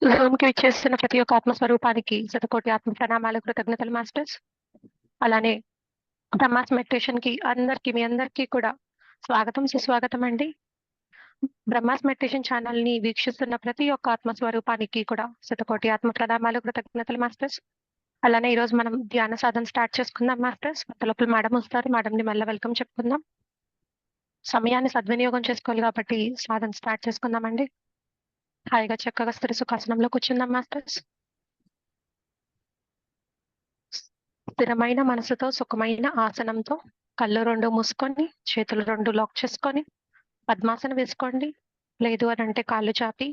జూమ్‌కి విచ్చేస్తున్న ప్రతి ఒక్క ఆత్మస్వరూపానికి శతకోటి ఆత్మ ప్రణామాలు, కృతజ్ఞతలు మాస్టర్స్. అలానే బ్రహ్మాస్ మెడిటేషన్‌కి మీ అందరికీ కూడా స్వాగతం, సుస్వాగతం అండి. బ్రహ్మాస్ మెడిటేషన్ ఛానల్‌ని వీక్షిస్తున్న ప్రతి ఒక్క ఆత్మస్వరూపానికి కూడా శతకోటి ఆత్మ ప్రణామాలు, కృతజ్ఞతలు మాస్టర్స్. అలానే ఈరోజు మనం ధ్యాన సాధన స్టార్ట్ చేసుకుందాం మాస్టర్స్. లోపల మేడం వస్తారు. మేడంని మళ్ళీ వెల్కమ్ చెప్పుకుందాం. సమయాన్ని సద్వినియోగం చేసుకోవాలి కాబట్టి సాధన స్టార్ట్ చేసుకుందామండి. హాయిగా చక్కగా స్థిర సుఖాసనంలో కూర్చుందాం మాస్టర్స్. స్థిరమైన మనసుతో సుఖమైన ఆసనంతో కళ్ళు 2 మూసుకొని చేతులు 2 లాక్ చేసుకొని పద్మాసనం వేసుకోండి. లేదు అని అంటే కాళ్ళు చాపి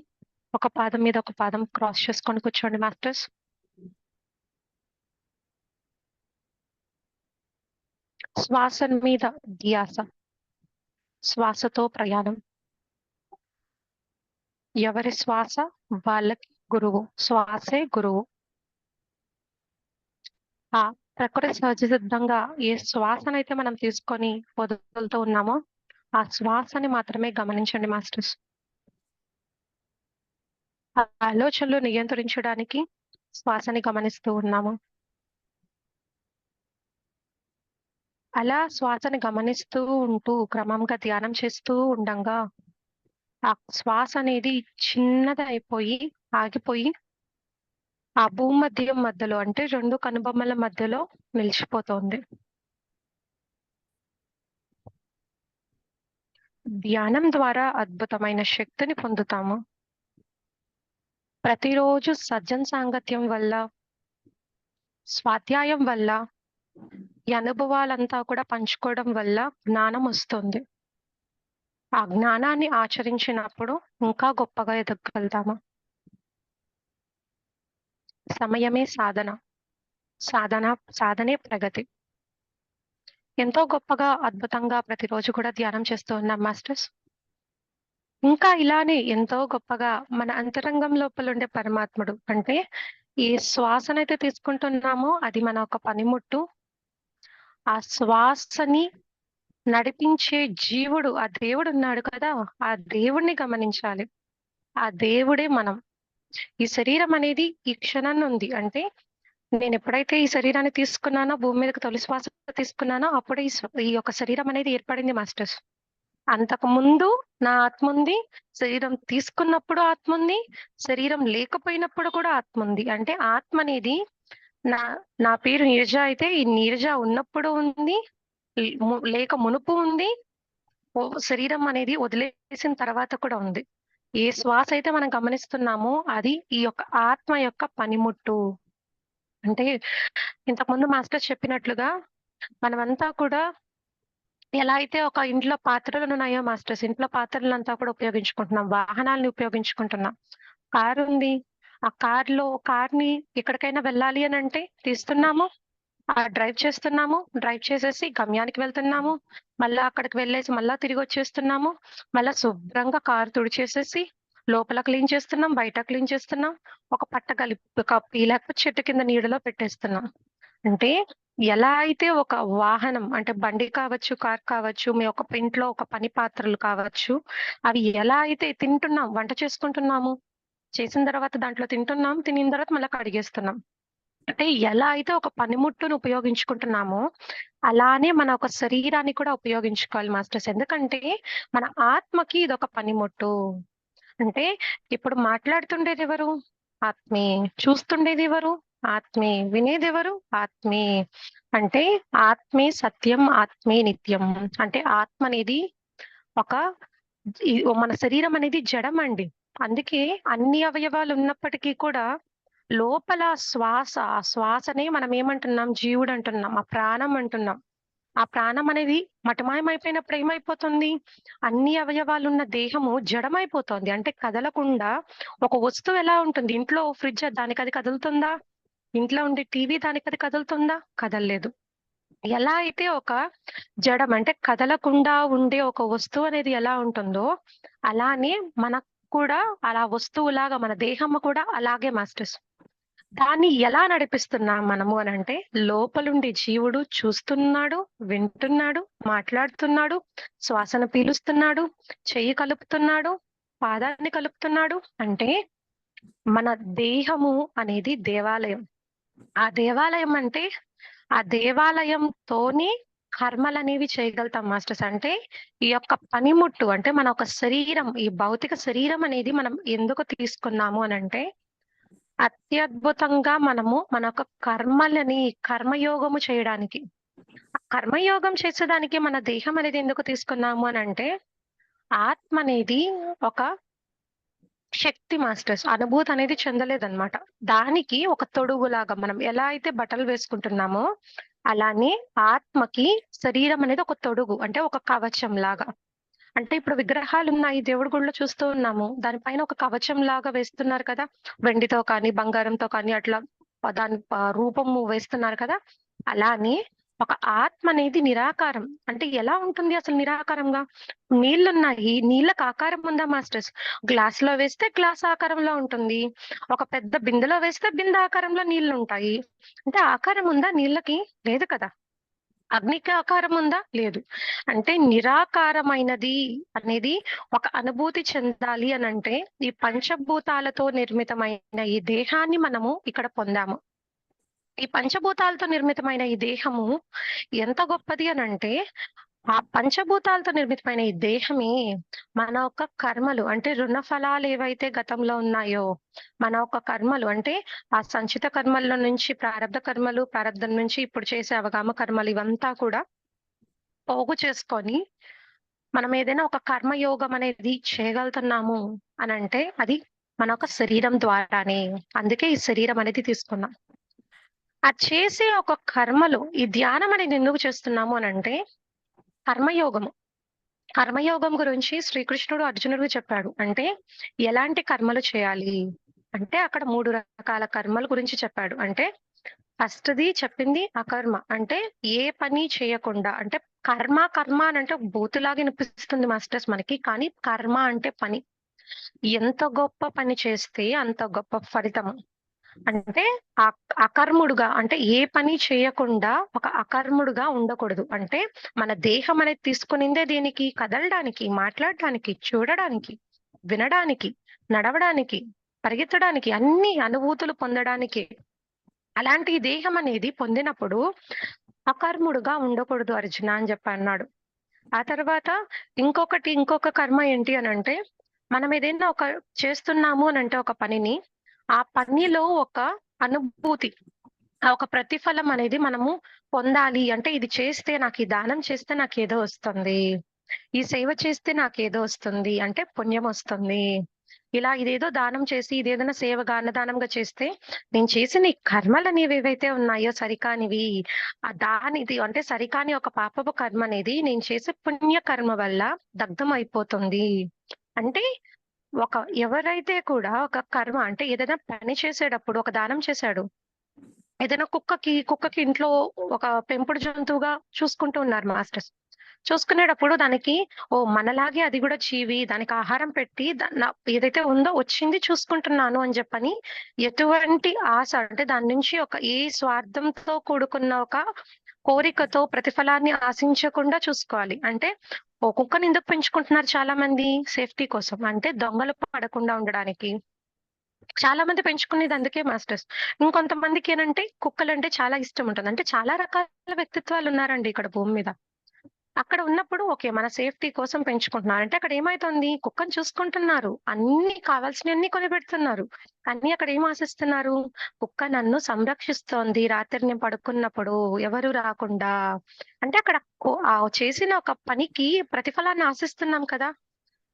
ఒక పాదం మీద ఒక పాదం క్రాస్ చేసుకొని కూర్చోండి మాస్టర్స్. శ్వాస మీద ధ్యాస, శ్వాసతో ప్రయాణం. ఎవరి శ్వాస వాళ్ళకి గురువు, శ్వాసే గురువు. ఆ ప్రకృతి సహజ సిద్ధంగా ఏ శ్వాసనైతే మనం తీసుకొని వదులుతూ ఉన్నామో ఆ శ్వాసని మాత్రమే గమనించండి మాస్టర్స్. ఆ ఆలోచనలు నియంత్రించడానికి శ్వాసని గమనిస్తూ ఉన్నాము. అలా శ్వాసని గమనిస్తూ ఉంటూ క్రమంగా ధ్యానం చేస్తూ ఉండంగా ఆ శ్వాస అనేది చిన్నది అయిపోయి ఆగిపోయి ఆ భూమధ్యం మధ్యలో అంటే 2 కనుబొమ్మల మధ్యలో నిలిచిపోతోంది. ధ్యానం ద్వారా అద్భుతమైన శక్తిని పొందుతాము. ప్రతిరోజు సజ్జన సాంగత్యం వల్ల, స్వాధ్యాయం వల్ల, ఈ అనుభవాలంతా కూడా పంచుకోవడం వల్ల జ్ఞానం వస్తుంది. ఆ జ్ఞానాన్ని ఆచరించినప్పుడు ఇంకా గొప్పగా ఎదగలుగుతాము. సమయమే సాధన, సాధనే ప్రగతి. ఎంతో గొప్పగా అద్భుతంగా ప్రతిరోజు కూడా ధ్యానం చేస్తూ ఉన్నాం మాస్టర్స్. ఇంకా ఇలానే ఎంతో గొప్పగా మన అంతరంగం లోపల ఉండే పరమాత్ముడు అంటే ఈ శ్వాసనైతే తీసుకుంటున్నామో అది మన ఒక పనిముట్టు. ఆ శ్వాసని నడిపించే జీవుడు ఆ దేవుడు ఉన్నాడు కదా, ఆ దేవుణ్ణి గమనించాలి. ఆ దేవుడే మనం. ఈ శరీరం అనేది ఈ క్షణాన్ని ఉంది అంటే నేను ఎప్పుడైతే ఈ శరీరాన్ని తీసుకున్నానో, భూమి మీదకి తొలి శ్వాస తీసుకున్నానో అప్పుడే ఈ యొక్క శరీరం అనేది ఏర్పడింది మాస్టర్స్. అంతకు ముందు నా ఆత్మ ఉంది, శరీరం తీసుకున్నప్పుడు ఆత్మ ఉంది, శరీరం లేకపోయినప్పుడు కూడా ఆత్మ ఉంది. అంటే ఆత్మ అనేది నా నా పేరు నీరజ అయితే ఈ నీరజ ఉన్నప్పుడు ఉంది, లేక మునుపు ఉంది, శరీరం అనేది వదిలేసిన తర్వాత కూడా ఉంది. ఏ శ్వాస అయితే మనం గమనిస్తున్నామో అది ఈ యొక్క ఆత్మ యొక్క పనిముట్టు. అంటే ఇంతకుముందు మాస్టర్ చెప్పినట్లుగా మనమంతా కూడా ఎలా అయితే ఒక ఇంట్లో పాత్రలు ఉన్నాయో మాస్టర్స్, ఇంట్లో పాత్రలంతా కూడా ఉపయోగించుకుంటున్నాం. వాహనాల్ని ఉపయోగించుకుంటున్నాం. కారు ఉంది. ఆ కార్‌ని ఎక్కడికైనా వెళ్ళాలి అనంటే తీస్తున్నాము. డ్రైవ్ చేస్తున్నాము. డ్రైవ్ చేసేసి గమ్యానికి వెళ్తున్నాము. మళ్ళా అక్కడికి వెళ్ళేసి మళ్ళా తిరిగొచ్చేస్తున్నాము. మళ్ళా శుభ్రంగా కారు తుడిచేసేసి లోపల క్లీన్ చేస్తున్నాం, బయట క్లీన్ చేస్తున్నాం. ఒక పట్ట కప్పి లేకపోతే చెట్టు కింద నీడలో పెట్టేస్తున్నాం. అంటే ఎలా అయితే ఒక వాహనం అంటే బండి కావచ్చు, కార్ కావచ్చు, మీ ఒక ఇంట్లో ఒక పని పాత్రలు కావచ్చు, అవి ఎలా అయితే తింటున్నాం, వంట చేసుకుంటున్నాము, చేసిన తర్వాత దాంట్లో తింటున్నాం, తినిన తర్వాత మళ్ళా కడిగేస్తున్నాం. అంటే ఎలా అయితే ఒక పనిముట్టును ఉపయోగించుకుంటున్నామో, అలానే మన ఒక శరీరాన్ని కూడా ఉపయోగించుకోవాలి మాస్టర్స్. ఎందుకంటే మన ఆత్మకి ఇదొక పనిముట్టు. అంటే ఇప్పుడు మాట్లాడుతుండేదెవరు? ఆత్మే. చూస్తుండేదెవరు? ఆత్మే. వినేదెవరు? ఆత్మే. అంటే ఆత్మే సత్యం, ఆత్మే నిత్యం. అంటే ఆత్మ అనేది ఒక మన శరీరం అనేది జడమండి. అందుకే అన్ని అవయవాలు ఉన్నప్పటికీ కూడా లోపల ఆ శ్వాసనే మనం ఏమంటున్నాం? జీవుడు అంటున్నాం. ఆ ప్రాణం అంటున్నాం. ఆ ప్రాణం అనేది మటమాయమైపోయినప్పుడు ఏమైపోతుంది? అన్ని అవయవాలున్న దేహము జడమైపోతోంది. అంటే కదలకుండా ఒక వస్తువు ఎలా ఉంటుంది? ఇంట్లో ఫ్రిడ్జ్ దానికది కదులుతుందా? ఇంట్లో ఉండే టీవీ దానికది కదులుతుందా? కదలలేదు. ఎలా అయితే ఒక జడం అంటే కదలకుండా ఉండే ఒక వస్తువు అనేది ఎలా ఉంటుందో, అలానే మనకు కూడా అలా వస్తువులాగా మన దేహము కూడా అలాగే మాస్టర్స్. దాన్ని ఎలా నడిపిస్తున్నాం మనము అనంటే, లోపలుండి జీవుడు చూస్తున్నాడు, వింటున్నాడు, మాట్లాడుతున్నాడు, శ్వాసను పీలుస్తున్నాడు, చెయ్యి కలుపుతున్నాడు, పాదాన్ని కలుపుతున్నాడు. అంటే మన దేహము అనేది దేవాలయం. ఆ దేవాలయం అంటే, ఆ దేవాలయంతోని కర్మలనేవి చేయగలుగుతాం మాస్టర్స్. అంటే ఈ యొక్క పనిముట్టు అంటే మన ఒక శరీరం, ఈ భౌతిక శరీరం అనేది మనం ఎందుకు తీసుకున్నాము అనంటే, అత్యద్భుతంగా మనము మన యొక్క కర్మలని కర్మయోగము చేయడానికి. కర్మయోగం చేసేదానికి మన దేహం అనేది ఎందుకు తీసుకున్నాము అనంటే, ఆత్మ అనేది ఒక శక్తి మాస్టర్స్. అనుభూతి అనేది చెందలేదన్నమాట. దానికి ఒక తొడుగులాగా మనం ఎలా అయితే బట్టలు వేసుకుంటున్నామో, అలానే ఆత్మకి శరీరం అనేది ఒక తొడుగు. అంటే ఒక కవచంలాగా. అంటే ఇప్పుడు విగ్రహాలున్నాయి. దేవుడి గుడిలో చూస్తూ ఉన్నాము. దానిపైన ఒక కవచంలాగా వేస్తున్నారు కదా! వెండితో కానీ, బంగారంతో కానీ అట్లా దాని రూపము వేస్తున్నారు కదా! అలానే ఒక ఆత్మ అనేది నిరాకారం. అంటే ఎలా ఉంటుంది అసలు నిరాకారంగా? నీళ్లున్నాయి. నీళ్ళకి ఆకారం ఉందా మాస్టర్స్? గ్లాస్‌లో వేస్తే గ్లాస్ ఆకారంలో ఉంటుంది. ఒక పెద్ద బిందెలో వేస్తే బిందె ఆకారంలో నీళ్లుంటాయి. అంటే ఆకారం ఉందా నీళ్ళకి? లేదు కదా! అగ్నికి ఆకారం ఉందా? లేదు. అంటే నిరాకారమైనది అనేది ఒక అనుభూతి చెందాలి అనంటే, ఈ పంచభూతాలతో నిర్మితమైన ఈ దేహాన్ని మనము ఇక్కడ పొందాము. ఈ పంచభూతాలతో నిర్మితమైన ఈ దేహము ఎంత గొప్పది అనంటే, ఆ పంచభూతాలతో నిర్మితమైన ఈ దేహమే మన యొక్క కర్మలు అంటే రుణ ఫలాలు ఏవైతే గతంలో ఉన్నాయో, మన యొక్క కర్మలు అంటే ఆ సంచిత కర్మల్లో నుంచి ప్రారబ్ధ కర్మలు, ప్రారబ్ధం నుంచి ఇప్పుడు చేసే అవగామ కర్మలు ఇవంతా కూడా పోగు చేసుకొని, మనం ఏదైనా ఒక కర్మయోగం అనేది చేయగలుగుతున్నాము అనంటే, అది మన యొక్క శరీరం ద్వారానే. అందుకే ఈ శరీరం అనేది తీసుకున్నాం. ఆ చేసే ఒక కర్మలో ఈ ధ్యానం అనేది ఎందుకు చేస్తున్నాము అనంటే, కర్మయోగము. కర్మయోగం గురించి శ్రీకృష్ణుడు అర్జునుడికి చెప్పాడు. అంటే ఎలాంటి కర్మలు చేయాలి? అంటే అక్కడ 3 రకాల కర్మల గురించి చెప్పాడు. అంటే ఫస్ట్‌ది చెప్పింది అకర్మ. అంటే ఏ పని చేయకుండా అంటే కర్మ అనంటే బూతులాగా వినిపిస్తుంది మాస్టర్స్ మనకి. కానీ కర్మ అంటే పని. ఎంత గొప్ప పని చేస్తే అంత గొప్ప ఫలితము. అంటే అకర్ముడుగా అంటే ఏ పని చేయకుండా ఒక అకర్ముడుగా ఉండకూడదు. అంటే మన దేహం అనేది తీసుకునిందే దేనికి? కదలడానికి, మాట్లాడడానికి, చూడడానికి, వినడానికి, నడవడానికి, పరిగెత్తడానికి అన్ని అనుభూతులు పొందడానికి. అలాంటి ఈ దేహం అనేది పొందినప్పుడు అకర్ముడుగా ఉండకూడదు అర్జున అని చెప్పి అన్నాడు. ఆ తర్వాత ఇంకొక కర్మ ఏంటి అనంటే, మనం ఏదైనా ఒక చేస్తున్నాము అనంటే ఒక పనిని, ఆ పనిలో ఒక అనుభూతి, ఆ ఒక ప్రతిఫలం అనేది మనము పొందాలి. అంటే ఇది చేస్తే నాకు ఈ దానం చేస్తే నాకేదో వస్తుంది. ఈ సేవ చేస్తే నాకేదో వస్తుంది. అంటే పుణ్యమొస్తుంది. ఇలా ఇదేదో దానం చేసి ఇదేదైనా సేవగా, అన్నదానంగా చేస్తే నేను చేసిన ఈ కర్మలనేవేవైతే ఉన్నాయో సరికానివి, దానిది అంటే సరికాని ఒక పాపపు కర్మనేది నేను చేసే పుణ్య కర్మ వల్ల దగ్ధమైపోతుంది. అంటే ఒక ఎవరైతే కూడా ఒక కర్మ అంటే ఏదైనా పని చేసేటప్పుడు ఒక దానం చేశాడు. ఏదైనా కుక్కకి ఇంట్లో ఒక పెంపుడు జంతువుగా చూసుకుంటూ ఉన్నారు మాస్టర్స్. చూసుకునేటప్పుడు దానికి ఓహ్! మనలాగే అది గూడా జీవి. దానికి ఆహారం పెట్టి ఏదైతే ఉందో వచ్చింది చూసుకుంటున్నాను అని జెప్పని ఎటువంటి ఆశ అంటే దాని నుంచి ఒక ఏ స్వార్థంతో కూడుకున్న ఒక కోరికతో ప్రతిఫలాన్ని ఆశించకుండా చూసుకోవాలి. అంటే ఓ కుక్కని ఎందుకు పెంచుకుంటున్నారు చాలా మంది? సేఫ్టీ కోసం. అంటే దొంగలు పడకుండా ఉండడానికి. చాలా మంది పెంచుకునేది అందుకే మాస్టర్స్. ఇంకొంతమందికేనంటే కుక్కలంటే చాలా ఇష్టం ఉంటుంది. అంటే చాలా రకాల వ్యక్తిత్వాలున్నారండి ఇక్కడ భూమి మీద. అక్కడ ఉన్నప్పుడు ఓకే. మన సేఫ్టీ కోసం పెంచుకుంటున్నారు. అంటే అక్కడ ఏమైతుంది? కుక్కని చూసుకుంటున్నారు. అన్నీ కావాల్సినయన్నీ కొనిపెడుతున్నారు. కానీ అక్కడ ఏం ఆశిస్తున్నారు? కుక్క నన్ను సంరక్షిస్తోంది రాత్రి నేను పడుకున్నప్పుడు ఎవరు రాకుండా. అంటే అక్కడ చేసిన ఒక పనికి ప్రతిఫలాన్ని ఆశిస్తున్నాం కదా!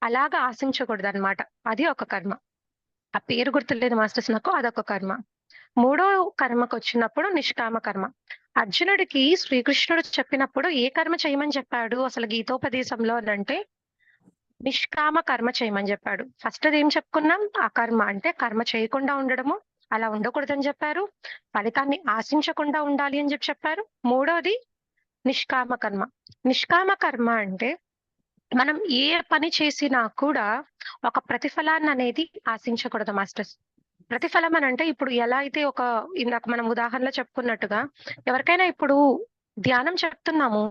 అలాగా ఆశించకూడదనమాట. అది ఒక కర్మ. ఆ పేరు గుర్తులేదు మాస్టర్స్ నాకు. అదొక కర్మ. మూడో కర్మకొచ్చినప్పుడు నిష్కామ కర్మ. అర్జునుడికి శ్రీకృష్ణుడు చెప్పినప్పుడు ఏ కర్మ చేయమని చెప్పాడు అసలు గీతోపదేశంలో అనంటే, నిష్కామ కర్మ చేయమని జెప్పాడు. ఫస్ట్‌దేం చెప్పుకున్నాం? అకర్మ అంటే కర్మ చేయకుండా ఉండడము. అలా ఉండకూడదని జెప్పారు. ఫలితాన్ని ఆశించకుండా ఉండాలి అని చెప్పారు. మూడోది నిష్కామ కర్మ. నిష్కామ కర్మ అంటే మనం ఏ పని చేసినా కూడా ఒక ప్రతిఫలాన్ననేది ఆశించకూడదు మాస్టర్స్. ప్రతిఫలం అనంటే ఇప్పుడు ఎలా అయితే ఇందాక మనం ఉదాహరణలో చెప్పుకున్నట్టుగా ఎవరికైనా ఇప్పుడు ధ్యానం చెప్తున్నాము.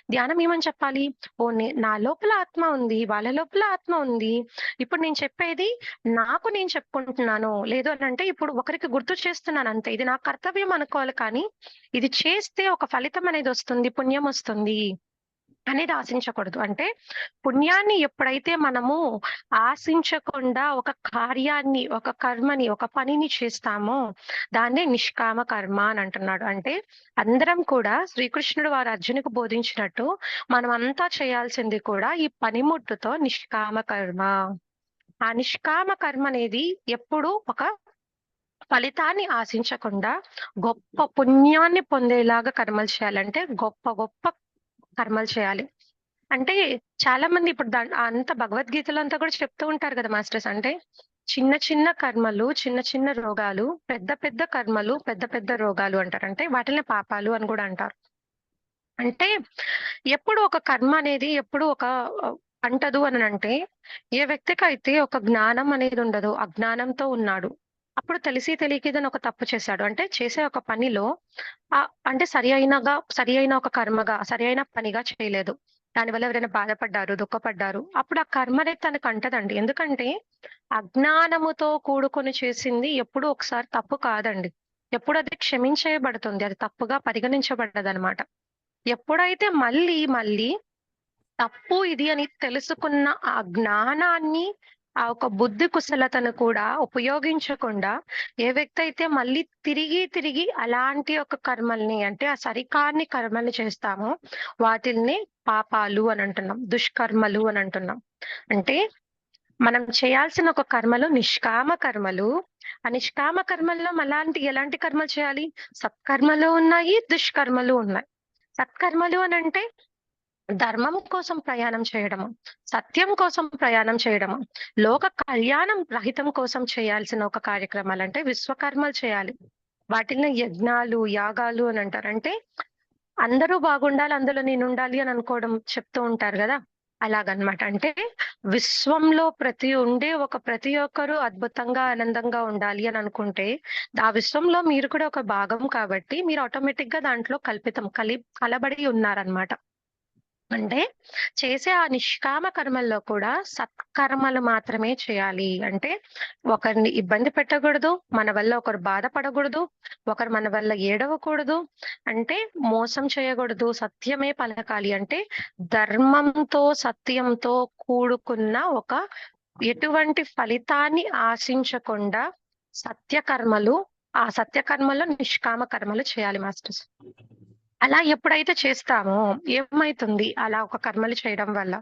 ధ్యానం ఏమని చెప్పాలి? ఓహ్! నా లోపల ఆత్మ ఉంది. వాళ్ళ లోపల ఆత్మ ఉంది. ఇప్పుడు నేను చెప్పేది నాకు నేను చెప్పుకుంటున్నాను. లేదు అనంటే ఇప్పుడు ఒకరికి గుర్తు చేస్తున్నాను అంతే. ఇది నా కర్తవ్యం అనుకోవాలి కానీ, ఇది చేస్తే ఒక ఫలితం అనేదొస్తుంది. పుణ్యమొస్తుంది అనేది ఆశించకూడదు. అంటే పుణ్యాన్ని ఎప్పుడైతే మనము ఆశించకుండా ఒక కార్యాన్ని, ఒక కర్మని, ఒక పనిని చేస్తామో దాన్నే నిష్కామ కర్మ అని అంటున్నాడు. అంటే అందరం కూడా శ్రీకృష్ణుడు వారు అర్జునుకు బోధించినట్టు మనమంతా చేయాల్సింది కూడా ఈ పనిముట్టుతో నిష్కామ కర్మ. ఆ నిష్కామ కర్మ అనేది ఎప్పుడూ ఒక ఫలితాన్ని ఆశించకుండా గొప్ప పుణ్యాన్ని పొందేలాగా కర్మలు చేయాలంటే గొప్ప గొప్ప కర్మలు చేయాలి. అంటే చాలా మంది ఇప్పుడు అంత భగవద్గీతలో అంతా కూడా చెప్తూ ఉంటారు కదా మాస్టర్స్. అంటే చిన్న చిన్న కర్మలు, చిన్న చిన్న రోగాలు, పెద్ద పెద్ద కర్మలు, పెద్ద పెద్ద రోగాలు అంటారు. అంటే వాటిల్ని పాపాలు అని కూడా అంటారు. అంటే ఎప్పుడు ఒక కర్మ అనేది ఎప్పుడు ఒక అంటదు అనంటే, ఏ వ్యక్తికైతే ఒక జ్ఞానం అనేది ఉండదో, అజ్ఞానంతో ఉన్నాడు. అప్పుడు తెలిసి తెలియక ఏదైనా ఒక తప్పు చేశాడు. అంటే చేసే ఒక పనిలో అంటే సరి అయిన ఒక కర్మగా, సరి అయిన పనిగా చేయలేదు. దానివల్ల ఎవరైనా బాధపడ్డారు, దుఃఖపడ్డారు. అప్పుడు ఆ కర్మ అనేది తనకు అంటదండి. ఎందుకంటే అజ్ఞానముతో కూడుకొని చేసింది ఎప్పుడూ ఒకసారి తప్పు కాదండి. ఎప్పుడు అది క్షమించేయబడుతుంది. అది తప్పుగా పరిగణించబడదనమాట. ఎప్పుడైతే మళ్ళీ తప్పు ఇది అని తెలుసుకున్న ఆ జ్ఞానాన్ని, ఆ ఒక బుద్ధి కుశలతను కూడా ఉపయోగించకుండా, ఏ వ్యక్తి అయితే మళ్ళీ తిరిగి అలాంటి ఒక కర్మల్ని అంటే ఆ సరికాని కర్మల్ని చేస్తామో, వాటిల్ని పాపాలు అని అంటున్నాం. దుష్కర్మలు అని అంటున్నాం. అంటే మనం చేయాల్సిన ఒక కర్మలు నిష్కామ కర్మలు. ఆ నిష్కామ కర్మల్లో ఎలాంటి కర్మలు చేయాలి? సత్కర్మలు ఉన్నాయి, దుష్కర్మలు ఉన్నాయి. సత్కర్మలు అనంటే ధర్మం కోసం ప్రయాణం చేయడము, సత్యం కోసం ప్రయాణం చేయడము, లోక కళ్యాణం రహితం కోసం చేయాల్సిన ఒక కార్యక్రమాలంటే విశ్వకర్మలు చేయాలి. వాటిల్ని యజ్ఞాలు, యాగాలు అని అంటారు. అంటే అందరూ బాగుండాలి, అందులో నేనుండాలి అని అనుకోవడం చెప్తూ ఉంటారు గదా! అలాగనమాట. అంటే విశ్వంలో ప్రతి ఒక్కరు అద్భుతంగా, ఆనందంగా ఉండాలి అని అనుకుంటే, ఆ విశ్వంలో మీరు కూడా ఒక భాగం కాబట్టి మీరు ఆటోమేటిక్‌గా దాంట్లో కలబడి ఉన్నారనమాట. అంటే చేసే ఆ నిష్కామ కర్మల్లో కూడా సత్కర్మలు మాత్రమే చేయాలి. అంటే ఒకరిని ఇబ్బంది పెట్టకూడదు. మన వల్ల ఒకరు బాధపడకూడదు. ఒకరు మన వల్ల ఏడవకూడదు. అంటే మోసం చేయకూడదు. సత్యమే పలకాలి. అంటే ధర్మంతో, సత్యంతో కూడుకున్న ఒక ఎటువంటి ఫలితాన్ని ఆశించకుండా సత్యకర్మలు ఆ సత్యకర్మలో నిష్కామ కర్మలు చేయాలి మాస్టర్స్. అలా ఎప్పుడైతే చేస్తామో ఏమైతుంది అలా ఒక కర్మలు చేయడం వల్ల?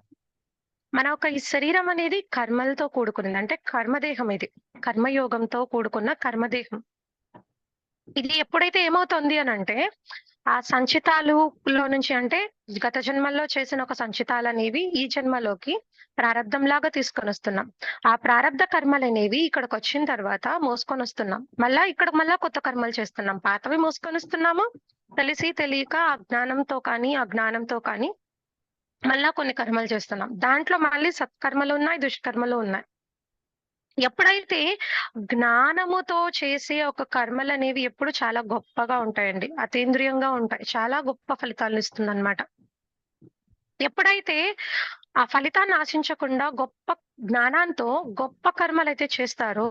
ఈ శరీరం అనేది కర్మలతో కూడుకున్నది. అంటే కర్మదేహం ఇది. కర్మయోగంతో కూడుకున్న కర్మదేహం. ఇది ఎప్పుడైతే ఏమవుతుంది అనంటే, ఆ సంచితాలులో నుంచి అంటే గత జన్మల్లో చేసిన ఒక సంచితాలనేవి ఈ జన్మలోకి ప్రారబ్ధంలాగా తీసుకొనొస్తున్నాం. ఆ ప్రారబ్ధ కర్మలనేవి ఇక్కడికొచ్చిన తర్వాత మోసుకొనొస్తున్నాం. మళ్ళా కొత్త కర్మలు చేస్తున్నాం. పాతవి మోసుకొనొస్తున్నాము. తెలిసి తెలియక అజ్ఞానంతో కానీ మళ్ళా కొన్ని కర్మలు చేస్తున్నాం. దాంట్లో మళ్ళీ సత్కర్మలున్నాయి, దుష్కర్మలు ఉన్నాయి. ఎప్పుడైతే జ్ఞానముతో చేసే ఒక కర్మలనేవి ఎప్పుడు చాలా గొప్పగా ఉంటాయండి. అతీంద్రియంగా ఉంటాయి. చాలా గొప్ప ఫలితాలనిస్తుందనమాట. ఎప్పుడైతే ఆ ఫలితాన్ని ఆశించకుండా గొప్ప జ్ఞానంతో గొప్ప కర్మలైతే చేస్తారో,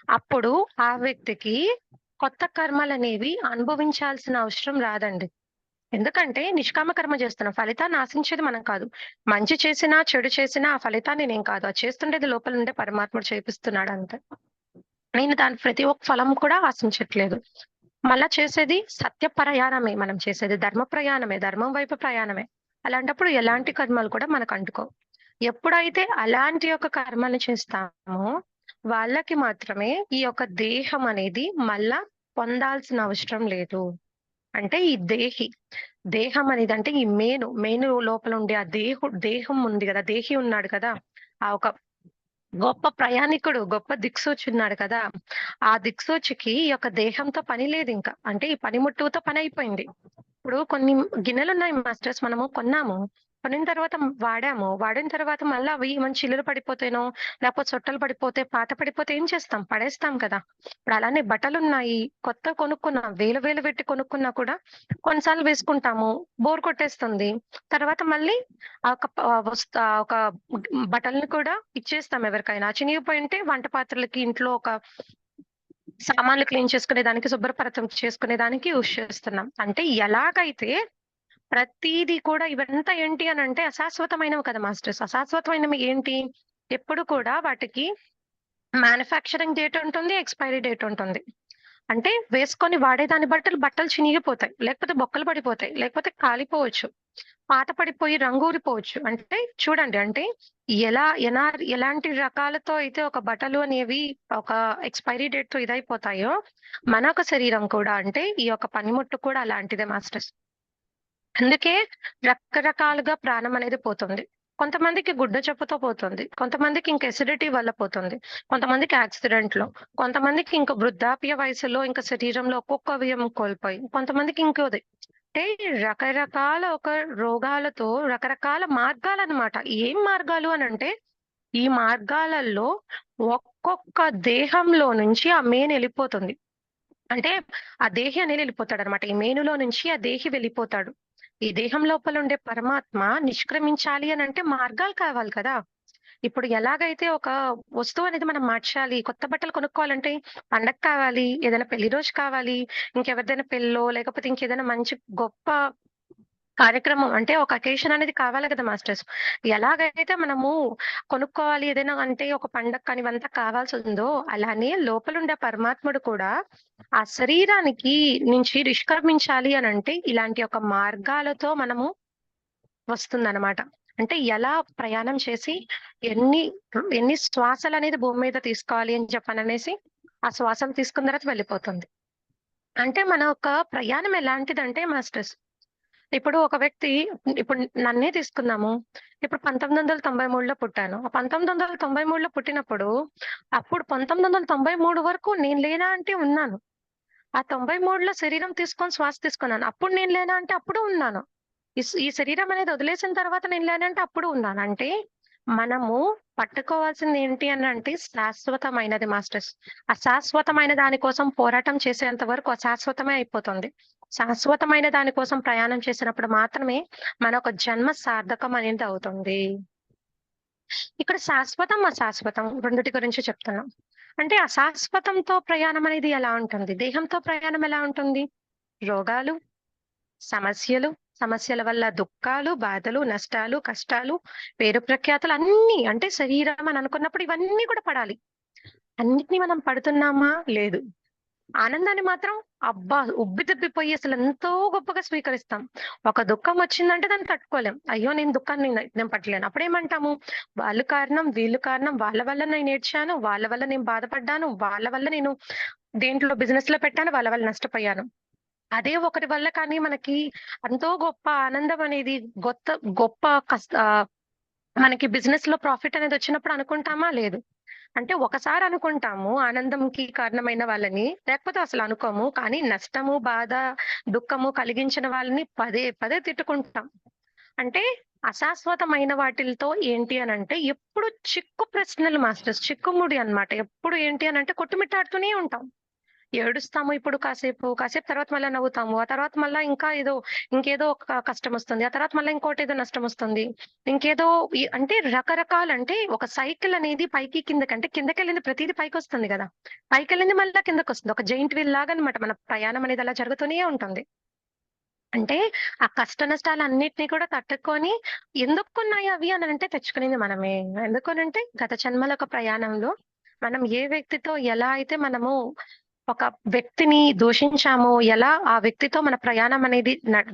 అప్పుడు ఆ వ్యక్తికి కొత్త కర్మలనేవి అనుభవించాల్సిన అవసరం రాదండి. ఎందుకంటే నిష్కామ కర్మ చేస్తున్నాం. ఫలితాన్ని ఆశించేది మనం కాదు. మంచి చేసినా, చెడు చేసినా ఆ ఫలితాన్ని నేను కాదు. అది చేస్తుండేది లోపల నుండే పరమాత్ముడు చేపిస్తున్నాడంతే. నేను దాని ప్రతి ఒక్క ఫలం కూడా ఆశించట్లేదు. మళ్ళా చేసేది సత్య ప్రయాణమే మనం చేసేది. ధర్మ ప్రయాణమే. ధర్మం వైపు ప్రయాణమే. అలాంటప్పుడు ఎలాంటి కర్మలు కూడా మనకు అంటుకోవు. ఎప్పుడైతే అలాంటి ఒక కర్మలు చేస్తామో, వాళ్ళకి మాత్రమే ఈ యొక్క దేహం అనేది మళ్ళా పొందాల్సిన అవసరం లేదు. అంటే ఈ దేహం అనేది అంటే ఈ మేను లోపల ఉండే ఆ దేహం ఉంది గదా! దేహి ఉన్నాడు కదా! ఆ ఒక గొప్ప ప్రయాణికుడు, గొప్ప దిక్సూచి ఉన్నాడు కదా! ఆ దిక్సూచికి ఈ యొక్క దేహంతో పని లేదింక. అంటే ఈ పనిముట్టుతో పనయిపోయింది. ఇప్పుడు కొన్ని గిన్నెలున్నాయి మాస్టర్స్ మనము కొన్నాము. కొనిన తర్వాత వాడాము. వాడిన తర్వాత మళ్ళా అవి ఏమైనా చిల్లులు పడిపోతేనో, లేకపోతే సొట్టలు పడిపోతే, పాత పడిపోతే ఏం చేస్తాం? పడేస్తాం కదా! ఇప్పుడు అలానే బట్టలున్నాయి. కొత్తవి కొనుక్కున్నాం. వేలు వేలు పెట్టి కొనుక్కున్నా కూడా కొన్నిసార్లు వేసుకుంటాము. బోర్ కొట్టేస్తుంది. తర్వాత మళ్ళీ ఆ ఒక ప వస్తు ఒక బట్టల్ని కూడా ఇచ్చేస్తాం ఎవరికైనా. చినిగిపోయుంటే వంట పాత్రలకి ఇంట్లో ఒక సామాన్లు క్లీన్ చేసుకునేదానికి, శుభ్రపరచం చేసుకునేదానికి యూజ్ చేస్తున్నాం. అంటే ఎలాగైతే ప్రతీది కూడా ఇవంతా ఏంటి అనంటే అశాశ్వతమైనవి కదా మాస్టర్స్. అశాశ్వతమైనవి ఏంటి? ఎప్పుడు కూడా వాటికి మ్యానుఫ్యాక్చరింగ్ డేట్ ఉంటుంది. ఎక్స్‌పైరీ డేట్ ఉంటుంది. అంటే వేసుకొని వాడేదాన్ని బట్టలు బట్టలు చినిగిపోతాయి. లేకపోతే బొక్కలు పడిపోతాయి. లేకపోతే కాలిపోవచ్చు. పాత పడిపోయి రంగూరిపోవచ్చు. అంటే చూడండి అంటే ఎలాంటి రకాలతో అయితే ఒక బట్టలు అనేవి ఒక ఎక్స్‌పైరీ డేట్‌తో ఇదైపోతాయో, మన యొక్క శరీరం కూడా అంటే ఈ యొక్క పనిముట్టు కూడా అలాంటిదే మాస్టర్స్. అందుకే రకరకాలుగా ప్రాణం అనేది పోతుంది. కొంతమందికి గుడ్డ జబ్బుతో పోతుంది. కొంతమందికి ఇంక ఎసిడిటీ వల్ల పోతుంది. కొంతమందికి యాక్సిడెంట్‌లో, కొంతమందికి ఇంక వృద్ధాప్య వయసులో ఇంక శరీరంలో ఒక్కొక్క అవయవం కోల్పోయి, కొంతమందికి ఇంకోది. అంటే రకరకాల ఒక రోగాలతో రకరకాల మార్గాలనమాట. ఏం మార్గాలు అనంటే, ఈ మార్గాలలో ఒక్కొక్క దేహంలో నుంచి ఆ మెయిన్ ఎళ్ళిపోతుంది. అంటే ఆ దేహి అనేది ఎళ్ళిపోతాడనమాట. ఈ మేనులో నుంచి ఆ దేహి వెళ్ళిపోతాడు. ఈ దేహం లోపల ఉండే పరమాత్మ నిష్క్రమించాలి అనంటే మార్గాలు కావాలి కదా! ఇప్పుడు ఎలాగైతే ఒక వస్తువు అనేది మనం మార్చాలి, కొత్త బట్టలు కొనుక్కోవాలంటే పండగ కావాలి, ఏదైనా పెళ్లి రోజు కావాలి, ఇంకెవరిదైనా పెళ్ళో లేకపోతే ఇంకేదైనా మంచి గొప్ప కార్యక్రమం అంటే ఒక అకేషన్ అనేది కావాలి కదా మాస్టర్స్. ఎలాగైతే మనము కొనుక్కోవాలి ఏదైనా అంటే ఒక పండగ కానీ ఇవంతా కావాల్సుందో, అలానే లోపలుండే పరమాత్ముడు కూడా ఆ శరీరానికి నుంచి నిష్క్రమించాలి అనంటే ఇలాంటి ఒక మార్గాలతో మనము వస్తుందనమాట. అంటే ఎలా ప్రయాణం చేసి ఎన్ని ఎన్ని శ్వాసలనేది భూమి మీద తీసుకోవాలి అని చెప్పననేసి, ఆ శ్వాసలు తీసుకున్న తర్వాత వెళ్ళిపోతుంది. అంటే మన యొక్క ప్రయాణం ఎలాంటిదంటే మాస్టర్స్ ఇప్పుడు ఒక వ్యక్తి ఇప్పుడు నన్నే తీసుకుందాము. ఇప్పుడు 1993లో పుట్టాను. ఆ 1993లో పుట్టినప్పుడు, అప్పుడు 1993 వరకు నేను లేనా అంటే ఉన్నాను. ఆ 93లో శరీరం తీసుకొని శ్వాస తీసుకున్నాను. అప్పుడు నేను లేనా అంటే అప్పుడు ఉన్నాను. ఈ శరీరం అనేది వదిలేసిన తర్వాత నేను లేనంటే అప్పుడు ఉన్నాను. అంటే మనము పట్టుకోవాల్సింది ఏంటి అనంటే శాశ్వతమైనది మాస్టర్స్. అశాశ్వతమైన దాని కోసం పోరాటం చేసేంత వరకు అశాశ్వతమే అయిపోతుంది. శాశ్వతమైన దాని కోసం ప్రయాణం చేసినప్పుడు మాత్రమే మన ఒక జన్మ సార్థకం అనేది అవుతుంది. ఇక్కడ శాశ్వతం, అశాశ్వతం రెండిటి గురించి చెప్తున్నాం. అంటే అశాశ్వతంతో ప్రయాణం అనేది ఎలా ఉంటుంది? దేహంతో ప్రయాణం ఎలా ఉంటుంది? రోగాలు, సమస్యలు, సమస్యల వల్ల దుఃఖాలు, బాధలు, నష్టాలు, కష్టాలు, పేరు ప్రఖ్యాతులు అన్నీ అంటే శరీరం అని అనుకున్నప్పుడు ఇవన్నీ కూడా పడాలి. అన్నిటిని మనం పడుతున్నామా? లేదు. ఆనందాన్ని మాత్రం అబ్బా! ఉబ్బితబ్బిపోయి అసలెంతో గొప్పగా స్వీకరిస్తాం. ఒక దుఃఖం వచ్చిందంటే దాన్ని తట్టుకోలేం. అయ్యో! నేను దుఃఖాన్ని నేను పట్టలేను. అప్పుడేమంటాము? వాళ్ళు కారణం, వీళ్ళు కారణం, వాళ్ళ వల్ల నేనేడ్చాను, వాళ్ళ వల్ల నేను బాధపడ్డాను, వాళ్ళ వల్ల నేను దేంట్లో బిజినెస్‌లో పెట్టాను, వాళ్ళ వల్ల నష్టపోయాను. అదే ఒకరి వల్ల కానీ మనకి ఎంతో గొప్ప ఆనందం అనేది గొప్ప మనకి బిజినెస్‌లో ప్రాఫిట్ అనేదొచ్చినప్పుడు అనుకుంటామా? లేదు. అంటే ఒకసారి అనుకుంటాము ఆనందంకి కారణమైన వాళ్ళని. లేకపోతే అసలు అనుకోము. కానీ నష్టము, బాధ, దుఃఖము కలిగించిన వాళ్ళని పదే పదే తిట్టుకుంటాం. అంటే అశాశ్వతమైన వాటిలతో ఏంటి అనంటే ఎప్పుడు చిక్కు ప్రశ్నలు మాస్టర్స్. చిక్కుముడి అన్నమాట. ఎప్పుడు ఏంటి అనంటే కొట్టుమిట్టాడుతూనే ఉంటాం. ఏడుస్తాము ఇప్పుడు కాసేపు. కాసేపు తర్వాత మళ్ళా నవ్వుతాము. ఆ తర్వాత మళ్ళా ఇంకా ఇంకేదో ఒక కష్టమొస్తుంది. ఆ తర్వాత మళ్ళా ఇంకోటేదో నష్టమొస్తుంది. ఇంకేదో అంటే రకరకాలంటే ఒక సైకిల్ అనేది పైకి కిందకి అంటే కిందకెళ్ళింది ప్రతీది పైకొస్తుంది గదా! పైకెళ్ళింది మళ్ళా కిందకొస్తుంది. ఒక జెయింట్ వీల్ లాగా అన్నమాట మన ప్రయాణం అనేది అలా జరుగుతూనే ఉంటుంది. అంటే ఆ కష్ట నష్టాలన్నిటిని కూడా తట్టుకొని ఎందుకున్నాయి అవి అనంటే తెచ్చుకునింది మనమే. ఎందుకనంటే గత జన్మల ఒక ప్రయాణంలో మనం ఏ వ్యక్తితో ఎలా అయితే మనము ఒక వ్యక్తిని దూషించామో, ఎలా ఆ వ్యక్తితో మన ప్రయాణం అనేది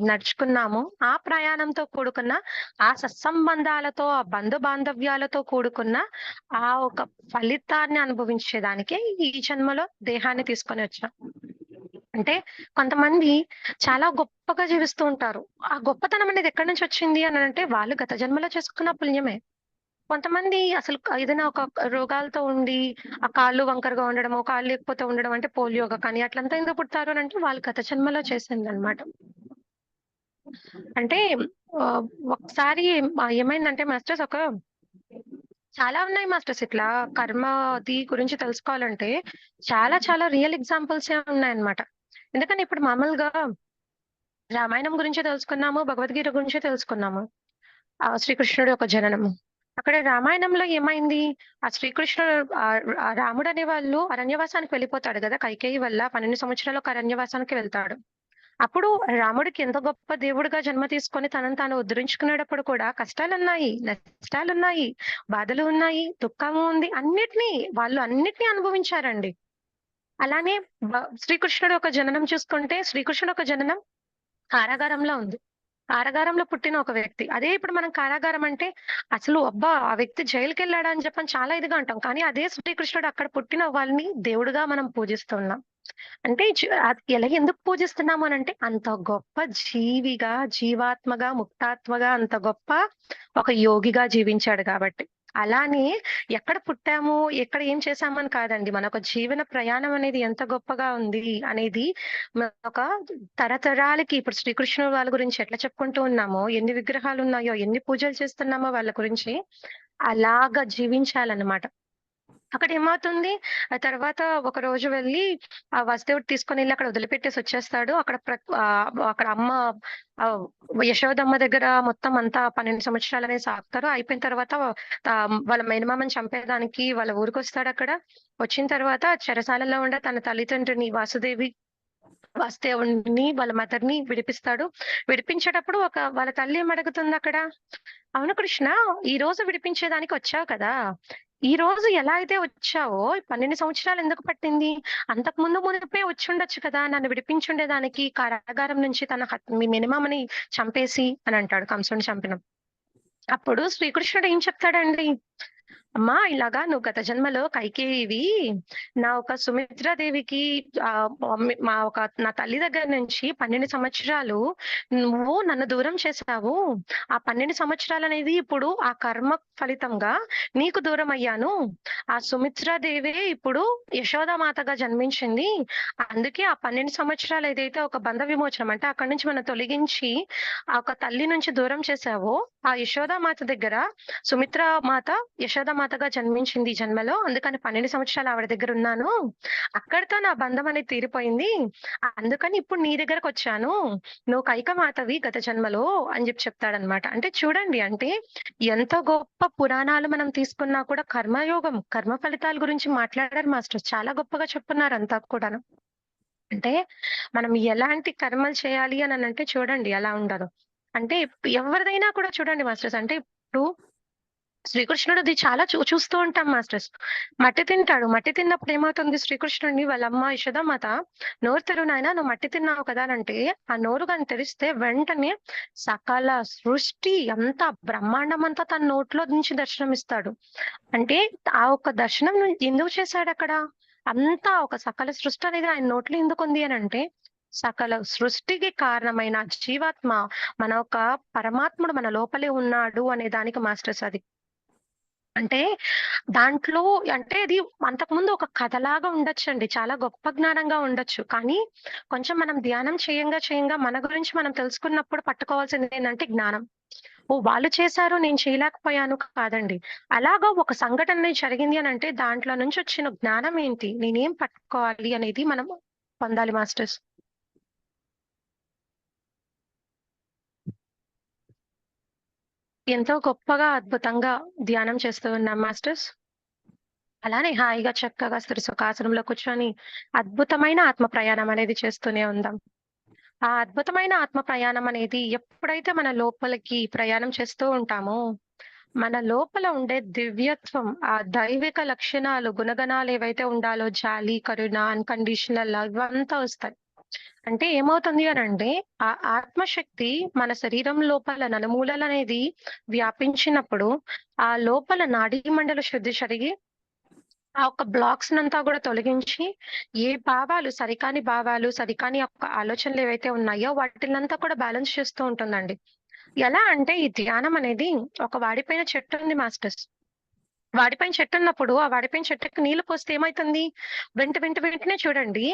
నడుచుకున్నామో, ఆ ప్రయాణంతో కూడుకున్న ఆ సత్సంబంధాలతో, ఆ బంధు బాంధవ్యాలతో కూడుకున్న ఆ ఒక ఫలితాన్ని అనుభవించేదానికే ఈ జన్మలో దేహాన్ని తీసుకొనొచ్చాం. అంటే కొంతమంది చాలా గొప్పగా జీవిస్తూ ఉంటారు. ఆ గొప్పతనం అనేది ఎక్కడి నుంచొచ్చింది అనంటే వాళ్ళు గత జన్మలో చేసుకున్న పుణ్యమే. కొంతమంది అసలు ఏదైనా ఒక రోగాలతో ఉండి, ఆ కాళ్ళు వంకరగా ఉండడమో, కాళ్ళు లేకపోతే ఉండడం అంటే పోలియోగా కానీ అట్లంతా ఎందుకు పుడతారు అనంటే వాళ్ళు గత జన్మలో చేసిందనమాట. అంటే ఒకసారి ఏమైందంటే మాస్టర్స్ చాలా ఉన్నాయి మాస్టర్స్ ఇట్లా కర్మది గురించి తెలుసుకోవాలంటే చాలా చాలా రియల్ ఎగ్జాంపుల్సే ఉన్నాయన్నమాట. ఎందుకని ఇప్పుడు మామూలుగా రామాయణం గురించే తెలుసుకున్నాము, భగవద్గీత గురించే తెలుసుకున్నాము. శ్రీకృష్ణుడి యొక్క జననము. అక్కడ రామాయణంలో ఏమైంది? ఆ శ్రీకృష్ణుడు రాముడు అనే వాళ్ళు అరణ్యవాసానికి వెళ్ళిపోతాడు గదా! కైకేయి వల్ల 12 సంవత్సరాలు ఒక అరణ్యవాసానికి వెళ్తాడు. అప్పుడు రాముడికి ఎంత గొప్ప దేవుడిగా జన్మ తీసుకొని తనను తాను ఉద్ధరించుకునేటప్పుడు కూడా కష్టాలున్నాయి, నష్టాలున్నాయి, బాధలు ఉన్నాయి, దుఃఖము ఉంది. అన్నిటిని అనుభవించారండి. అలానే శ్రీకృష్ణుడు ఒక జననం చూసుకుంటే శ్రీకృష్ణుడు ఒక జననం కారాగారంలో ఉంది. కారాగారంలో పుట్టిన ఒక వ్యక్తి. అదే ఇప్పుడు మనం కారాగారం అంటే అసలు అబ్బా! ఆ వ్యక్తి జైలుకెళ్ళాడా అని చెప్పని చాలా ఇదిగా అంటాం. కానీ అదే శ్రీకృష్ణుడు అక్కడ పుట్టిన వాళ్ళని దేవుడుగా మనం పూజిస్తున్నాం. అంటే అది ఎలా ఎందుకు పూజిస్తున్నాము అనంటే అంత గొప్ప జీవిగా, జీవాత్మగా, ముక్తాత్మగా అంత గొప్ప ఒక యోగిగా జీవించాడు కాబట్టి. అలానే ఎక్కడ పుట్టాము, ఎక్కడ ఏం చేశామని కాదండి. మన ఒక జీవన ప్రయాణం అనేది ఎంత గొప్పగా ఉంది అనేది ఒక తరతరాలకి ఇప్పుడు శ్రీకృష్ణుడు వాళ్ళ గురించి ఎట్లా చెప్పుకుంటూ ఉన్నామో, ఎన్ని విగ్రహాలున్నాయో, ఎన్ని పూజలు చేస్తున్నామో వాళ్ళ గురించి అలాగా జీవించాలన్నమాట. అక్కడేమవుతుంది, ఆ తర్వాత ఒక రోజు వెళ్లి వసుదేవుడు తీసుకొనెళ్లి అక్కడ వదిలిపెట్టేసొచ్చేస్తాడు. అక్కడ అమ్మ ఆహ్, యశోదమ్మ దగ్గర మొత్తం అంతా 12 సంవత్సరాలనేది సాకుతారు. అయిపోయిన తర్వాత వాళ్ళ మేనమామని చంపేయడానికి వాళ్ళ ఊరికొస్తాడక్కడ. వచ్చిన తర్వాత చెరసాలలో ఉండే తన తల్లిదండ్రిని వాసుదేవుడిని, వాళ్ళ మదర్‌ని విడిపిస్తాడు. విడిపించేటప్పుడు వాళ్ళ తల్లి ఏమడుగుతుందక్కడ, అవును కృష్ణ, ఈరోజు విడిపించేదానికి వచ్చావు కదా! ఈరోజు ఎలా అయితే వచ్చావో 12 సంవత్సరాలు ఎందుకు పట్టింది? అంతకు మునుపే వచ్చుండొచ్చు కదా! నన్ను విడిపించుండేదానికి కారాగారం నుంచి మీ మినిమమ్‌ని చంపేసి అనంటాడు కంసుడిని చంపినప్పుడు. అప్పుడు శ్రీకృష్ణుడు ఏం చెప్తాడండి? అమ్మా ఇలాగా నువ్వు గత జన్మలో కైకేయివి. నా ఒక సుమిత్రాదేవికి నా తల్లి దగ్గర నుంచి 12 సంవత్సరాలు నువ్వు నన్ను దూరం చేశావు. ఆ 12 సంవత్సరాలనేది ఇప్పుడు ఆ కర్మ ఫలితంగా నీకు దూరమయ్యాను. ఆ సుమిత్రాదేవే ఇప్పుడు యశోదామాతగా జన్మించింది. అందుకే ఆ 12 సంవత్సరాలు ఏదైతే ఒక బంధ విమోచనం అంటే అక్కడి నుంచి మనం తొలగించి ఆ ఒక తల్లి నుంచి దూరం చేశావో, ఆ యశోదామాత దగ్గర మాత యశోదామాతగా జన్మించింది ఈ జన్మలో. అందుకని 12 సంవత్సరాలు ఆవిడ దగ్గరున్నాను. అక్కడితో నా బంధం అనేది తీరిపోయింది. అందుకని ఇప్పుడు నీ దగ్గరకొచ్చాను. నువ్వు కైకమాతవి గత జన్మలో అని చెప్తాడనమాట. అంటే చూడండి అంటే ఎంత గొప్ప పురాణాలు మనం తీసుకున్నా కూడా కర్మయోగం, కర్మ ఫలితాల గురించి మాట్లాడారు మాస్టర్స్. చాలా గొప్పగా చెప్పున్నారు అంతా కూడాను. అంటే మనం ఎలాంటి కర్మలు చేయాలి అననంటే చూడండి ఎలా ఉండాలో. అంటే ఎవరిదైనా కూడా చూడండి మాస్టర్స్ అంటే ఇప్పుడు శ్రీకృష్ణుడిది చాలా చూస్తూ ఉంటాం మాస్టర్స్. మట్టి తింటాడు. మట్టి తిన్నప్పుడు ఏమవుతుంది శ్రీకృష్ణుడిని వాళ్ళ అమ్మ యశోదామాత "నోరు తెరువు నాయనా నువ్వు మట్టి తిన్నావు కదా" అనంటే, ఆ నోరు గాని తెరిస్తే వెంటనే సకల సృష్టి అంతా బ్రహ్మాండమంతా తన నోట్లో నుంచి దర్శనమిస్తాడు. అంటే ఆ ఒక్క దర్శనం ఎందుకు చేశాడక్కడ? అంతా ఒక సకల సృష్టి అనేది ఆయన నోట్లో ఎందుకుంది అనంటే, సకల సృష్టికి కారణమైన జీవాత్మ మన ఒక పరమాత్ముడు మన లోపలే ఉన్నాడు అనే దానికి మాస్టర్స్ అది. అంటే దాంట్లో అంటే అది అంతకుముందు ఒక కథలాగా ఉండొచ్చండి. చాలా గొప్ప జ్ఞానంగా ఉండొచ్చు. కానీ కొంచెం మనం ధ్యానం చేయంగా మన గురించి మనం తెలుసుకున్నప్పుడు పట్టుకోవాల్సిందేంటంటే జ్ఞానం. ఓహ్! వాళ్ళు చేశారు నేను చేయలేకపోయాను కాదండి. అలాగా ఒక సంఘటన అనేది జరిగింది అనంటే దాంట్లో నుంచి వచ్చిన జ్ఞానం ఏంటి? నేనేం పట్టుకోవాలి అనేది మనం పొందాలి మాస్టర్స్. ఎంతో గొప్పగా, అద్భుతంగా ధ్యానం చేస్తూ ఉన్నాం మాస్టర్స్. అలానే హాయిగా చక్కగా సుఖాసనంలో కూర్చొని అద్భుతమైన ఆత్మ ప్రయాణం అనేది చేస్తూనే ఉందాం. ఆ అద్భుతమైన ఆత్మ ప్రయాణం అనేది ఎప్పుడైతే మన లోపలికి ప్రయాణం చేస్తూ ఉంటామో, మన లోపల ఉండే దివ్యత్వం, ఆ దైవిక లక్షణాలు, గుణగణాలు ఏవైతే ఉండాలో జాలి, కరుణ, అన్‌కండీషనల్ లవ్ ఇవంతా వస్తాయి. అంటే ఏమవుతుంది అనంటే, ఆ ఆత్మశక్తి మన శరీరం లోపల నలుమూలలనేది వ్యాపించినప్పుడు, ఆ లోపల నాడీ మండల శుద్ధి జరిగి ఆ ఒక్క బ్లాక్స్‌నంతా గూడా తొలగించి, ఏ భావాలు, సరికాని యొక్క ఆలోచనలేవైతే ఉన్నాయో వాటినంతా కూడా బ్యాలెన్స్ చేస్తూ ఉంటుందండి. ఎలా అంటే ఈ ధ్యానం అనేది ఒక వాడిపోయిన చెట్టుంది మాస్టర్స్. వాడిపోయిన చెట్టున్నప్పుడు, ఆ వాడిపోయిన చెట్టుకి నీళ్లు పోస్తే ఏమైతుంది? వెంటనే చూడండి,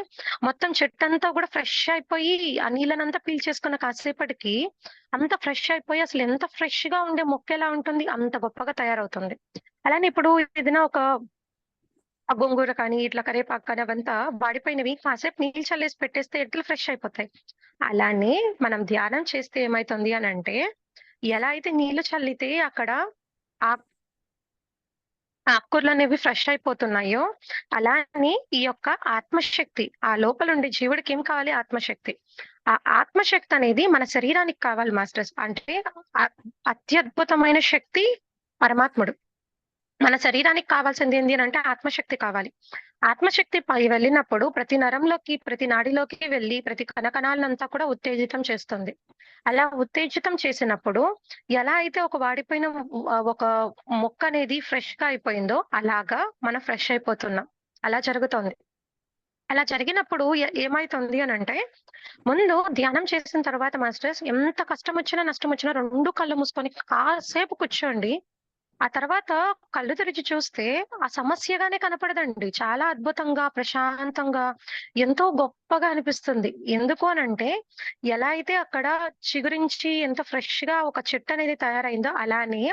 మొత్తం చెట్టంతా గూడా ఫ్రెష్ అయిపోయి, ఆ నీళ్ళనంతా పీల్చేసుకున్న కాసేపటికి అంత ఫ్రెష్ అయిపోయి అసలెంత ఫ్రెష్‌గా ఉండే మొక్కెలా ఉంటుంది? అంత గొప్పగా తయారవుతుంది. అలానే ఇప్పుడు ఏదైనా ఒక గోంగూర కానీ, ఇట్లా కరివేపాకు కానీ అవంతా వాడిపోయినవి కాసేపు నీళ్ళు చల్లేసి పెట్టేస్తే ఎట్లా ఫ్రెష్ అయిపోతాయి. అలానే మనం ధ్యానం చేస్తే ఏమైతుంది అనంటే, ఎలా అయితే నీళ్లు చల్లితే అక్కడ ఆక్ ఆకుకూరలనేవి ఫ్రెష్ అయిపోతున్నాయో, అలానే ఈ యొక్క ఆత్మశక్తి ఆ లోపలుండే జీవుడికేం కావాలి? ఆత్మశక్తి. ఆ ఆత్మశక్తి అనేది మన శరీరానికి కావాలి మాస్టర్స్. అంటే అ అత్యద్భుతమైన శక్తి పరమాత్ముడు. మన శరీరానికి కావాల్సింది ఏంది అనంటే ఆత్మశక్తి కావాలి. ఆత్మశక్తి వెళ్ళినప్పుడు ప్రతి నరంలోకి, ప్రతి నాడిలోకి వెళ్లి ప్రతి కణకణాలనంతా కూడా ఉత్తేజితం చేస్తుంది. అలా ఉత్తేజితం చేసినప్పుడు ఎలా అయితే ఒక వాడిపోయిన ఒక మొక్కనేది ఫ్రెష్‌గా అయిపోయిందో అలాగా మనం ఫ్రెష్ అయిపోతున్నాం. అలా జరుగుతోంది. అలా జరిగినప్పుడు ఏమైతుంది అనంటే, ముందు ధ్యానం చేసిన తర్వాత మాస్టర్స్ ఎంత కష్టమొచ్చినా, నష్టమొచ్చినా 2 కళ్ళు మూసుకొని కాసేపు కూర్చోండి. ఆ తర్వాత కళ్ళు తెరిచి చూస్తే ఆ సమస్యగానే కనపడదండి. చాలా అద్భుతంగా, ప్రశాంతంగా ఎంతో గొప్పగా అనిపిస్తుంది. ఎందుకు అనంటే, ఎలా అయితే అక్కడ చిగురించి ఎంత ఫ్రెష్‌గా ఒక చెట్టనేది తయారైందో, అలానే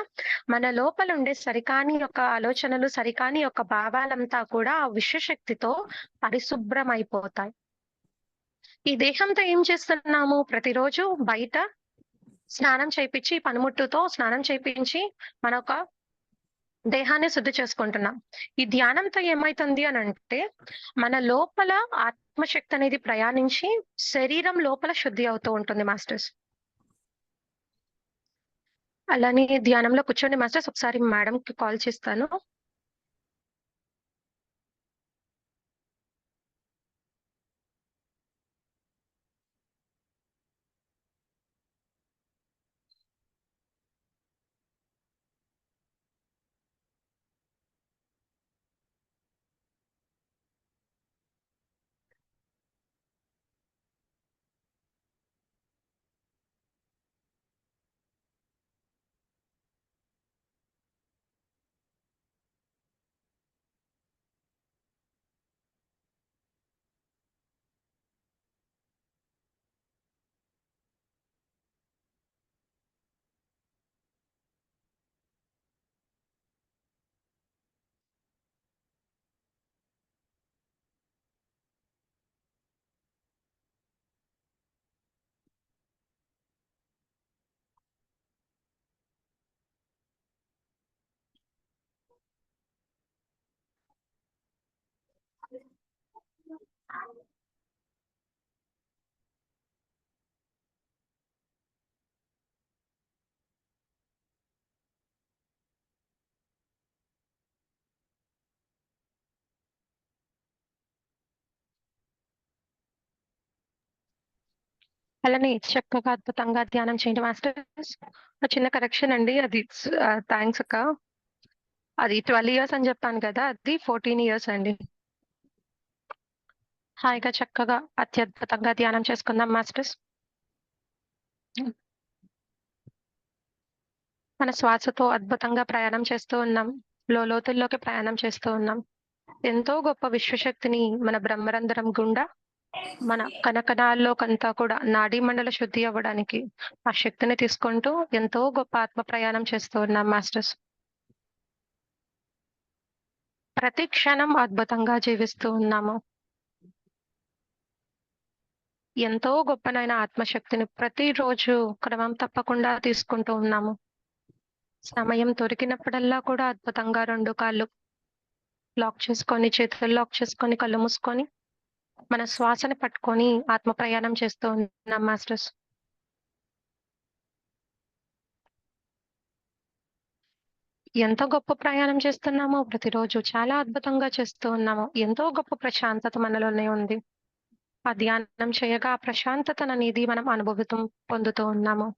మన లోపలుండే సరికాని యొక్క ఆలోచనలు, సరికాని యొక్క భావాలంతా కూడా ఆ విశ్వశక్తితో పరిశుభ్రమైపోతాయి. ఈ దేహంతో ఏం చేస్తున్నాము? ప్రతిరోజు బయట స్నానం చేపిచ్చి, పనిముట్టుతో స్నానం చేపించి, మనొక దేహాన్ని శుద్ధి చేసుకుంటున్నాం. ఈ ధ్యానంతో ఏమైతుంది అనంటే, మన లోపల ఆత్మశక్తి అనేది ప్రయాణించి, శరీరం లోపల శుద్ధి అవుతూ ఉంటుంది మాస్టర్స్. అలానే ధ్యానంలో కూర్చోండి మాస్టర్స్. ఒకసారి మేడంకి కాల్ చేస్తాను. అలానే చక్కగా అద్భుతంగా ధ్యానం చేయండి మాస్టర్స్. ఒక చిన్న కరెక్షన్ అండి. అది థాంక్స్ అక్క. అది 12 ఇయర్స్ అని చెప్పాను కదా! అది 14 ఇయర్స్ అండి. హాయిగా చక్కగా అత్యద్భుతంగా ధ్యానం చేసుకుందాం మాస్టర్స్. మన శ్వాసతో అద్భుతంగా ప్రయాణం చేస్తూ ఉన్నాం. లోతుల్లోకి ప్రయాణం చేస్తూ ఉన్నాం. ఎంతో గొప్ప విశ్వశక్తిని మన బ్రహ్మరంధ్రం గుండా మన కణకణాల్లోకంతా కూడా నాడీ మండల శుద్ధి అవ్వడానికి ఆ శక్తిని తీసుకుంటూ ఎంతో గొప్ప ఆత్మ ప్రయాణం చేస్తూ ఉన్నాం మాస్టర్స్. ప్రతి క్షణం అద్భుతంగా జీవిస్తూ ఉన్నాము. ఎంతో గొప్పనైన ఆత్మశక్తిని ప్రతిరోజు క్రమం తప్పకుండా తీసుకుంటూ ఉన్నాము. సమయం దొరికినప్పుడల్లా కూడా అద్భుతంగా 2 కాళ్ళు లాక్ చేసుకొని, చేతులు లాక్ చేసుకొని, కళ్ళు మూసుకొని, మన శ్వాసని పట్టుకొని ఆత్మ ప్రయాణం చేస్తూ ఉన్నాం మాస్టర్స్. ఎంతో గొప్ప ప్రయాణం చేస్తున్నామో ప్రతిరోజు చాలా అద్భుతంగా చేస్తూ ఉన్నాము. ఎంతో గొప్ప ప్రశాంతత మనలోనే ఉంది. ఆ ధ్యానం చేయగా ఆ ప్రశాంతతననేది మనం పొందుతూ ఉన్నాము.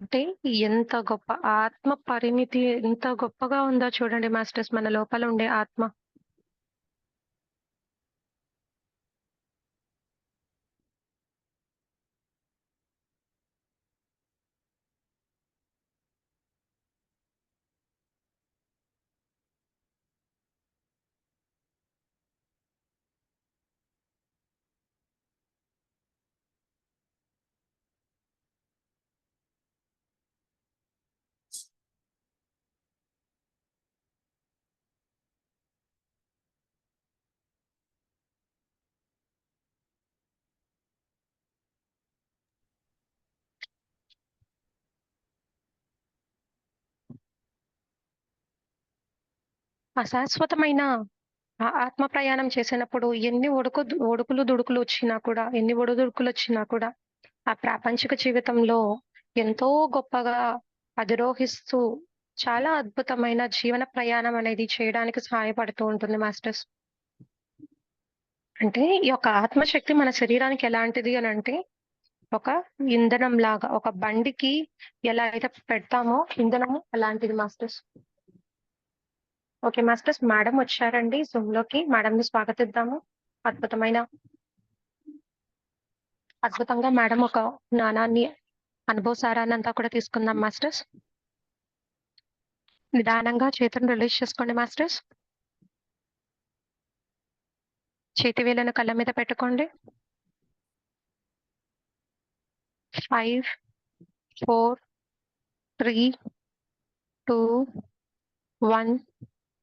అంటే ఎంత గొప్ప ఆత్మ పరిణితి ఎంత గొప్పగా ఉందో చూడండి మాస్టర్స్ మన లోపల ఉండే ఆత్మ. అశాశ్వతమైన ఆత్మ ప్రయాణం చేసినప్పుడు ఎన్ని ఒడుకులు, దుడుకులు వచ్చినా కూడా, ఎన్ని ఒడుదుడుకులొచ్చినా కూడా, ఆ ప్రాపంచిక జీవితంలో ఎంతో గొప్పగా అధిరోహిస్తూ చాలా అద్భుతమైన జీవన ప్రయాణం అనేది చేయడానికి సహాయపడుతూ ఉంటుంది మాస్టర్స్. అంటే ఈ యొక్క ఆత్మశక్తి మన శరీరానికి ఎలాంటిది అనంటే, ఒక ఇంధనంలాగా, ఒక బండికి ఎలా అయితే పెడతామో ఇంధనము అలాంటిది మాస్టర్స్. ఓకే మాస్టర్స్, మేడం వచ్చారండి జూమ్‌లోకి. మేడంని స్వాగతిద్దాము. అద్భుతంగా మేడం ఒక జ్ఞానాన్ని, అనుభవ సారాన్నంతా కూడా తీసుకుందాం మాస్టర్స్. నిదానంగా చేతులను రిలీజ్ చేసుకోండి మాస్టర్స్. చేతి వేళ్ళను కళ్ళ మీద పెట్టుకోండి. 5, 4, 3, 2, 1,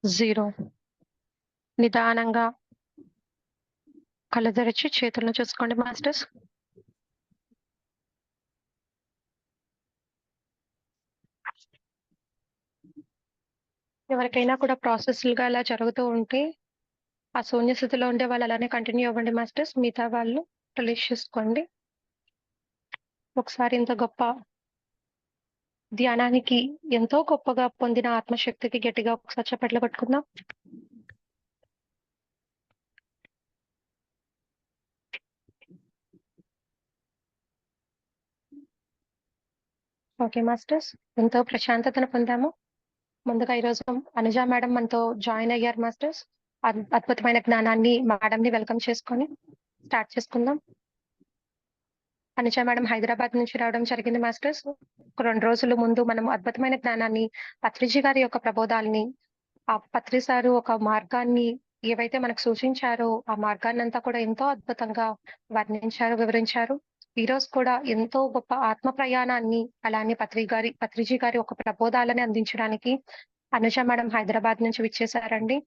0. నిదానంగా కళ్ళు తెరిచి చేతులను చూసుకోండి మాస్టర్స్. ఎవరికైనా కూడా ప్రాసెస్‌లుగా అలా జరుగుతూ ఉంటే, ఆ శూన్య స్థితిలో ఉండే వాళ్ళు అలానే కంటిన్యూ అవ్వండి మాస్టర్స్. మిగతా వాళ్ళు రిలీజ్ చేసుకోండి. ఒకసారి ఇంత గొప్ప ధ్యానానికి, ఎంతో గొప్పగా పొందిన ఆత్మశక్తికి గట్టిగా ఒకసారి చప్పట్లు కొట్టుకుందాం. ఓకే మాస్టర్స్, ఎంతో ప్రశాంతతను పొందాము. ముందుగా ఈరోజు అనుజ మేడం మనతో జాయిన్ అయ్యారు మాస్టర్స్. అద్భుతమైన జ్ఞానాన్ని మేడంని వెల్కమ్ చేసుకొని స్టార్ట్ చేసుకుందాం. అనుజ మేడం హైదరాబాద్ నుంచి రావడం జరిగింది మాస్టర్స్. ఒక 2 రోజుల ముందు మనం అద్భుతమైన జ్ఞానాన్ని, పత్రిజీ గారి యొక్క ప్రబోధాల్ని, ఆ పత్రి సారు ఒక మార్గాన్ని ఏవైతే మనకు సూచించారో, ఆ మార్గాన్నంతా కూడా ఎంతో అద్భుతంగా వర్ణించారు, వివరించారు. ఈరోజు కూడా ఎంతో గొప్ప ఆత్మ ప్రయాణాన్ని, అలానే పత్రిజీ గారి ఒక ప్రబోధాలని అందించడానికి అనుజ మేడం హైదరాబాద్ నుంచి విచ్చేసారండి.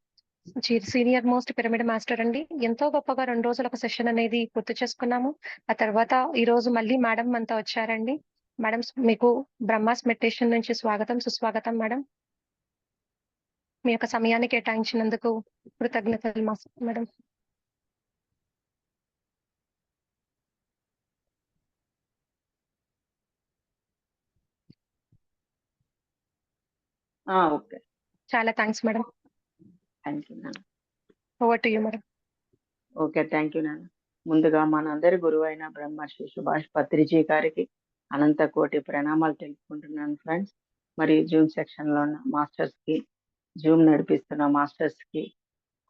సీనియర్ మోస్ట్ పిరమిడ్ మాస్టర్ అండి. ఎంతో గొప్పగా 2 రోజులు ఒక సెషన్ అనేది పూర్తి చేసుకున్నాము. ఆ తర్వాత ఈరోజు మళ్ళీ మేడం మనతో వచ్చారండి. మేడం, మీకు బ్రహ్మాస్ మెడిటేషన్ నుంచి స్వాగతం, సుస్వాగతం మేడం. మీ యొక్క సమయాన్ని కేటాయించినందుకు కృతజ్ఞతలు మేడం. ఓకే. చాలా థాంక్స్ మేడం. థ్యాంక్ యూ నాన్న. Over to you madam. Okay, thank you నాన్న. ముందుగా మనందరి గురువైన బ్రహ్మర్షి సుభాష్ పత్రిజీ గారికి అనంత కోటి ప్రణామాలు తెలుపుకుంటున్నాను ఫ్రెండ్స్. మరి జూమ్ సెక్షన్లో ఉన్న మాస్టర్స్కి, జూమ్ నడిపిస్తున్న మాస్టర్స్కి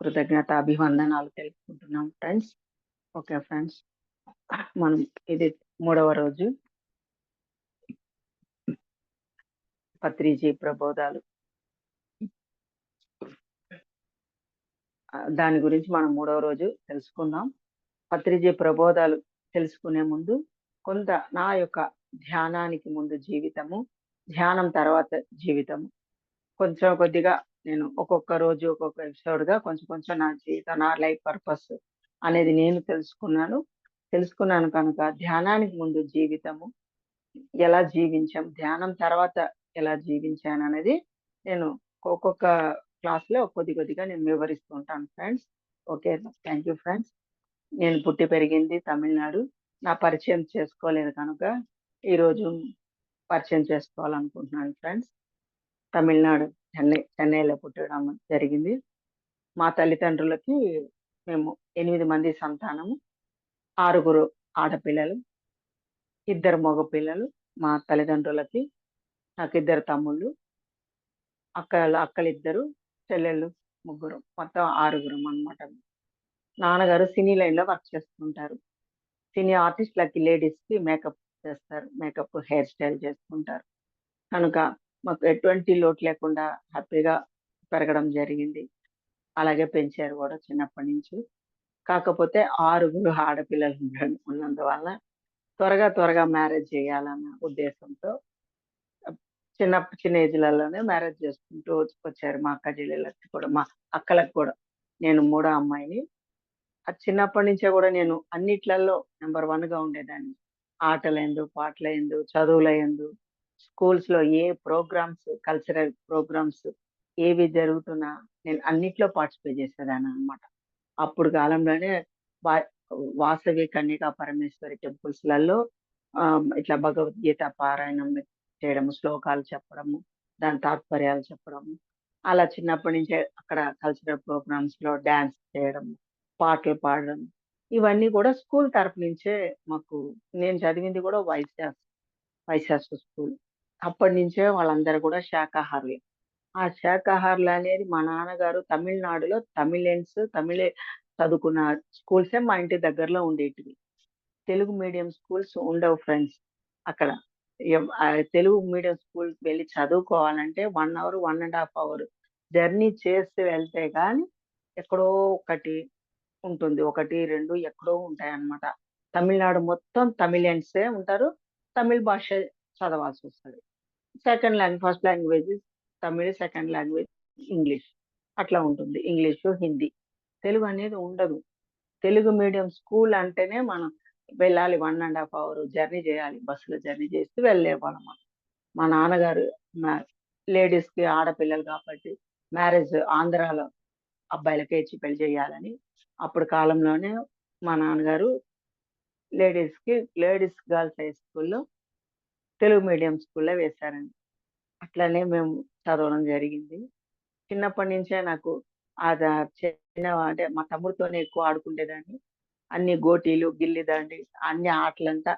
కృతజ్ఞత అభివందనాలు తెలుపుకుంటున్నాం ఫ్రెండ్స్. ఓకే ఫ్రెండ్స్, మనం ఇది 3వ రోజు పత్రిజీ ప్రబోధాలు. దాని గురించి మనం 3వ రోజు తెలుసుకుందాం. పత్రిజీ ప్రబోధాలు తెలుసుకునే ముందు కొంత నా యొక్క ధ్యానానికి ముందు జీవితము, ధ్యానం తర్వాత జీవితము, కొంచెం కొద్దిగా నేను ఒక్కొక్క రోజు ఒక్కొక్క ఎపిసోడ్గా కొంచెం నా జీవితం, నా లైఫ్ పర్పస్ అనేది నేను తెలుసుకున్నాను కనుక ధ్యానానికి ముందు జీవితము ఎలా జీవించాం, ధ్యానం తర్వాత ఎలా జీవించాను అనేది నేను ఒక్కొక్క క్లాస్లో కొద్దిగా నేను వివరిస్తూ ఉంటాను friends. Okay, thank you friends. నేను పుట్టి పెరిగింది తమిళనాడు. నా పరిచయం చేసుకోలేదు కనుక ఈరోజు పరిచయం చేసుకోవాలనుకుంటున్నాను ఫ్రెండ్స్. తమిళనాడు చెన్నైలో పుట్టడం జరిగింది. మా తల్లిదండ్రులకి మేము 8 మంది సంతానము, 6 ఆడపిల్లలు, 2 మగపిల్లలు. మా తల్లిదండ్రులకి నాకు 2 తమ్ముళ్ళు, అక్కలిద్దరు, చెల్లెళ్ళు 3, మొత్తం 6 అన్నమాట. నాన్నగారు సినీ లైన్లో వర్క్ చేస్తుంటారు. సినీ ఆర్టిస్టులకి, లేడీస్కి మేకప్ చేస్తారు, మేకప్ హెయిర్ స్టైల్ చేసుకుంటారు కనుక మాకు ఎటువంటి లోటు లేకుండా హ్యాపీగా పెరగడం జరిగింది. అలాగే పెంచారు కూడా చిన్నప్పటి నుంచి. కాకపోతే 6 ఆడపిల్లలు ఉన్నందువల్ల త్వరగా మ్యారేజ్ చేయాలన్న ఉద్దేశంతో చిన్న ఏజ్‌లలోనే మ్యారేజ్ చేసుకుంటూ వచ్చారు మా అక్క చెల్లెళ్ళకి కూడా, మా అక్కలకు కూడా. నేను 3వ అమ్మాయిని. చిన్నప్పటి నుంచే కూడా నేను అన్నిట్లల్లో నంబర్ 1గా ఉండేదాన్ని. ఆటలందు, పాటలందు, చదువులయందు, స్కూల్స్‌లో ఏ ప్రోగ్రామ్స్, కల్చరల్ ప్రోగ్రామ్స్ ఏవి జరుగుతున్నా నేను అన్నిట్లో పార్టిసిపేట్ చేసేదాన్ననమాట. అప్పుడు కాలంలోనే వా వాసవి కన్యకా పరమేశ్వరి టెంపుల్స్‌లలో ఇట్లా భగవద్గీత పారాయణం చేయడము, శ్లోకాలు చెప్పడము, దాని తాత్పర్యాలు చెప్పడము. అలా చిన్నప్పటి నుంచే అక్కడ కల్చరల్ ప్రోగ్రామ్స్‌లో డాన్స్ చేయడం, పాటలు పాడడం, ఇవన్నీ కూడా స్కూల్ తరపు నుంచే మాకు. నేను చదివింది కూడా వైశాస్ స్కూల్. అప్పటినుంచే వాళ్ళందరూ కూడా శాకాహారులే. ఆ శాకాహారులనేది మా నాన్నగారు తమిళనాడులో తమిళే చదువుకున్న స్కూల్సే మా ఇంటి దగ్గరలో ఉండేటివి. తెలుగు మీడియం స్కూల్స్ ఉండవు ఫ్రెండ్స్ అక్కడ. తెలుగు మీడియం స్కూల్‌కి వెళ్లి చదువుకోవాలంటే 1 అవర్, 1 ½ అవర్ జర్నీ చేసి వెళ్తే గాని ఎక్కడో ఒకటి ఉంటుంది. 1, 2 ఎక్కడో ఉంటాయన్నమాట. తమిళనాడు మొత్తం తమిళియన్సే ఉంటారు. తమిళ్ భాష చదవాల్సొస్తది. First language Tamil, second language English. అట్లా ఉంటుంది. ఇంగ్లీషు, హిందీ. తెలుగు అనేది ఉండదు. తెలుగు మీడియం స్కూల్ అంటేనే మనం వెళ్ళాలి. 1 ½ అవర్ జర్నీ చేయాలి. బస్సులో జర్నీ చేసి వెళ్ళేవాళ్ళం. మా నాన్నగారు మ లేడీస్‌కి ఆడపిల్లలు కాబట్టి మ్యారేజ్ ఆంధ్రాలో అబ్బాయిలకే ఇచ్చి పెళ్లి చేయాలని అప్పుడు కాలంలోనే మా నాన్నగారు గర్ల్స్ హై స్కూల్‌లో తెలుగు మీడియం స్కూల్‌లో వేశారండి. అట్లనే మేము చదవడం జరిగింది. చిన్నప్పటి నుంచే నాకు అదా అంటే మా తమ్ముడితోనే ఎక్కువ ఆడుకుండేదాన్ని. అన్ని గోటీలు, గిల్లి దండి అన్ని ఆటలంతా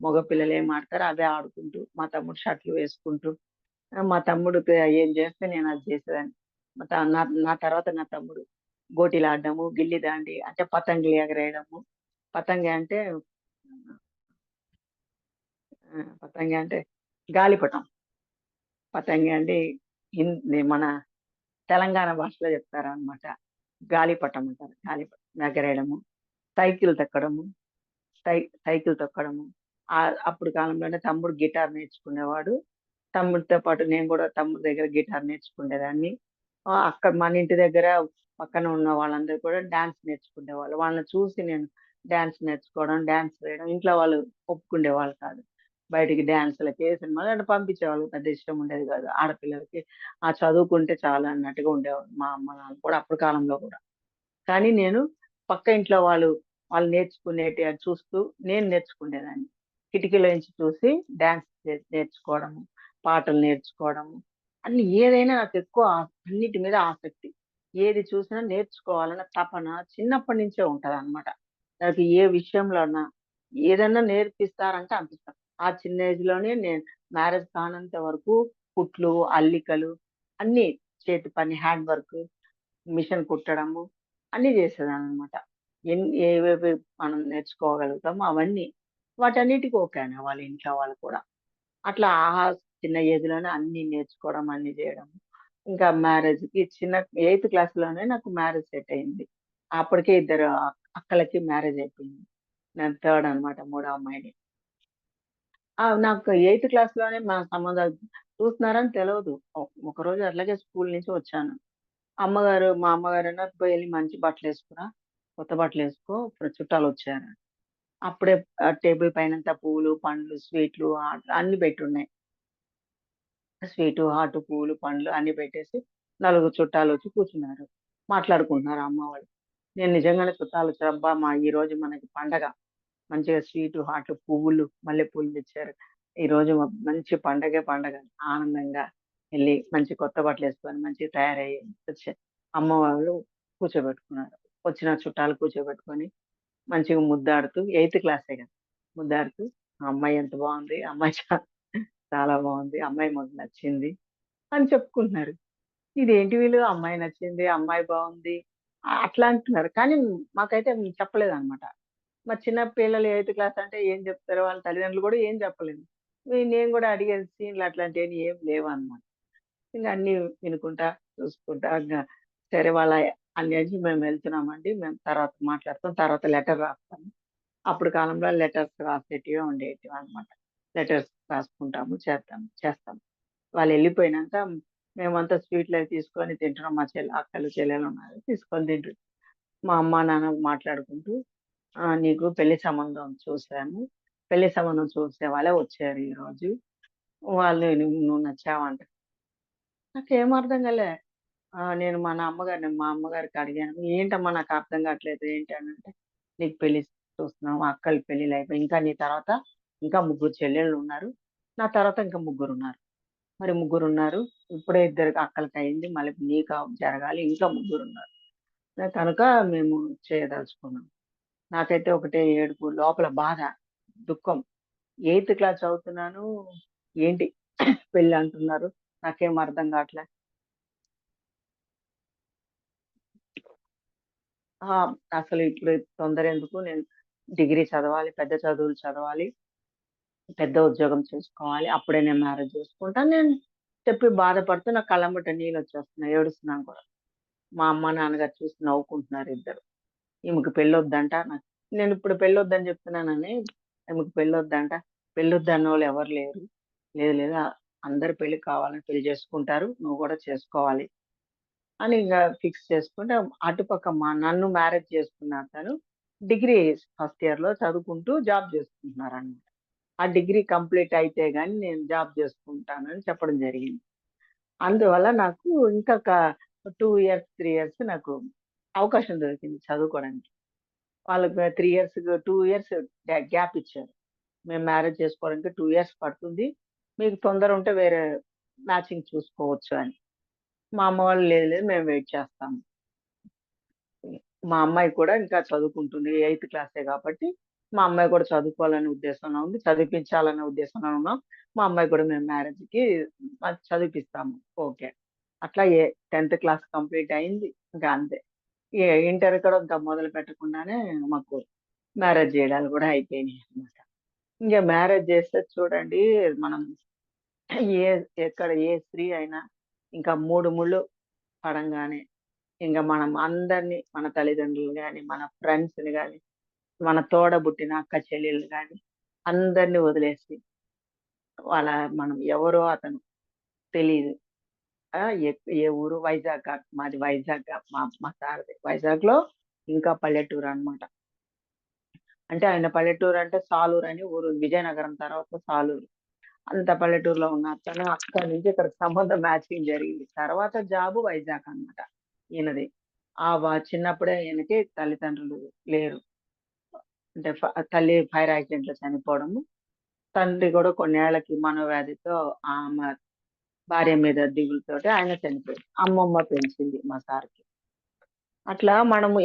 మగ పిల్లలేం ఆడతారో అవే ఆడుకుంటూ, మా తమ్ముడు షర్ట్‌లు వేసుకుంటూ, మా తమ్ముడు ఏం చేస్తే నేను అది చేసేదాన్ని. మా త నా నా తర్వాత నా తమ్ముడు గోటీలాడడము, గిల్లి దాండి అంటే పతంగులు ఎగరేయడము. పతంగి అంటే పతంగి అంటే గాలిపటం. పతంగి అంటే మన తెలంగాణ భాషలో చెప్తారనమాట. గాలిపటం అంటారు. గాలిపటం ఎగరేయడము, సైకిల్ తొక్కడము, సై సైకిల్ తొక్కడము. అప్పుడు కాలంలోనే తమ్ముడు గిటార్ నేర్చుకునేవాడు. తమ్ముడితో పాటు నేను కూడా తమ్ముడి దగ్గర గిటార్ నేర్చుకునేదాన్ని. అక్కడ మన ఇంటి దగ్గర పక్కన ఉన్న వాళ్ళందరూ కూడా డాన్స్ నేర్చుకునేవాళ్ళు. వాళ్ళని చూసి నేను డాన్స్ నేర్చుకోవడం, డాన్స్ వేయడం. ఇంట్లో వాళ్ళు ఒప్పుకుండేవాళ్ళు కాదు. బయటికి డాన్స్‌లకి, సినిమాలు అంటే పంపించేవాళ్ళు. పెద్ద ఇష్టం ఉండేది కాదు. ఆడపిల్లలకి చదువుకుంటే చాలు అన్నట్టుగా ఉండేవాళ్ళు. మా అమ్మ, నాన్న కూడా అప్పుడు కాలంలో కూడా. కానీ నేను పక్క ఇంట్లో వాళ్ళు నేర్చుకునేటివి అది చూస్తూ నేను నేర్చుకునేదాన్ని. కిటికీలో నుంచి చూసి డాన్స్ నేర్చుకోవడము, పాటలు నేర్చుకోవడము. అన్ని ఏదైనా నాకెక్కువ అన్నిటి మీద ఆసక్తి. ఏది చూసినా నేర్చుకోవాలన్న తపన చిన్నప్పటి నుంచే ఉంటదనమాట. నాకు ఏ విషయంలోన్నా ఏదన్నా నేర్పిస్తారంటే అందిస్తా. ఆ చిన్న ఏజ్‌లోనే నేను మ్యారేజ్ కానంత వరకు కుట్లు, అల్లికలు అన్నీ చేతి పని, హ్యాండ్ వర్క్, మిషన్ కుట్టడము అన్నీ చేసేదాన్ననమాట. ఏవేవి మనం నేర్చుకోగలుగుతామో అవన్నీ. వాటన్నిటికి ఓకే అనేవాళ్ళు ఇంట్లో వాళ్ళు కూడా. అట్లా చిన్న ఏజ్‌లోనే అన్నీ నేర్చుకోవడం, అన్నీ జేయడం. ఇంకా మ్యారేజ్‌కి ఎయిత్ క్లాస్‌లోనే నాకు మ్యారేజ్ సెట్ అయింది. అప్పటికే ఇద్దరు అక్కలకి మ్యారేజ్ అయిపోయింది. నేను థర్డ్ అనమాట. మూడో అమ్మాయిని. నాకు ఎయిత్ క్లాస్‌లోనే మా సంబంధాలు చూస్తున్నారని తెలవదు. ఒకరోజు అట్లాగే స్కూల్ నుంచి వచ్చాను. మా అమ్మగారన్నారు, "పోయి మంచి బట్టలేసుకురా. కొత్త బట్టలేసుకో. ఇప్పుడు చుట్టాలొచ్చారు." అప్పుడే టేబుల్ పైనంతా పూలు, పండ్లు, స్వీట్లు, అన్నీ పెట్టున్నాయి. స్వీటు, హాటు, పూలు, పండ్లు అన్నీ పెట్టేసి నలుగురు చుట్టాలొచ్చి కూర్చున్నారు. మాట్లాడుకుంటున్నారు అమ్మ వాళ్ళు. నేను నిజంగానే చుట్టాలొచ్చారు. అబ్బా! ఈరోజు మనకి పండగ. మంచిగా స్వీటు, హాటు, పువ్వులు, మల్లెపూలు తెచ్చారు. ఈరోజు మంచి పండగే పండగ. ఆనందంగా ఎళ్లి మంచి కొత్త బట్టలేసుకొని మంచిగా తయారయ్యి వచ్చి అమ్మ వాళ్ళు కూర్చోబెట్టుకున్నారు. వచ్చిన చుట్టాలు కూర్చోబెట్టుకొని మంచిగా ముద్దాడుతూ ఎయిత్ క్లాసే కదా! ముద్దాడుతూ "ఆ అమ్మాయి ఎంత బావుంది. ఆ అమ్మాయి చాలా బావుంది. ఆ అమ్మాయి మాకు నచ్చింది" అని చెప్పుకుంటున్నారు. ఇదేంటి వీళ్ళు అమ్మాయి నచ్చింది, అమ్మాయి బావుంది అట్లా అంటున్నారు. కానీ మాకైతే చెప్పలేదన్నమాట. మరి చిన్న పిల్లలు ఎయిత్ క్లాస్ అంటే ఏం చెప్తారు? వాళ్ళ తల్లిదండ్రులు కూడా ఏం చెప్పలేదు. నేను కూడా అడిగే సీన్‌లు అట్లాంటియన్నీ ఏం లేవన్నమాట. ఇంక అన్నీ వినుకుంటా, చూసుకుంటా సరే అనేసి మేము వెళ్తున్నామండి. మేము తర్వాత మాట్లాడతాం. తర్వాత లెటర్ రాస్తాము. అప్పుడు కాలంలో లెటర్స్ రాసేటివే ఉండేటివన్నమాట. లెటర్స్ రాసుకుంటాము, చేస్తాం. వాళ్ళెళ్ళిపోయినాక మేమంతా స్వీట్‌లవి తీసుకొని తింటున్నాం. మా అక్కలు, చెల్లెలున్నారు. తీసుకొని మా అమ్మ, నాన్న మాట్లాడుకుంటూ నీకు పెళ్లి సంబంధం చూసాము. పెళ్లి సంబంధం చూసే వాళ్ళే వచ్చారు ఈరోజు. వాళ్ళు నువ్వు నచ్చావంట. నాకేం అర్థం కాలే. నేను మా అమ్మగారికి అడిగాను. "ఏంటమ్మా నాకు అర్థం కావట్లేదు ఏంటి" అనంటే, "నీకు పెళ్లి చూస్తున్నాం. అక్కల పెళ్ళిళ్ళయిపోయి ఇంకా నీ తర్వాత ఇంకా ముగ్గురు చెల్లెళ్ళున్నారు. నా తర్వాత ఇంకా ముగ్గురున్నారు. మరి ముగ్గురున్నారు. ఇప్పుడే ఇద్దరు అక్కలకయింది. మళ్ళీ నీకు జరగాలి. ఇంకా ముగ్గురున్నారు. కనుక మేము చేయదలుచుకున్నాం." నాకైతే ఒకటే ఏడుపు, లోపల బాధ, దుఃఖం. ఎయిత్ క్లాస్ చదువుతున్నాను. ఏంటి పెళ్లి అంటున్నారు. నాకేం అర్థం కావట్లే. ఆ! అసలు ఇప్పుడు తొందర ఎందుకు? నేను డిగ్రీ చదవాలి, పెద్ద చదువులు చదవాలి, పెద్ద ఉద్యోగం చేసుకోవాలి. అప్పుడే నేను మ్యారేజ్ చేసుకుంటాను. నేను చెప్పి బాధపడుతూ నా కళ్ళెమ్మట నీళ్ళొచ్చేస్తున్నాయి. ఏడుస్తున్నాను కూడా. మా అమ్మ, నాన్నగారు చూసి నవ్వుకుంటున్నారు ఇద్దరు. ఈమెకు పెళ్ళొద్దంట. నేనిప్పుడు పెళ్ళొద్దని చెప్తున్నానని, ఈమెకు పెళ్ళొద్దంట. పెళ్ళొద్దన్నోళ్ళు ఎవరు లేరు. లేదు లేదు అందరూ పెళ్లి కావాలని పెళ్లి చేసుకుంటారు. నువ్వు కూడా చేసుకోవాలి అని ఇంగ ఫిక్స్ చేసుకుంటే, అటుపక్క నన్ను మ్యారేజ్ చేసుకున్న అతను డిగ్రీ ఫస్ట్ ఇయర్‌లో చదువుకుంటూ జాబ్ చేసుకుంటున్నారన్నమాట. ఆ డిగ్రీ కంప్లీట్ అయితే గాని నేను జాబ్ చేసుకుంటానని చెప్పడం జరిగింది. అందువల్ల నాకు ఇంకొక 2 ఇయర్స్, 3 ఇయర్స్ నాకు అవకాశం దొరికింది చదువుకోవడానికి. వాళ్ళకి 3 ఇయర్స్, 2 ఇయర్స్ గ్యాప్ ఇచ్చారు. మేము మ్యారేజ్ చేసుకోవడానికి 2 ఇయర్స్ పడుతుంది. మీకు తొందర ఉంటే వేరే మ్యాచింగ్ చూసుకోవచ్చు అని. మా అమ్మ వాళ్ళు లేదు లేదు మేము వెయిట్ చేస్తాము. మా అమ్మాయి కూడా ఇంకా చదువుకుంటుంది. ఎయిత్ క్లాసే కాబట్టి, మా అమ్మాయి కూడా చదువుకోవాలనే ఉద్దేశంలో ఉంది. చదివిపించాలనే ఉద్దేశంలో ఉన్నాం. మా అమ్మాయి కూడా మేము మ్యారేజ్‌కి చదివిపిస్తాము. ఓకే. అట్లా 10థ్ క్లాస్ కంప్లీట్ అయింది. ఇంకా అంతే. ఇంటర్ కూడా ఇంకా మొదలు పెట్టకుండానే మాకు మ్యారేజ్ జేయడాలు కూడా అయిపోయినాయన్నమాట. ఇంక మ్యారేజ్ చేస్తే చూడండి మనం ఏ ఎక్కడ ఏ స్త్రీ అయినా ఇంకా 3 ముళ్ళు పడంగానే ఇంక మనం అందరిని మన తల్లిదండ్రులు గాని, మన ఫ్రెండ్స్‌ని గాని, మన తోడబుట్టిన అక్క చెల్లెల్ని గాని అందరిని వదిలేసి వాళ్ళ మనం ఎవరో అతను తెలీదు. ఆ! ఎ ఏ ఊరు వైజాగ్ మాది వైజాగ్ మా సార్‌ది. వైజాగ్‌లో ఇంకా పల్లెటూరనమాట. అంటే ఆయన పల్లెటూరంటే సాలూరని ఊరు. విజయనగరం తర్వాత సాలూరు. అంత పల్లెటూరులో ఉన్న అతను అక్కడి నుంచి ఇక్కడికి సంబంధం మ్యాచింగ్ జరిగింది. తర్వాత జాబు వైజాగ్ అన్నమాట ఈయనది. చిన్నప్పుడే ఈయనకి తల్లిదండ్రులు లేరు. అంటే తల్లి ఫైర్ యాక్సిడెంట్‌లో చనిపోవడము. తండ్రి కూడా కొన్నేళ్లకి మనోవ్యాధితో ఆమె భార్య మీద దిగులుతోటి ఆయన చనిపోయాడు. అమ్మమ్మ పెంచింది మా సార్‌కి. అట్లా మనము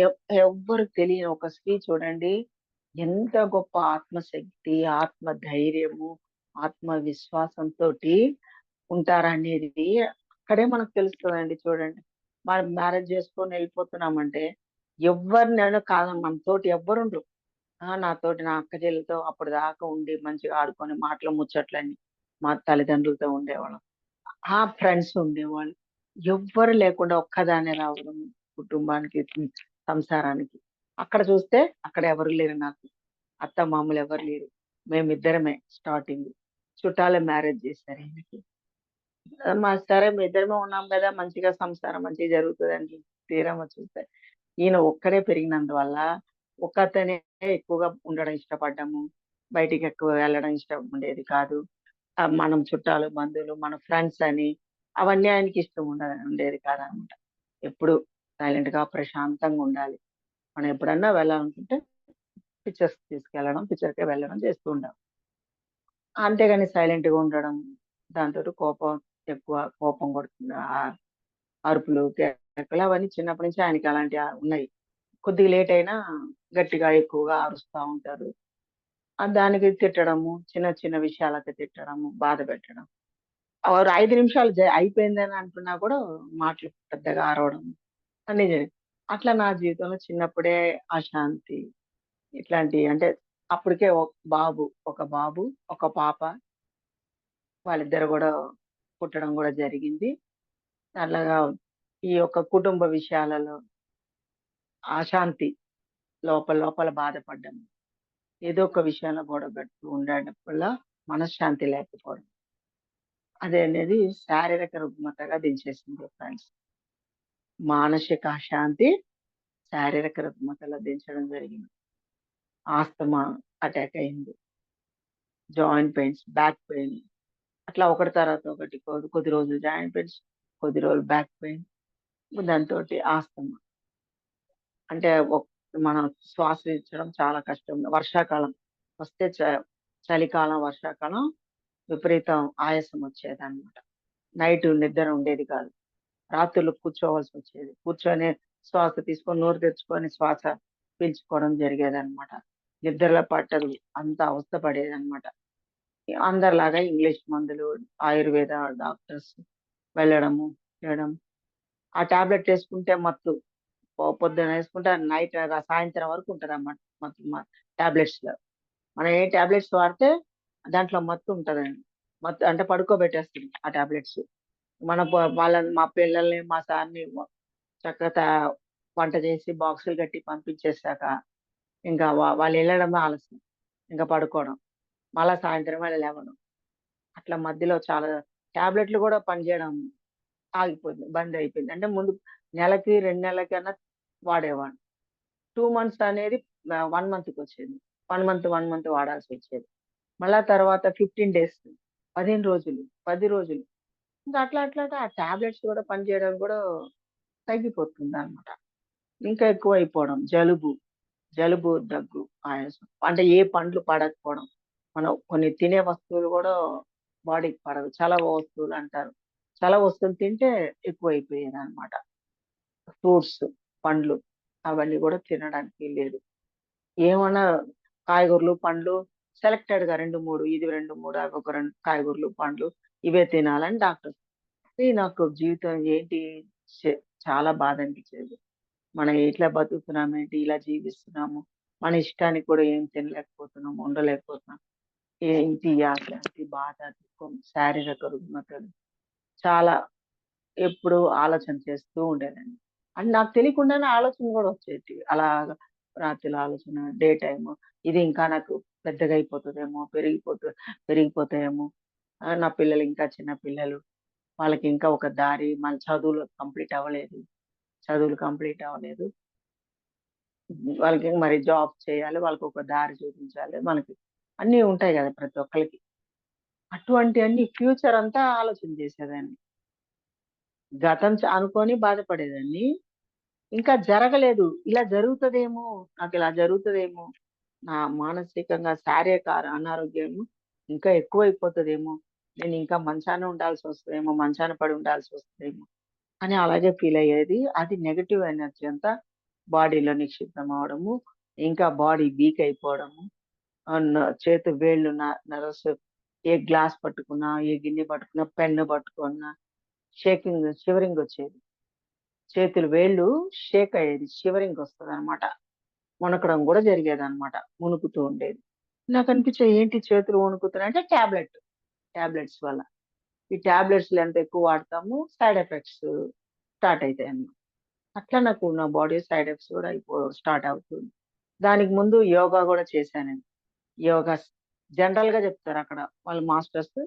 ఎవ్వరికి తెలియని ఒక స్త్రీ చూడండి ఎంత గొప్ప ఆత్మశక్తి, ఆత్మ ధైర్యము, ఆత్మవిశ్వాసంతోటి ఉంటారనేది అక్కడే మనకు తెలుస్తదండి చూడండి. మనం మ్యారేజ్ చేసుకొని ఎళ్ళిపోతున్నామంటే ఎవ్వరినైనా మనతోటి ఎవ్వరుండరు. నాతోటి నా అక్క చెల్లెలతో అప్పటిదాకా ఉండి మంచిగా ఆడుకొని మాటలు ముచ్చట్లని మా తల్లిదండ్రులతో ఉండేవాళ్ళం. ఫ్రెండ్స్ ఉండేవాళ్ళు. ఎవ్వరు లేకుండా ఒక్కదాన్నే రావడం కుటుంబానికి, సంసారానికి. అక్కడ చూస్తే అక్కడ ఎవరు లేరు నాకు. అత్తమామలు ఎవరు లేరు. మేమిద్దరమే స్టార్టింగ్. చుట్టాలే మ్యారేజ్ చేశారు ఈయనకి. సరే మేమిద్దరమే ఉన్నాం గదా! మంచిగా సంసారం మంచిగా జరుగుతదని తీరా చూస్తే ఈయన ఒక్కడే పెరిగినందువల్ల ఒక్కతనే ఎక్కువగా ఉండడం ఇష్టపడ్డాము. బయటికి ఎక్కువ వెళ్ళడం ఇష్టం ఉండేది కాదు. మనం చుట్టాలు, బంధువులు, మన ఫ్రెండ్స్ అని అవన్నీ ఆయనకి ఇష్టం ఉండేది కాదనమాట. ఎప్పుడు సైలెంట్‌గా, ప్రశాంతంగా ఉండాలి. మనం ఎప్పుడన్నా వెళ్ళాలనుకుంటే పిక్చర్స్‌కి తీసుకెళ్ళడం, పిక్చర్‌కే వెళ్ళడం చేస్తూ ఉండాం. అంతేగాని సైలెంట్‌గా ఉండడం, దాంతోటి ఎక్కువ కోపం కొడుతుంది. అరుపులు, కేకలు అవన్నీ చిన్నప్పటి నుంచి ఆయనకి అలాంటియి ఉన్నాయి. కొద్దిగా లేట్ అయినా గట్టిగా ఎక్కువగా అరుస్తా ఉంటారు. దానికి తిట్టడము, చిన్న చిన్న విషయాలకి తిట్టడము, బాధ పెట్టడం. 5 నిమిషాలు అయిపోయిందని అనుకున్నా కూడా మాటలు పెద్దగా అరవడం అన్నీ జరిగాయి. అట్లా నా జీవితంలో చిన్నప్పుడే అశాంతి ఇట్లాంటియి అంటే అప్పటికే ఒక బాబు, ఒక పాప వాళ్ళిద్దరు గూడా పుట్టడం గూడా జరిగింది. అలాగా ఈ యొక్క కుటుంబ విషయాలలో అశాంతి లోపల లోపల బాధపడ్డం. ఏదో ఒక విషయంలో గొడవ పెడుతూ ఉండేటప్పుడల్లా మనశ్శాంతి లేకపోవడం. అనేది శారీరక రుగ్మతగా దించేసింది ఫ్రెండ్స్. మానసిక అశాంతి శారీరక రుగ్మతలో దించడం జరిగింది. ఆస్తమా అటాక్ అయింది. జాయింట్ పెయిన్స్, బ్యాక్ పెయిన్ అట్లా ఒకటి తర్వాత ఒకటి కొద్ది రోజులు జాయింట్ పెయిన్స్, కొద్ది రోజులు బ్యాక్ పెయిన్. దాంతోటి ఆస్తమా. అంటే మనం శ్వాస పీల్చడం చాలా కష్టం. వర్షాకాలం వస్తే చలికాలం, వర్షాకాలం విపరీతం ఆయాసం వచ్చేదన్నమాట. నైట్ నిద్ర ఉండేది కాదు. రాత్రుళ్ళు కూర్చోవాల్సొచ్చేది. కూర్చొని శ్వాస తీసుకొని నోరు తెరుచుకొని శ్వాస పీల్చుకోవడం జరిగేదన్నమాట. నిద్రలో పట్టదు. అంత అవస్థ పడేదన్నమాట. అందరిలాగా ఇంగ్లీష్ మందులు, ఆయుర్వేద డాక్టర్స్ వెళ్ళడము, చేయడం. ఆ టాబ్లెట్ ఏసుకుంటే మత్తు. పొద్దున ఏసుకుంటే నైట్ సాయంత్రం వరకు ఉంటదన్నమాట. మత్తు టాబ్లెట్స్‌లో. మనం ఏ టాబ్లెట్స్ వాడితే దాంట్లో మత్తు ఉంటదండి. మత్తు అంటే పడుకోబెట్టేస్తుంది ఆ టాబ్లెట్స్. మన వాళ్ళని మా పిల్లల్ని, మా సార్‌ని చక్కగా వంట చేసి బాక్సులు కట్టి పంపించేసాక, ఇంకా వాళ్ళెళ్ళడమే ఆలస్యం. ఇంక పడుకోవడం. మళ్ళా సాయంత్రం మళ్ళీ లేవడం. అట్లా మధ్యలో చాలా టాబ్లెట్‌లు గూడా పనిజేయడం ఆగిపోయింది. బందయిపోయింది. అంటే ముందు నెలకి, 2 నెలలకన్నా వాడేవాడిని. 2 మంత్స్ అనేది 1 మంత్‌కొచ్చేది. 1 మంత్, 1 మంత్ వాడాల్సొచ్చేది. మళ్ళా తర్వాత 15 డేస్, 15 రోజులు, 10 రోజులు. ఇంకా అట్లా ఆ టాబ్లెట్స్ గూడా పనిజేయడం గూడా తగ్గిపోతుందనమాట. ఇంకా ఎక్కువైపోవడం. జలుబు, దగ్గు, ఆయాసం. అంటే ఏ పండ్లు పడకపోవడం. మనం కొన్ని తినే వస్తువులు గూడా బాడీకి పడవు. చలవ వస్తువులంటారు. చలవ వస్తువులు తింటే ఎక్కువైపోయేదనమాట. ఫ్రూట్స్, పండ్లు అవన్నీ గూడా తినడానికి లేదు. ఏమన్నా కాయగూరలు, పండ్లు సెలెక్టెడ్‌గా 2, 3 ఇది 2, 3 అవి ఒక 2 కాయగూరలు, పండ్లు ఇవే తినాలని డాక్టర్. నాకు జీవితం ఏంటి చె చాలా బాధ అనిపించేది. మనం ఇట్లా బతుకుతున్నామేంటి? ఇలా జీవిస్తున్నాము. మన ఇష్టానికి కూడా ఏం తినలేకపోతున్నాం, ఉండలేకపోతున్నాం. ఏంటి అట్లాంటి బాధ, దుఃఖం, శారీరక రుగ్మతలు చాలా ఎప్పుడూ ఆలోచన చేస్తూ ఉండేదాన్ని. అంటే నాకు తెలియకుండానే ఆలోచన గూడా వచ్చేటివి. అలాగా రాత్రిలో ఆలోచన, డే టైము ఇది ఇంకా నాకు పెద్దగా అయిపోతదేమో, పెరిగిపోతాయేమో. నా పిల్లలు ఇంకా చిన్న పిల్లలు. వాళ్ళకి ఇంకా ఒక దారి మన చదువులు కంప్లీట్ అవ్వలేదు. వాళ్ళకి మరి జాబ్ చేయాలి. వాళ్ళకొక దారి చూపించాలి. మనకి అన్నీ ఉంటాయి గదా! ప్రతి ఒక్కళ్ళకి. అటువంటియన్నీ ఫ్యూచర్ అంతా ఆలోచన చేసేదాన్ని. గతం అనుకోని బాధపడేదాన్ని. ఇంకా జరగలేదు. ఇలా జరుగుతదేమో, నాకిలా జరుగుతదేమో, నా మానసికంగా శారీరక అనారోగ్యము ఇంకా ఎక్కువైపోతదేమో, నేనింకా మంచాన ఉండాల్సొస్తదేమో, మంచాన పడి ఉండాల్సొస్తదేమో అని అలాగే ఫీలయ్యేది. అది నెగెటివ్ ఎనర్జీ అంతా బాడీలో నిక్షిప్తం అవ్వడము, ఇంకా బాడీ వీక్ అయిపోవడము, చేతి వేళ్ళు నర్వ్స్ ఏ గ్లాస్ పట్టుకున్నా, ఏ గిన్నె పట్టుకున్నా, పెన్ను పట్టుకున్నా షివరింగొచ్చేది. చేతులు వేళ్ళు షేక్ అయ్యేది. షివరింగ్ వస్తదనమాట. వణకడం గూడా జరిగేదనమాట. వణుకుతూ ఉండేది. నాకనిపించేది ఏంటి చేతులు వణుకుతున్నాయి అంటే టాబ్లెట్స్ వల్ల. ఈ టాబ్లెట్స్‌లు ఎంత ఎక్కువ వాడతామో సైడ్ ఎఫెక్ట్స్ స్టార్ట్ అయితాయన్నమాట. అట్లా నాకు నా బాడీ సైడ్ ఎఫెక్ట్స్ గూడా స్టార్ట్ అవుతుంది. దానికి ముందు యోగా గూడా చేశానండి. యోగాస్ జనరల్‌గా చెప్తారక్కడ. వాళ్ళు మాస్టర్స్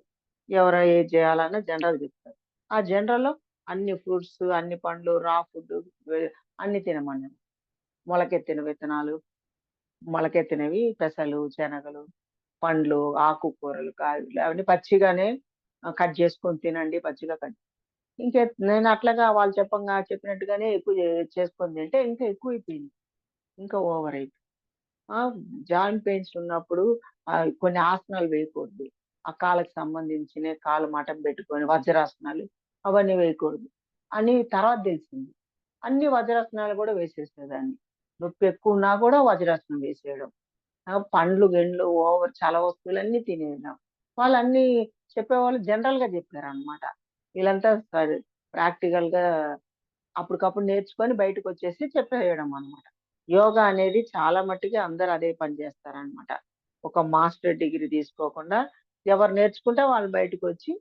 ఏది చేయాలన్నా జనరల్ చెప్తారు. ఆ జనరల్‌లో అన్ని ఫ్రూట్స్, అన్ని పండ్లు, రా ఫుడ్ వె అన్ని తినమన్నారు. మొలకెత్తిన విత్తనాలు, మొలకెత్తినవి పెసలు, శనగలు, పండ్లు, ఆకుకూరలు, కాయలు అవన్నీ పచ్చిగానే కట్ చేసుకొని తినండి. పచ్చిగా కట్ నేను అట్లాగా వాళ్ళు చెప్పినట్టుగానే ఎక్కువ చేసుకొని తింటే ఇంకా ఎక్కువైపోయింది. ఇంకా ఓవర్ అయిపోయింది. ఆ! జాయింట్ పెయిన్స్ ఉన్నప్పుడు కొన్ని ఆసనాలు వేయకూడదు. ఆ కాళ్ళకి సంబంధించినయి కాళ్ళు మటం పెట్టుకొని వజ్రాసనాలు అవన్నీ వేయకూడదు అని తర్వాత తెలిసింది. అన్ని వజ్రాసనాలు గూడా వేసేసేదాన్ని. నొప్పి ఎక్కువున్నా గూడా వజ్రాసనం వేసేయడం. పండ్లు, గిండ్లు చాలా వస్తువులన్నీ తినేయడం. వాళ్ళన్నీ చెప్పేవాళ్ళు జనరల్‌గా చెప్పారనమాట. వీళ్ళంతా ప్రాక్టికల్‌గా అప్పటికప్పుడు నేర్చుకొని బయటకొచ్చేసి చెప్పేయడం అన్నమాట. యోగా అనేది చాలా మట్టికి అందరూ అదే పని చేస్తారనమాట. ఒక మాస్టర్ డిగ్రీ తీసుకోకుండా ఎవరు నేర్చుకుంటే వాళ్ళు బయటకొచ్చి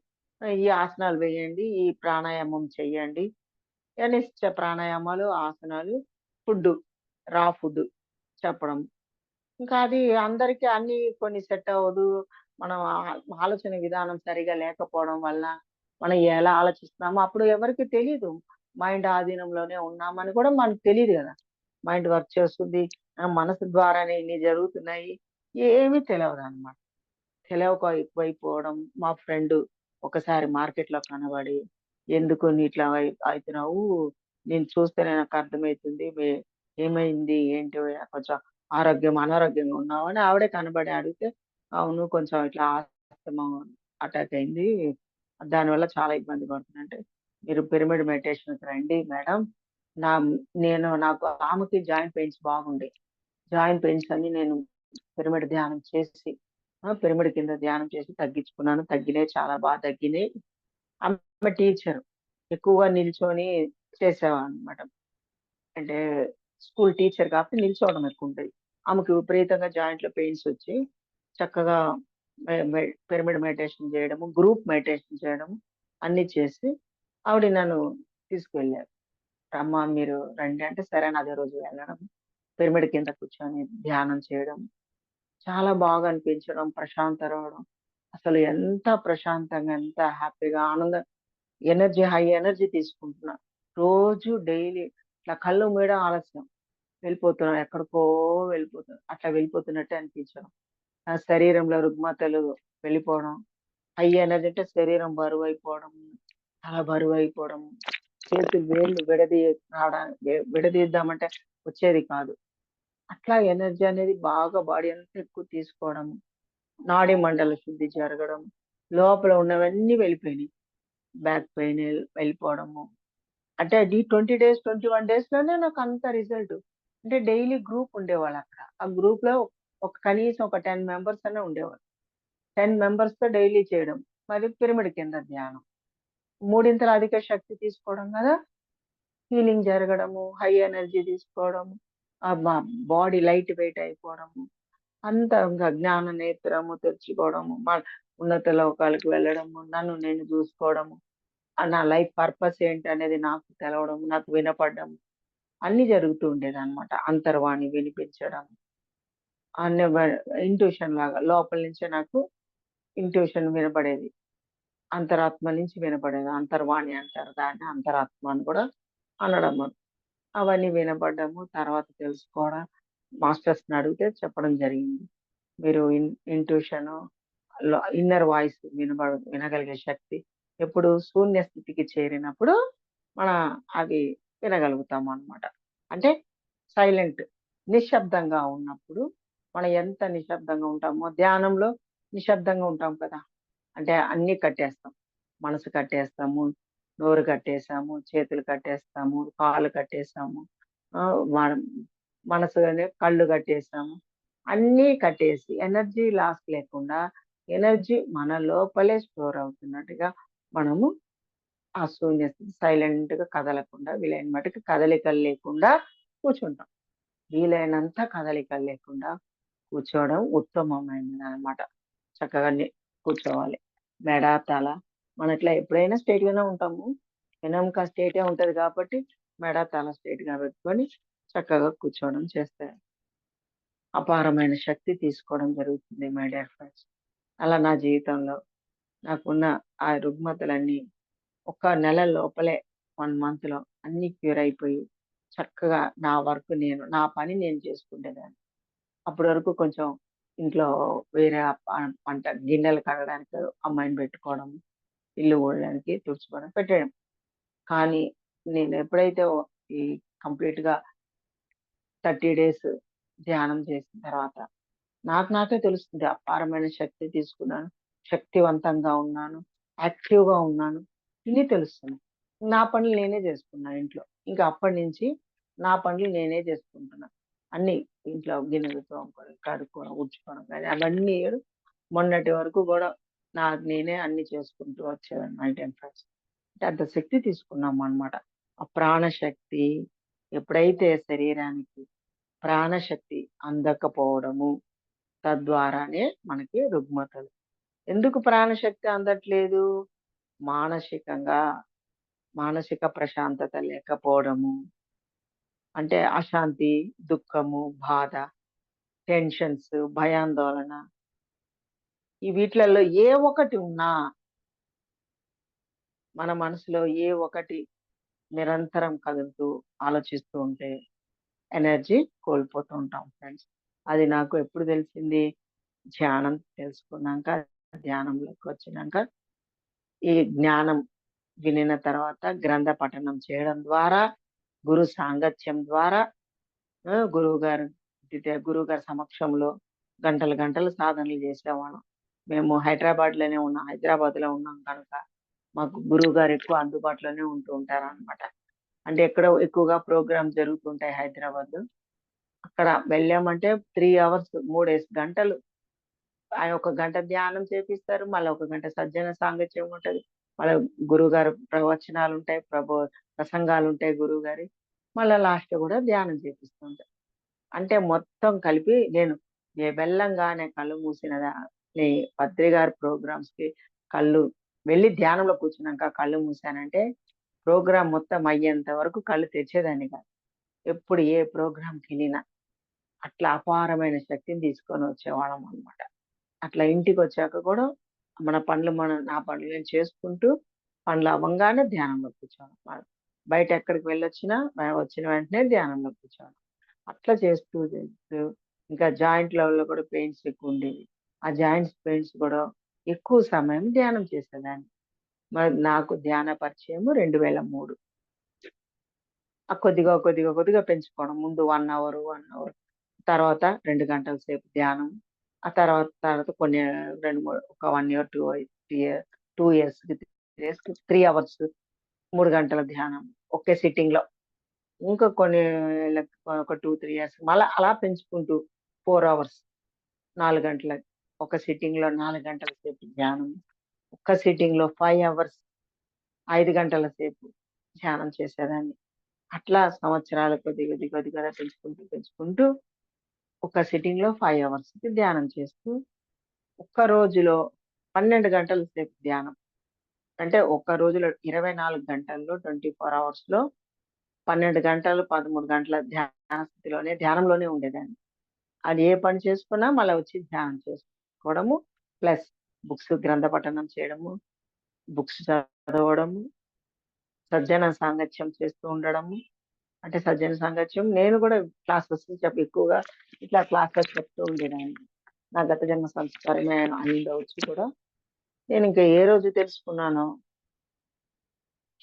ఈ ఆసనాలు వేయండి, ఈ ప్రాణాయామం చెయ్యండి అని ప్రాణాయామాలు, ఆసనాలు, ఫుడ్డు, ఫుడ్ చెప్పడం. ఇంకా అది అందరికి అన్నీ కొన్ని సెట్ అవ్వదు. మనం ఆలోచన విధానం సరిగ్గా లేకపోవడం వల్ల, మనం ఎలా ఆలోచిస్తున్నామో అప్పుడు ఎవరికీ తెలీదు. మైండ్ ఆధీనంలోనే ఉన్నామని కూడా మనకు తెలీదు గదా! మైండ్ వర్క్ చేస్తుంది. మనసు ద్వారానే ఇన్ని జరుగుతున్నాయి. ఏమీ తెలవదనమాట. తెలవక ఎక్కువైపోవడం. మా ఫ్రెండు ఒకసారి మార్కెట్‌లో కనబడి, "ఎందుకు నీ ఇట్లా అయితున్నావు? నేను చూస్తేనే నాకు అర్థమైతుంది. ఏమైంది? ఏంటి? కొంచెం ఆరోగ్యం అనారోగ్యంగా ఉన్నావా? అని ఆవిడే కనబడి అడిగితే, అవును కొంచెం ఇట్లా ఆస్తమా అటాక్ అయింది. దానివల్ల చాలా ఇబ్బంది పడుతున్నా అంటే, మీరు పిరమిడ్ మెడిటేషన్‌కి రండి మేడం. నా నాకు ఆమెకి జాయింట్ పెయిన్స్ బాగుండేయి. జాయింట్ పెయిన్స్ అన్ని నేను పిరమిడ్ ధ్యానం చేసి పిరమిడ్ కింద ధ్యానం చేసి తగ్గించుకున్నాను. తగ్గినాయి. చాలా తగ్గినాయి. ఆమె టీచర్. ఎక్కువగా నిల్చొని చేసేవారనమాట. అంటే స్కూల్ టీచర్ కాబట్టి నిల్చోవడం ఎక్కువుంటది. ఆమెకు విపరీతంగా జాయింట్‌లో పెయిన్స్ వచ్చి చక్కగా మె మె పిరమిడ్ మెడిటేషన్ చేయడము, గ్రూప్ మెడిటేషన్ చేయడము అన్నీ చేసి ఆవిడ నన్ను తీసుకువెళ్లారు. "అమ్మా మీరు రండి" అంటే సరే అని అదే రోజు వెళ్ళడం. పిరమిడ్ కింద కూర్చొని ధ్యానం చేయడం. చాలా బాగా అనిపించడం, ప్రశాంతత రావడం. అసలు ఎంత ప్రశాంతంగా, ఎంత హ్యాపీగా, ఆనందం హై ఎనర్జీ తీసుకుంటున్నా. రోజు డైలీ ఇట్లా కళ్ళు మూయడం ఆలస్యం. వెళ్ళిపోతున్నా. ఎక్కడికో వెళ్ళిపోతున్నా. అట్లా వెళ్ళిపోతున్నట్టే అనిపించడం. నా శరీరంలో రుగ్మతలు వెళ్ళిపోవడం. హై ఎనర్జీ అంటే శరీరం బరువైపోవడం. తల బరువైపోవడం. చేతులు వేళ్ళు విడదీద్దామంటే వచ్చేది కాదు. అట్లా ఎనర్జీ అనేది బాగా బాడీ అంతా ఎక్కువ తీసుకోవడం. నాడీ మండల శుద్ధి జరగడం. లోపల ఉన్నవన్నీ వెళ్ళిపోయినాయి. బ్యాక్ పెయిన్ వెళ్ళిపోవడము. అంటే అది 20 డేస్, 21 డేస్‌లోనే నాకంత రిజల్ట్. అంటే డైలీ గ్రూప్ ఉండేవాళ్ళక్కడ. ఆ గ్రూప్‌లో కనీసం ఒక 10 మెంబర్స్ అన్నా ఉండేవాళ్ళు. 10 మెంబర్స్‌తో డైలీ చేయడం. మరి పిరమిడ్ కింద ధ్యానం. మూడింతల అధిక శక్తి తీసుకోవడం గదా! హీలింగ్ జరగడము, హై ఎనర్జీ తీసుకోవడము, మా బాడీ లైట్ వెయిట్ అయిపోవడము. అంతా ఇంక జ్ఞాన నేత్రము తెరుచుకోవడము, ఉన్నత లోకాలకు వెళ్ళడము, నన్ను నేను చూసుకోవడము, నా లైఫ్ పర్పస్ ఏంటనేది నాకు తెలవడం, నాకు వినపడడం అన్నీ జరుగుతూ ఉండేదనమాట. అంతర్వాణి వినిపించడం, అన్ని ఇంట్యూషన్ లాగా లోపల నుంచే నాకు ఇంట్యూషన్ వినపడేది. అంతరాత్మ నుంచి వినపడేది. అంతర్వాణి అంటారు దాన్ని. అంతరాత్మ అని కూడా అనడము. అవన్నీ వినపడ్డము. తర్వాత తెలుసుకోవడం. మాస్టర్స్‌ని అడిగితే చెప్పడం జరిగింది. మీరు ఇంట్యూషను ఇన్నర్ వాయిస్ వినగలిగే శక్తి ఎప్పుడు శూన్య స్థితికి చేరినప్పుడు మన అది వినగలుగుతామనమాట. అంటే సైలెంట్ నిశ్శబ్దంగా ఉన్నప్పుడు మనం ఎంత నిశ్శబ్దంగా ఉంటామో ధ్యానంలో నిశ్శబ్దంగా ఉంటాం కదా! అంటే అన్నీ కట్టేస్తాం. మనసు కట్టేస్తాము, నోరు కట్టేసాము, చేతులు కట్టేస్తాము, కాళ్ళు కట్టేసాము. మనం మనసు అనే కళ్ళు కట్టేసాము. అన్నీ కట్టేసి ఎనర్జీ లాస్ లేకుండా ఎనర్జీ మన లోపలే స్టోర్ అవుతున్నట్టుగా మనము ఆ శూన్య స్థితి సైలెంట్‌గా కదలకుండా వీలైన మటుకు కదలికలు లేకుండా కూర్చుంటాం. వీలైనంత కదలికలు లేకుండా కూర్చోవడం ఉత్తమమైనదనమాట. చక్కగా కూర్చోవాలి. మెడ, తల మనం ఇట్లా ఎప్పుడైనా స్ట్రెయిట్‌గానే ఉంటాము. వెనెముక స్ట్రెయిటే ఉంటది కాబట్టి మెడ, తల స్ట్రెయిట్‌గా పెట్టుకొని చక్కగా కూర్చోవడం చేస్తే అపారమైన శక్తి తీసుకోవడం జరుగుతుంది మై డియర్ ఫ్రెండ్స్. అలా నా జీవితంలో నాకున్న ఆ రుగ్మతలన్నీ ఒక నెల లోపలే 1 మంత్‌లో అన్నీ క్యూర్ అయిపోయి చక్కగా నా పని నేను చేసుకునేదాన్ని. అప్పటి వరకు కొంచెం ఇంట్లో వేరే వంట గిన్నెలు కడగడానికి అమ్మాయిని పెట్టుకోవడం, ఇల్లు ఊడడానికి, తుడుచుకోవడం పెట్టేయడం. కానీ నేను ఎప్పుడైతే ఈ కంప్లీట్‌గా 30 డేస్ ధ్యానం చేసిన తర్వాత నాకే తెలుస్తుంది అపారమైన శక్తి తీసుకున్నాను. శక్తివంతంగా ఉన్నాను. యాక్టివ్‌గా ఉన్నాను. ఇన్ని తెలుస్తున్నాయి. నా పనులు నేనే చేసుకున్నా ఇంట్లో. ఇంకా అప్పటినుంచి నా పనులు నేనే చేసుకుంటున్నా. అన్నీ ఇంట్లో గిన్నెలు తోముకోవడం, కడుక్కోవడం, ఊడ్చుకోవడం గాని అవన్నీ మొన్నటి వరకు గూడా నాకు నేనే అన్నీ చేసుకుంటూ వచ్చేదాన్ని మై డియర్ ఫ్రెండ్స్. అంటే అంత శక్తి తీసుకున్నామనమాట. ఆ ప్రాణశక్తి ఎప్పుడైతే శరీరానికి ప్రాణశక్తి అందకపోవడము తద్వారానే మనకి రుగ్మతలు. ఎందుకు ప్రాణశక్తి అందట్లేదు? మానసికంగా, మానసిక ప్రశాంతత లేకపోవడము. అంటే అశాంతి, దుఃఖము, బాధ, టెన్షన్స్, భయాందోళన ఈ వీట్లల్లో ఏ ఒకటి ఉన్నా మన మనసులో ఏ ఒకటి నిరంతరం కదులుతూ ఆలోచిస్తూ ఉంటే ఎనర్జీ కోల్పోతూ ఉంటాం ఫ్రెండ్స్. అది నాకు ఎప్పుడు తెలిసింది? ధ్యానం తెలుసుకున్నాక, ధ్యానంలోకి వచ్చినాక ఈ జ్ఞానం వినిన తర్వాత గ్రంథ పఠనం చేయడం ద్వారా గురు సాంగత్యం ద్వారా గురువుగారు గురువుగారి సమక్షంలో గంటలు గంటలు సాధనలు చేసేవాళ్ళం. మేము హైదరాబాద్‌లోనే ఉన్నాం. హైదరాబాద్‌లో ఉన్నాం కనుక మాకు గురువుగారు ఎక్కువ అందుబాటులోనే ఉంటూ ఉంటారనమాట. అంటే ఎక్కడో ఎక్కువగా ప్రోగ్రామ్స్ జరుగుతుంటాయి హైదరాబాద్‌లో. అక్కడ వెళ్ళామంటే 3 అవర్స్ 3 గంటలు ఆయన ఒక గంట ధ్యానం చేపిస్తారు. మళ్ళా ఒక గంట సజ్జన సాంగత్యం ఉంటది. మళ్ళా గురువుగారు ప్రవచనాలుంటాయి. ప్రసంగాలుంటాయి గురువుగారియి. మళ్ళా లాస్ట్‌లో గూడా ధ్యానం చేపిస్తుంటారు. అంటే మొత్తం కలిపి నేను వెళ్ళంగానే కళ్ళు నీ పత్రి గారి ప్రోగ్రామ్స్‌కి కళ్ళు వెళ్లి ధ్యానంలో కూర్చున్నాక కళ్ళు మూసానంటే, ప్రోగ్రామ్ మొత్తం అయ్యేంత వరకు కళ్ళు తెరిచేదాన్ని కాదు. ఎప్పుడు ఏ ప్రోగ్రామ్‌కెళ్ళినా అట్లా అపారమైన శక్తిని తీసుకొని వచ్చేవాళ్ళం అన్నమాట. అట్లా ఇంటికొచ్చాక కూడా నా పనులు నేను చేసుకుంటూ పనులు అవ్వంగానే ధ్యానంలో కూర్చోవడం. బయట ఎక్కడికి వెళ్ళొచ్చినా వచ్చిన వెంటనే ధ్యానంలో కూర్చోవడం. అట్లా చేస్తూ చేస్తూ ఇంకా జాయింట్ లెవెల్‌లో కూడా పెయిన్స్ ఎక్కువుండేవి. ఆ పెయిన్స్ కూడా ఎక్కువ సమయం ధ్యానం చేసేదాన్ని. మరి నాకు ధ్యాన పరిచయము 2003. కొద్దిగా, కొద్దిగా, కొద్దిగా పెంచుకోవడం. ముందు 1 అవర్, 1 అవర్ తర్వాత 2 గంటల సేపు ధ్యానం. ఆ తర్వాత తర్వాత కొన్ని 2, 3 ఒక 1 ఇయర్, 2 ఇయర్స్‌కి, 3 ఇయర్స్‌కి 3 అవర్స్ 3 గంటల ధ్యానం ఒకే సిట్టింగ్‌లో. ఇంకా కొన్ని ఒక 2, 3 ఇయర్స్ మళ్ళా అలా పెంచుకుంటూ 4 అవర్స్ 4 గంటల ఒక సిట్టింగ్‌లో 4 గంటల సేపు ధ్యానం. ఒక్క సిట్టింగ్‌లో 5 అవర్స్ 5 గంటల సేపు ధ్యానం చేసేదాన్ని. అట్లా సంవత్సరాలు కొద్ది కొద్ది కొద్దిగా పెంచుకుంటూ పెంచుకుంటూ ఒక సిట్టింగ్‌లో 5 అవర్స్‌కి ధ్యానం చేస్తూ, ఒక్క రోజులో 12 గంటల సేపు ధ్యానం. అంటే ఒక్క రోజులో 24 గంటల్లో 24 అవర్స్‌లో 12 గంటలు, 13 గంటల ధ్యానంలోనే ఉండేదాన్ని. అది ఏ పని చేసుకున్నా మళ్ళా వచ్చి ధ్యానం చేసుకోవడము. ప్లస్ గ్రంథ పఠనం చేయడము, బుక్స్ చదవడము, సజ్జన సాంగత్యం చేస్తూ ఉండడము. అంటే సజ్జన సాంగత్యం నేను కూడా క్లాసెస్ ఎక్కువగా ఇట్లా క్లాసెస్ చెప్తూ ఉండేదాన్ని. నా గత జన్మ సంస్కారమే అయ్యుండవచ్చు కూడా. నేనింక ఏ రోజు తెలుసుకున్నానో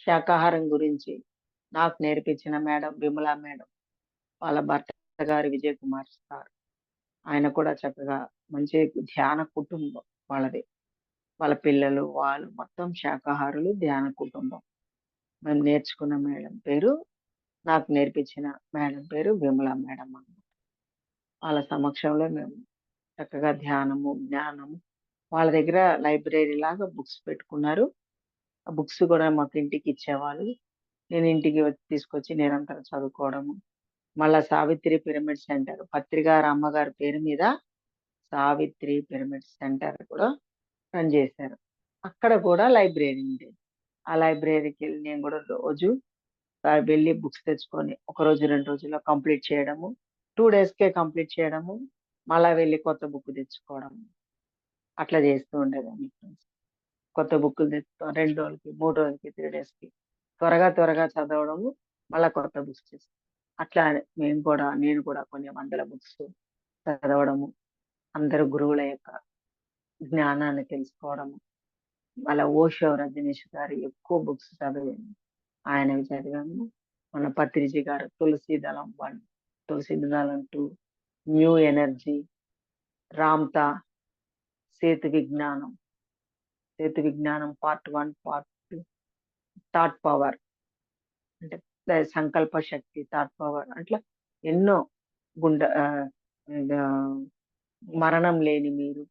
శాకాహారం గురించి నాకు నేర్పించిన మేడం విమలా మేడం. వాళ్ళ భర్త గారు విజయ్ కుమార్ సార్. ఆయన కూడా చక్కగా మంచి ధ్యాన కుటుంబం వాళ్ళది. వాళ్ళ పిల్లలు, వాళ్ళు మొత్తం శాకాహారులు, ధ్యాన కుటుంబం. మేము నేర్చుకున్న మేడం పేరు, నాకు నేర్పించిన మేడం పేరు విమలా మేడం అన్నమాట. వాళ్ళ సమక్షంలో మేము చక్కగా ధ్యానము, జ్ఞానము వాళ్ళ దగ్గర లైబ్రరీ లాగా బుక్స్ పెట్టుకున్నారు. ఆ బుక్స్ కూడా మాకు ఇంటికిచ్చేవాళ్ళు. నేను ఇంటికి తీసుకొచ్చి నిరంతరం చదువుకోవడము. మళ్ళా సావిత్రి పిరమిడ్ సెంటర్ పత్రిగారు అమ్మగారి పేరు మీద సావిత్రి పిరమిడ్ సెంటర్ కూడా రన్ చేశారు. అక్కడ కూడా లైబ్రరీ ఉండేది. ఆ లైబ్రరీకెళ్ళి నేను కూడా రోజు వెళ్ళి బుక్స్ తెచ్చుకొని ఒక రోజు, 2 రోజుల్లో కంప్లీట్ చేయడము. 2 డేస్‌కే కంప్లీట్ చేయడము. మళ్ళా వెళ్లి కొత్త బుక్ తెచ్చుకోవడం. అట్లా చేస్తూ ఉండేదాన్ని ఫ్రెండ్స్. కొత్త బుక్కులు తెచ్చుకో 2 రోజులకి, 3 రోజులకి, 3 డేస్‌కి త్వరగా త్వరగా చదవడము. మళ్ళా కొత్త బుక్స్ అట్లా నేను కూడా కొన్ని వందల బుక్స్ చదవడము. అందరు గురువుల యొక్క జ్ఞానాన్ని తెలుసుకోవడము. మళ్ళా ఓషో, రజనీష్ గారి ఎక్కువ బుక్స్ చదివాను. ఆయనవి చదివాము. మన పత్రిజీ గారు 'తులసీ దళం 1', 'తులసీ దళం 2', 'న్యూ ఎనర్జీ', 'రామ్‌తా', 'సేతు విజ్ఞానం' పార్ట్ 1, పార్ట్ 2, 'థాట్ పవర్' అంటే సంకల్ప శక్తి, 'థాట్ పవర్' అట్లా ఎన్నో గుండ ఆహ్, ఆహ్, 'మరణం లేని మీరు'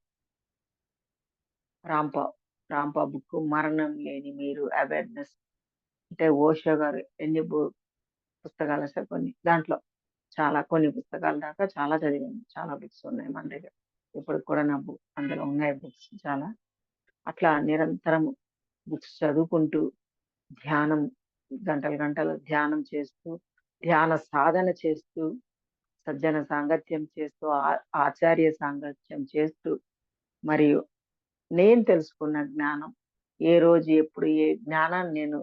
రాంపా రాంపా బుక్ 'మరణం లేని మీరు' అవేర్‌నెస్ అంటే ఓషో గారు ఎన్ని పుస్తకాలు అసలు కొన్ని దాంట్లో కొన్ని పుస్తకాల దాకా చాలా చదివాను. చాలా బుక్స్ ఉన్నాయి మన దగ్గర. ఇప్పటికి కూడా అందులో ఉన్నాయి బుక్స్ చాలా. అట్లా నిరంతరం బుక్స్ చదువుకుంటూ, ధ్యానం గంటలు గంటలు ధ్యానం చేస్తూ, ధ్యాన సాధన చేస్తూ, సజ్జన సాంగత్యం చేస్తూ, ఆచార్య సాంగత్యం చేస్తూ, మరియు నేను తెలుసుకున్న జ్ఞానం ఏ రోజు ఎప్పుడు ఏ జ్ఞానాన్ని నేను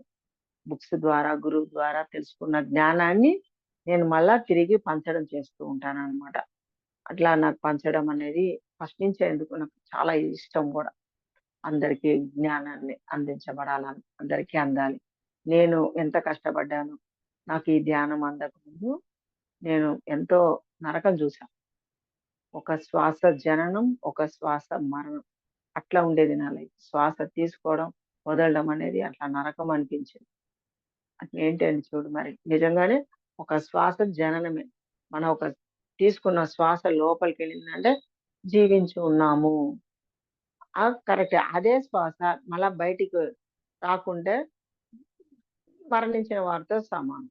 బుక్స్ ద్వారా, గురువు ద్వారా తెలుసుకున్న జ్ఞానాన్ని నేను మళ్ళా తిరిగి పంచడం చేస్తూ ఉంటాననమాట. అట్లా నాకు పంచడం అనేది ఫస్ట్ నుంచే ఎందుకో నాకు చాలా ఇష్టం గూడా. అందరికీ జ్ఞానాన్ని అందించబడాలని, అందరికీ అందాలి. నేను ఎంత కష్టపడ్డానో, నాకు ఈ ధ్యానం అందకముందు నేను ఎంతో నరకం చూసా. ఒక శ్వాస జననం, ఒక శ్వాస మరణం. అట్లా ఉండేది నా లైఫ్. శ్వాస తీసుకోవడం, వదలడం అనేది అట్లా నరకం అనిపించింది. ఏంటండి చూడు మరి నిజంగానే ఒక శ్వాస జననమే. మనం ఒక తీసుకున్న శ్వాస లోపలికెళ్ళిందంటే జీవించి ఉన్నాము. కరెక్టే. అదే శ్వాస మళ్ళా బయటికి రాకుంటే మరణించిన వారితో సమానం.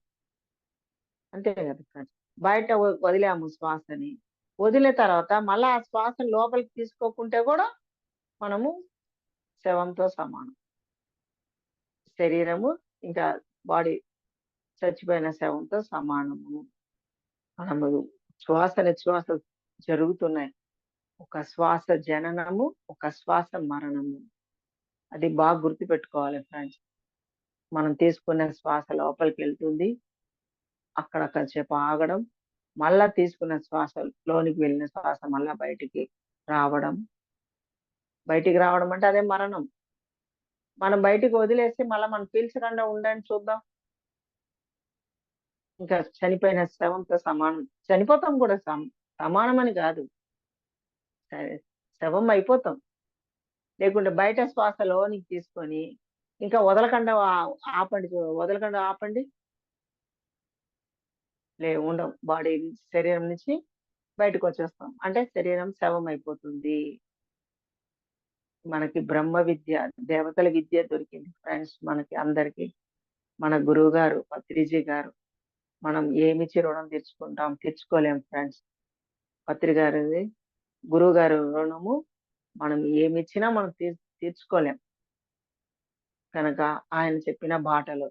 అంతే కదా ఫ్రెండ్స్. బయట వదిలాము శ్వాసని. వదిలిన తర్వాత మళ్ళా ఆ శ్వాసను లోపలికి తీసుకోకుంటే కూడా మనము శవంతో సమానం. శరీరము ఇంకా బాడీ చచ్చిపోయిన శవంతో సమానము. మనము శ్వాస జరుగుతున్నాయి. ఒక శ్వాస జననము, ఒక శ్వాస మరణము. అది బాగా గుర్తుపెట్టుకోవాలి ఫ్రెండ్స్. మనం తీసుకునే శ్వాస లోపలికి వెళ్తుంది. అక్కడ కాసేపు ఆగడం, మళ్ళా తీసుకున్న శ్వాస లోనికి వెళ్ళిన శ్వాస మళ్ళా బయటికి రావడం. బయటికి రావడం అంటే అదే మరణం. మనం బయటికి వదిలేసి మళ్ళా మనం పీల్చకుండా ఉండండి చూద్దాం. ఇంకా చనిపోయిన శవంతో సమానం. చనిపోతాం కూడా సమానం అని కాదు. శవం అయిపోతాం. లేకుంటే బయట శ్వాస లోనికి తీసుకొని ఇంకా వదలకుండా ఆపండి. వదలకుండా ఆపండి. ఉండం. బాడీ శరీరం నుంచి బయటకు వచ్చేస్తాం. అంటే శరీరం శవం అయిపోతుంది. మనకి బ్రహ్మ విద్య, దేవతల విద్య దొరికింది ఫ్రెండ్స్ మనకి అందరికి. మన గురువు గారు పత్రిజీ గారు. మనం ఏమిచ్చి రుణం తీర్చుకుంటాం? తీర్చుకోలేం ఫ్రెండ్స్. పత్రి గారిది గురువు గారు రుణము మనం ఏమిచ్చినా మనం తీర్చుకోలేం. కనుక ఆయన చెప్పిన బాటలు,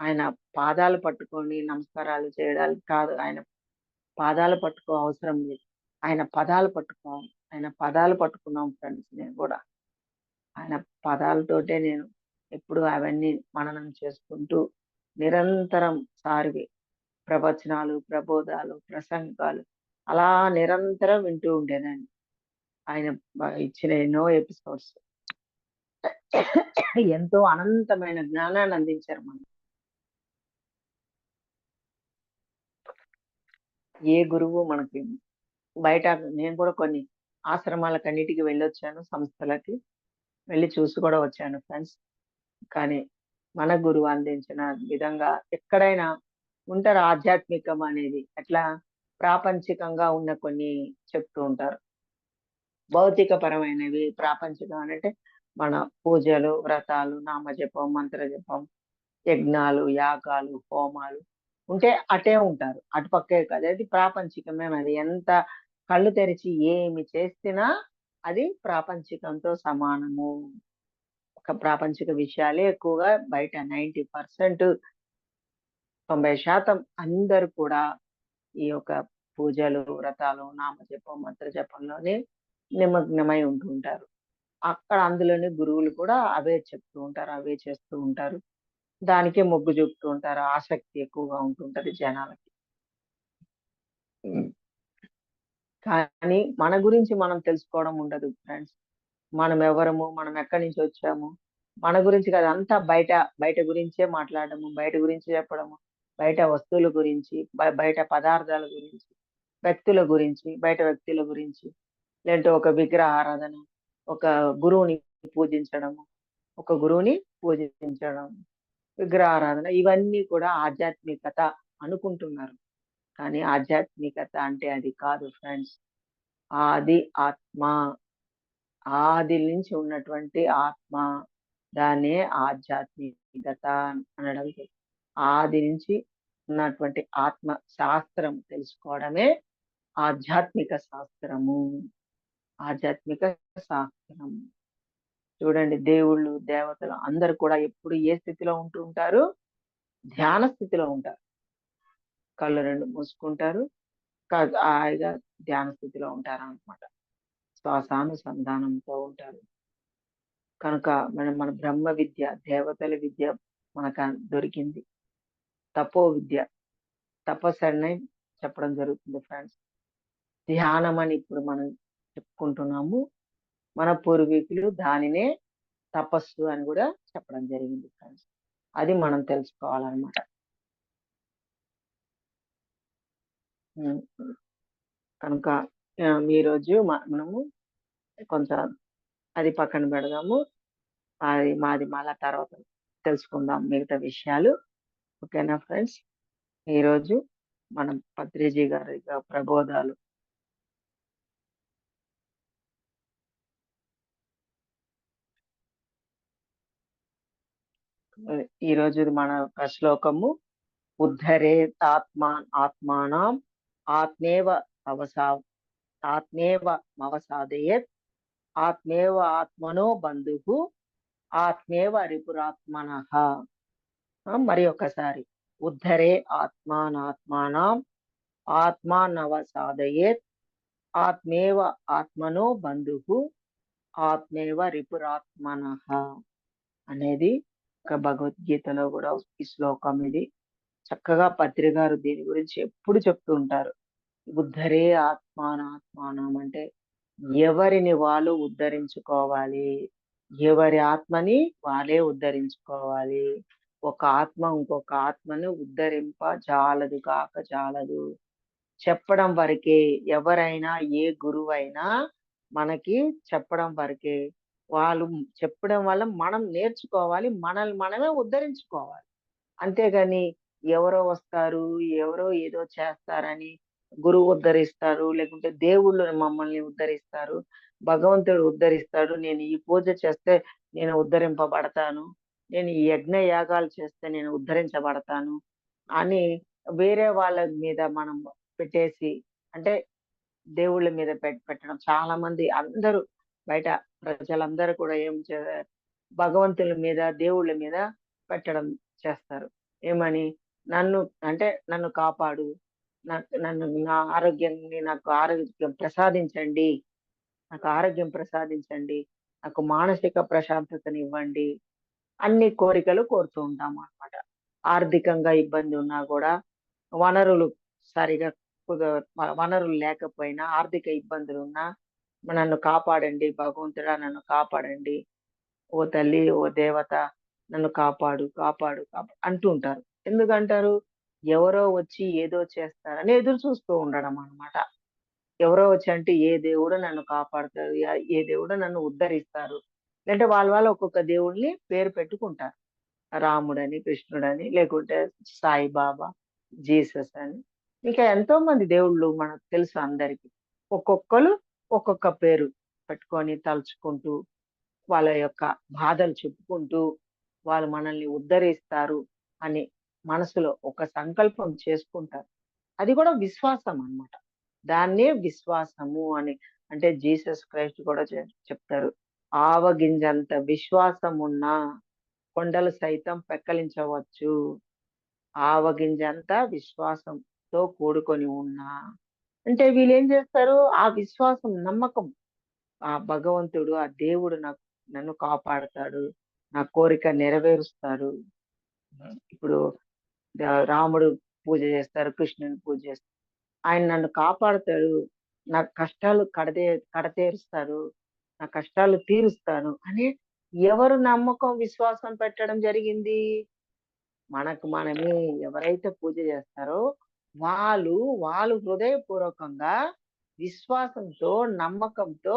ఆయన పాదాలు పట్టుకొని నమస్కారాలు చేయడానికి కాదు, ఆయన పాదాలు పట్టుకో అవసరం లేదు. ఆయన పదాలు పట్టుకోవాలి. ఆయన పదాలు పట్టుకున్నాం ఫ్రెండ్స్. నేను కూడా ఆయన పదాలతోటే నేను ఎప్పుడు అవన్నీ మననం చేసుకుంటూ నిరంతరం సారివి ప్రవచనాలు, ప్రబోధాలు, ప్రసంగాలు అలా నిరంతరం వింటూ ఉండేదాన్ని. ఆయన ఇచ్చిన ఎన్నో ఎపిసోడ్స్ ఎంతో అనంతమైన జ్ఞానాన్ని అందించారు మనకు. ఏ గురువు మనకి బయట నేను కూడా కొన్ని ఆశ్రమాలకు అన్నిటికి వెళ్ళొచ్చాను, సంస్థలకి వెళ్ళి చూసి కూడా వచ్చాను ఫ్రెండ్స్. కానీ మన గురువు అందించిన విధంగా ఎక్కడైనా ఉంటారు. ఆధ్యాత్మికం అనేది ఎట్లా ప్రాపంచికంగా ఉన్న కొన్ని చెప్తూ ఉంటారు. భౌతిక పరమైనవి ప్రాపంచికం అంటే మన పూజలు, వ్రతాలు, నామజపం, మంత్రజపం, యజ్ఞాలు, యాగాలు, హోమాలు ఉంటే అటే ఉంటారు. అటుపక్కే కాదు. అది ప్రాపంచికమే. అది ఎంత కళ్ళు తెరిచి ఏమి చేసినా అది ప్రాపంచికంతో సమానము. ఒక ప్రాపంచిక విషయాలే ఎక్కువగా బయట 90%, 90% అందరూ కూడా ఈ యొక్క పూజలు, వ్రతాలు, నామజపం, మంత్రజపంలోనే నిమగ్నమై ఉంటూ ఉంటారు. అక్కడ అందులోనే గురువులు కూడా అవే చెప్తూ ఉంటారు, అవే చేస్తూ ఉంటారు. దానికే మొగ్గు చూపుతూ ఉంటారు. ఆసక్తి ఎక్కువగా ఉంటుంటది జనాలకి. కానీ మన గురించి మనం తెలుసుకోవడం ఉండదు ఫ్రెండ్స్. మనం ఎవరము, మనం ఎక్కడి నుంచి వచ్చాము, మన గురించి కాదు. అంతా బయట గురించే మాట్లాడము, బయట గురించి చెప్పడము, బయట వస్తువుల గురించి, బయట పదార్థాల గురించి, వ్యక్తుల గురించి, బయట వ్యక్తుల గురించి, లేదంటే ఒక విగ్రహ ఆరాధన, ఒక గురువుని పూజించడము, ఒక గురువుని పూజించడం, విగ్రహారాధన ఇవన్నీ కూడా ఆధ్యాత్మికత అనుకుంటున్నారు. కానీ ఆధ్యాత్మికత అంటే అది కాదు ఫ్రెండ్స్. ఆది ఆత్మ, ఆది నుంచి ఉన్నటువంటి ఆత్మ, దాన్నే ఆధ్యాత్మికత అనడం. ఆది నుంచి ఉన్నటువంటి ఆత్మ శాస్త్రం తెలుసుకోవడమే ఆధ్యాత్మిక శాస్త్రము. ఆధ్యాత్మిక శాస్త్రం. చూడండి, దేవుళ్ళు, దేవతలు అందరూ కూడా ఎప్పుడు ఏ స్థితిలో ఉంటూ ఉంటారు? ధ్యాన స్థితిలో ఉంటారు. కళ్ళు రెండు మూసుకుంటారు. హాయిగా ధ్యాన స్థితిలో ఉంటారు అన్నమాట. శ్వాసానుసంధానంతో ఉంటారు. కనుక మన బ్రహ్మ విద్య, దేవతల విద్య మనకు దొరికింది. తపో విద్య, తపస్సు అని చెప్పడం జరుగుతుంది ఫ్రెండ్స్. ధ్యానం అని ఇప్పుడు మనం చెప్పుకుంటున్నాము. మన పూర్వీకులు దానినే తపస్సు అని కూడా చెప్పడం జరిగింది ఫ్రెండ్స్. అది మనం తెలుసుకోవాలన్నమాట. హ్మ్. కనుక ఈరోజు మనము కొంచెం అది పక్కన పెడదాము. అది మాది మళ్ళా తర్వాత తెలుసుకుందాం మిగతా విషయాలు. ఓకేనా ఫ్రెండ్స్? ఈరోజు మనం పత్రిజీ గారి యొక్క ప్రబోధాలు ఈరోజు మన యొక్క శ్లోకము ఆత్మానం ఆత్మేవ అవసా ఆత్మేవ మవసాదయేత్ ఆత్మేవ ఆత్మనో బంధుః ఆత్మేవ రిపురాత్మనః. మరి ఒకసారి ఉద్ధరే ఆత్మానాత్మానం ఆత్మానవసాదయేత్ ఆత్మేవ ఆత్మనో బంధుః ఆత్మేవ రిపురాత్మనః అనేది ఒక భగవద్గీతలో కూడా ఈ శ్లోకం ఇది. చక్కగా పత్రి గారు దీని గురించి ఎప్పుడు చెప్తూ ఉంటారు. ఉద్ధరే ఆత్మానాత్మానం అంటే ఎవరిని వాళ్ళు ఉద్ధరించుకోవాలి, ఎవరి ఆత్మని వాళ్ళే ఉద్ధరించుకోవాలి. ఒక ఆత్మ ఇంకొక ఆత్మని ఉద్ధరింప జాలదు కాక జాలదు. చెప్పడం వరకే. ఎవరైనా ఏ గురువైనా మనకి చెప్పడం వరకే. వాళ్ళు చెప్పడం వల్ల మనం నేర్చుకోవాలి, మనల్ని మనమే ఉద్ధరించుకోవాలి. అంతేగాని ఎవరో వస్తారు, ఎవరో ఏదో చేస్తారని గురువు ఉద్ధరిస్తారు, లేకుంటే దేవుళ్ళు మమ్మల్ని ఉద్ధరిస్తారు, భగవంతుడు ఉద్ధరిస్తాడు, నేను ఈ పూజ చేస్తే నేను ఉద్ధరింపబడతాను, నేను ఈ యజ్ఞ యాగాలు చేస్తే నేను ఉద్ధరించబడతాను అని వేరే వాళ్ళ మీద మనం పెట్టేసి, అంటే దేవుళ్ళ మీద పెట్టడం. చాలా మంది అందరూ బయట ప్రజలందరూ కూడా ఏం భగవంతుల మీద దేవుళ్ళ మీద పెట్టడం చేస్తారు. ఏమని? నన్ను అంటే నన్ను కాపాడు, నన్ను నా ఆరోగ్యాన్ని నాకు ఆరోగ్యం ప్రసాదించండి, నాకు ఆరోగ్యం ప్రసాదించండి, నాకు మానసిక ప్రశాంతతనివ్వండి, అన్ని కోరికలు కోరుతూ ఉంటాం అన్నమాట. ఆర్థికంగా ఇబ్బంది ఉన్నా కూడా వనరులు సరిగా వనరులు లేకపోయినా ఆర్థిక ఇబ్బందులున్నా నన్ను కాపాడండి భగవంతుడా, నన్ను కాపాడండి, ఓ తల్లి, ఓ దేవత నన్ను కాపాడు, కాపాడు, కాపాడు అంటూ ఉంటారు. ఎందుకంటారు? ఎవరో వచ్చి ఏదో చేస్తారని ఎదురు చూస్తూ ఉండడం అన్నమాట. ఎవరో వచ్చి అంటే ఏ దేవుడు నన్ను కాపాడతారు, ఏ దేవుడు నన్ను ఉద్ధరిస్తారు. లేదంటే వాళ్ళ ఒక్కొక్క దేవుడిని పేరు పెట్టుకుంటారు. రాముడని, కృష్ణుడని, లేకుంటే సాయిబాబా, జీసస్ అని. ఇంకా ఎంతో మంది దేవుళ్ళు మనకు తెలుసు అందరికి. ఒక్కొక్కరు ఒక్కొక్క పేరు పెట్టుకొని తలుచుకుంటూ వాళ్ళ యొక్క బాధలు చెప్పుకుంటూ వాళ్ళు మనల్ని ఉద్ధరిస్తారు అని మనసులో ఒక సంకల్పం చేసుకుంటారు. అది కూడా విశ్వాసం అన్నమాట. దాన్నే విశ్వాసము అని, అంటే జీసస్ క్రైస్ట్ కూడా చెప్తారు. ఆవగింజంత విశ్వాసం ఉన్నా కొండలు సైతం పెక్కలించవచ్చు. ఆవగింజంత విశ్వాసంతో కూడుకొని ఉన్నా. అంటే వీళ్ళేం చేస్తారు? ఆ విశ్వాసం, నమ్మకం, ఆ భగవంతుడు, ఆ దేవుడు నన్ను కాపాడతాడు, నా కోరిక నెరవేరుస్తాడు. ఇప్పుడు రాముడు పూజ చేస్తారు, కృష్ణుని పూజ చేస్తారు. ఆయన నన్ను కాపాడతాడు, నా కష్టాలు కడతేరుస్తాడు, నా కష్టాలు తీరుస్తాను అని ఎవరు నమ్మకం, విశ్వాసం పెట్టడం జరిగింది? మనకు మనమే ఎవరైతే పూజ చేస్తారో వాళ్ళు వాళ్ళు హృదయపూర్వకంగా విశ్వాసంతో, నమ్మకంతో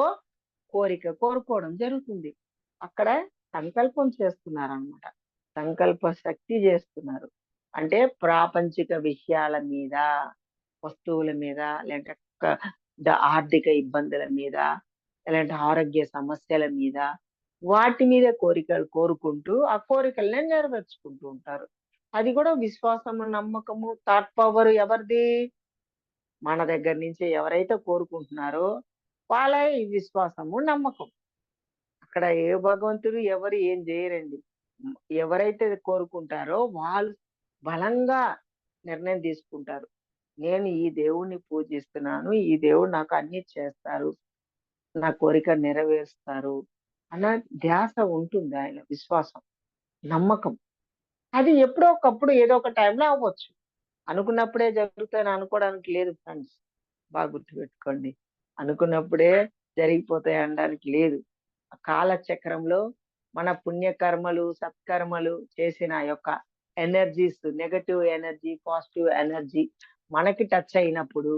కోరుకోవడం జరుగుతుంది. అక్కడ సంకల్పం చేస్తున్నారన్నమాట. సంకల్ప శక్తి చేస్తున్నారు. అంటే ప్రాపంచిక విషయాల మీద, వస్తువుల మీద, లేదంటే ఆర్థిక ఇబ్బందుల మీద, లేదంటే ఆరోగ్య సమస్యల మీద, వాటి మీద కోరికలు కోరుకుంటూ ఆ కోరికలనే నెరవేర్చుకుంటూ ఉంటారు. అది కూడా విశ్వాసము, నమ్మకము, థాట్ పవర్ ఎవరిది? మన దగ్గర నుంచి ఎవరైతే కోరుకుంటున్నారో వాళ్ళ ఈ విశ్వాసము, నమ్మకం. అక్కడ ఏ భగవంతుడు ఎవరు ఏం చేయరండి. ఎవరైతే కోరుకుంటారో వాళ్ళు బలంగా నిర్ణయం తీసుకుంటారు. నేను ఈ దేవుణ్ణి పూజిస్తున్నాను, ఈ దేవుడు నాకు అన్ని చేస్తారు, నా కోరిక నెరవేరుస్తారు అన్న ధ్యాస ఉంటుంది. ఆయన విశ్వాసం, నమ్మకం. అది ఎప్పుడో ఒకప్పుడు ఏదో ఒక టైంలో అవ్వచ్చు. అనుకున్నప్పుడే జరుగుతాయని అనుకోవడానికి లేదు ఫ్రెండ్స్. బాగా గుర్తుపెట్టుకోండి. అనుకున్నప్పుడే జరిగిపోతాయి అనడానికి లేదు. కాలచక్రంలో మన పుణ్యకర్మలు, సత్కర్మలు చేసిన యొక్క energies, negative energy, positive energy మనకి టచ్ అయినప్పుడు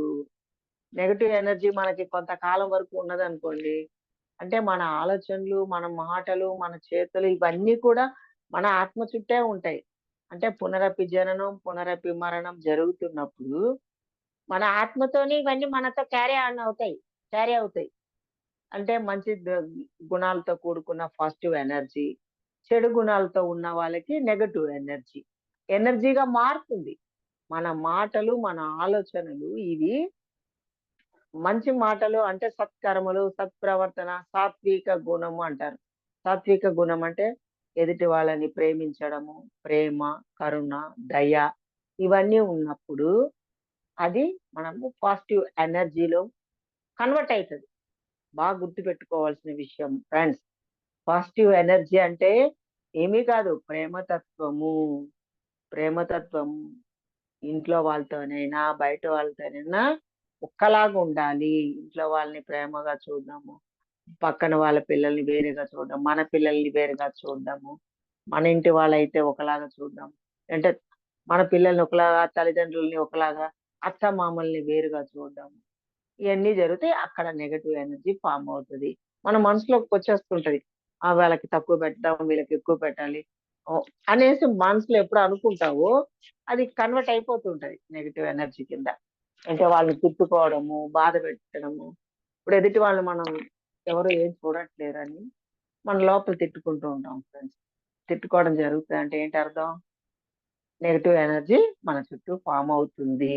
నెగెటివ్ ఎనర్జీ మనకి కొంతకాలం వరకు ఉన్నదనుకోండి, అంటే మన ఆలోచనలు, మన మాటలు, మన చేతులు ఇవన్నీ కూడా మన ఆత్మ చుట్టే ఉంటాయి. అంటే పునరపి జననం, పునరపి మరణం జరుగుతున్నప్పుడు మన ఆత్మతోనే ఇవన్నీ మనతో క్యారీ అవుతాయి. అంటే మంచి గుణాలతో కూడుకున్న పాజిటివ్ ఎనర్జీ, చెడు గుణాలతో ఉన్న వాళ్ళకి నెగెటివ్ ఎనర్జీ. ఎనర్జీగా మారుతుంది. మన మాటలు, మన ఆలోచనలు ఇవి మంచి మాటలు అంటే సత్కర్మలు, సత్ప్రవర్తన, సాత్విక గుణము అంటారు. సాత్విక గుణం అంటే ఎదుటి వాళ్ళని ప్రేమించడము, ప్రేమ, కరుణ, దయ ఇవన్నీ ఉన్నప్పుడు అది మనము పాజిటివ్ ఎనర్జీలో కన్వర్ట్ అయితది. బాగా గుర్తుపెట్టుకోవాల్సిన విషయం ఫ్రెండ్స్. పాజిటివ్ ఎనర్జీ అంటే ఏమీ కాదు ప్రేమతత్వము. ప్రేమతత్వం ఇంట్లో వాళ్ళతోనైనా, బయట వాళ్ళతోనైనా ఒక్కలాగా ఉండాలి. ఇంట్లో వాళ్ళని ప్రేమగా చూడడము, పక్కన వాళ్ళ పిల్లల్ని వేరుగా చూడడం, మన పిల్లల్ని వేరుగా చూడడము, మన ఇంటి వాళ్ళైతే ఒకలాగా చూడడం. అంటే మన పిల్లల్ని ఒకలాగా, తల్లిదండ్రులని ఒకలాగా, అత్తమామల్ని వేరుగా చూడడం. ఇయన్నీ జరిగితే అక్కడ నెగెటివ్ ఎనర్జీ ఫార్మ్ అవుతది. మన మనసులోకొచ్చేస్తుంటది. వాళ్ళకి తక్కువ పెట్టడం, వీళ్ళకి ఎక్కువ పెట్టాలి. అనేసి మనసులో ఎప్పుడు అనుకుంటావో, అది కన్వర్ట్ అయిపోతుంటది నెగెటివ్ ఎనర్జీ కింద. అంటే వాళ్ళని తిట్టుకోవడము, బాధ పెట్టడము. ఇప్పుడు ఎదుటి వాళ్ళు మనం ఎవరు ఏం చూడట్లేరని మన లోపల తిట్టుకుంటూ ఉంటాం ఫ్రెండ్స్. తిట్టుకోవడం జరుగుతదంటే ఏంటి అర్థం? నెగెటివ్ ఎనర్జీ మన చుట్టూ ఫార్మ్ అవుతుంది.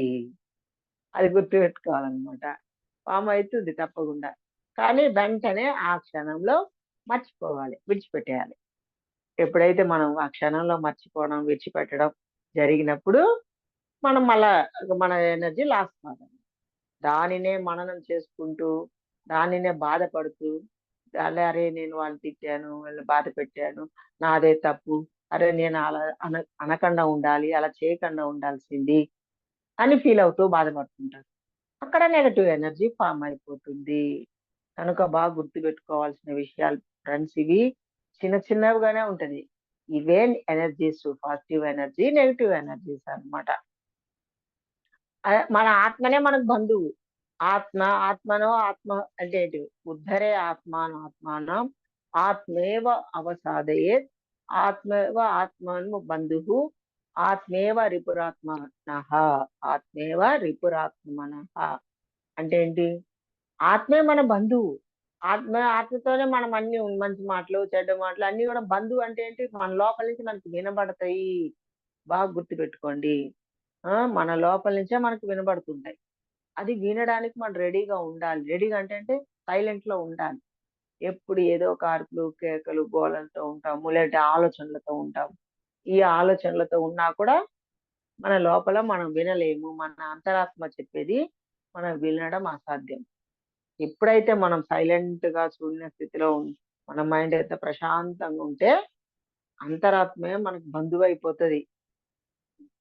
అది గుర్తుపెట్టుకోవాలనమాట. ఫార్మ్ అయితుంది తప్పకుండా. కానీ వెంటనే ఆ క్షణంలో మర్చిపోవాలి. విడిచిపెట్టేయాలి. ఎప్పుడైతే మనం ఆ క్షణంలో మర్చిపోవడం, విడిచిపెట్టడం జరిగినప్పుడు మనం మళ్ళా మన ఎనర్జీ లాస్ కాదు. దానినే మననం చేసుకుంటూ, దానినే బాధపడుతూ, అరే! నేను వాళ్ళని తిట్టాను, వీళ్ళని బాధ పెట్టాను, నాదే తప్పు. అరే! నేను అలా అనకుండా ఉండాలి, అలా చేయకుండా ఉండాల్సింది అని ఫీల్ అవుతూ బాధపడుతుంటారు. అక్కడ నెగెటివ్ ఎనర్జీ ఫార్మ్ అయిపోతుంది. కనుక బాగా గుర్తుపెట్టుకోవాల్సిన విషయాలు ఫ్రెండ్స్ ఇవి. చిన్న చిన్నవిగానే ఉంటది. ఇవే energies positive energy, negative energies అన్నమాట. మన ఆత్మనే మనకు బంధువు. ఆత్మ అంటే ఏంటి? ఉద్ధరే ఆత్మానం ఆత్మేవ అవసాదయేత్ ఆత్మేవ ఆత్మను బంధువు ఆత్మేవ రిపురాత్మనః ఆత్మేవ రిపురాత్మనః అంటే ఏంటి? ఆత్మే మన బంధువు. ఆత్మతోనే మనం అన్ని మంచి మాటలు, చెడ్డ మాటలు అన్నీ కూడా బంధువు అంటే ఏంటి? మన లోపల నుంచి మనకి వినబడతాయి. బాగా గుర్తుపెట్టుకోండి. మన లోపల నుంచే మనకు వినబడుతుంటాయి. అది వినడానికి మనం రెడీగా ఉండాలి. రెడీగా అంటే సైలెంట్‌లో ఉండాలి. ఎప్పుడు ఏదో ఒక అరుపులు, కేకలు, గోలలతో ఉంటాము. లేదంటే ఆలోచనలతో ఉంటాము. ఈ ఆలోచనలతో ఉన్నా కూడా మన లోపల మనం వినలేము. మన అంతరాత్మ చెప్పేది మనం వినడం అసాధ్యం. ఎప్పుడైతే మనం సైలెంట్‌గా శూన్య స్థితిలో మన మైండ్ అయితే ప్రశాంతంగా ఉంటే అంతరాత్మే మనకు బంధువైపోతది.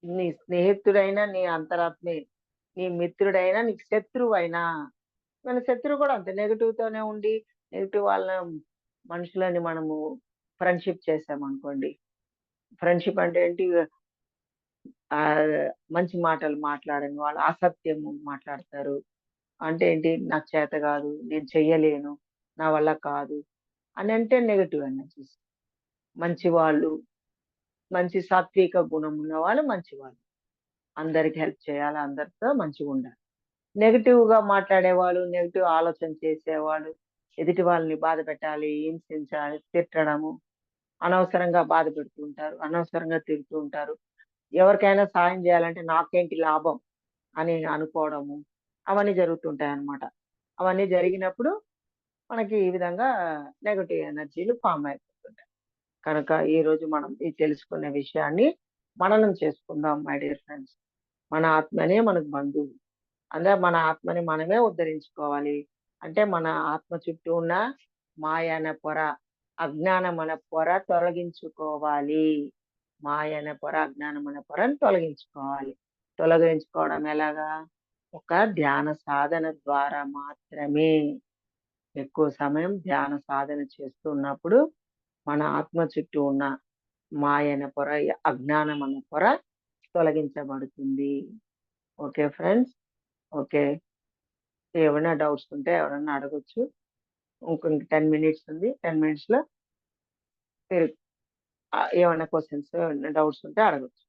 నీ స్నేహితుడైనా నీ అంతరాత్మే. నీ మిత్రుడైనా నీకు శత్రువైనా. మన శత్రువు కూడా అంతే నెగెటివ్ తోనే ఉండి, నెగెటివ్ వాళ్ళ మనుషులని మనము ఫ్రెండ్‌షిప్ చేసామనుకోండి. ఫ్రెండ్‌షిప్ అంటే ఏంటి? ఆహ్, మంచి మాటలు మాట్లాడని వాళ్ళు అసత్యము మాట్లాడతారు. అంటే ఏంటి? నాకు చేత కాదు, నేను చెయ్యలేను, నా వల్ల కాదు అనంటే నెగెటివ్ ఎనర్జీస్. మంచివాళ్ళు, మంచి సాత్విక గుణం ఉన్నవాళ్ళు మంచివాళ్ళు. అందరికి హెల్ప్ చేయాలి, అందరితో మంచిగుండాలి. నెగెటివ్‌గా మాట్లాడేవాళ్ళు, నెగెటివ్ ఆలోచన చేసేవాళ్ళు, ఎదుటి వాళ్ళని బాధ పెట్టాలి, హింసించాలి, తిట్టడము, అనవసరంగా బాధ పెడుతూ ఉంటారు. అనవసరంగా తిడుతూ ఉంటారు. ఎవరికైనా సాయం చేయాలంటే నాకేంటి లాభం అని అనుకోవడము, అవన్నీ జరుగుతుంటాయన్నమాట. అవన్నీ జరిగినప్పుడు మనకి ఈ విధంగా నెగెటివ్ ఎనర్జీలు ఫార్మ్ అయిపోతుంటాయి. కనుక ఈరోజు మనం ఈ తెలుసుకున్న విషయాన్ని మననం చేసుకుందాం మై డియర్ ఫ్రెండ్స్. మన ఆత్మనే మనకు బంధువు. అంటే మన ఆత్మని మనమే ఉద్ధరించుకోవాలి. అంటే మన ఆత్మ చుట్టూ ఉన్న మాయ అనే పొర, అజ్ఞానం అనే పొర తొలగించుకోవాలి. మాయ అనే పొర, అజ్ఞానం అనే పొరని తొలగించుకోవాలి. తొలగించుకోవడం ఎలాగా? ఒక ధ్యాన సాధన ద్వారా మాత్రమే. ఎక్కువ సమయం ధ్యాన సాధన చేస్తున్నప్పుడు మన ఆత్మ చుట్టూ ఉన్న మాయ అనే పొర, అజ్ఞానం అనే పొర తొలగించబడుతుంది. Okay friends. ఓకే. ఏమైనా డౌట్స్ ఉంటే ఎవరన్నా అడగొచ్చు. ఇంకొక 10 మినిట్స్ ఉంది. 10 మినిట్స్‌లో మీరు ఏమన్నా క్వెషన్స్, ఏమన్నా డౌట్స్ ఉంటే అడగొచ్చు.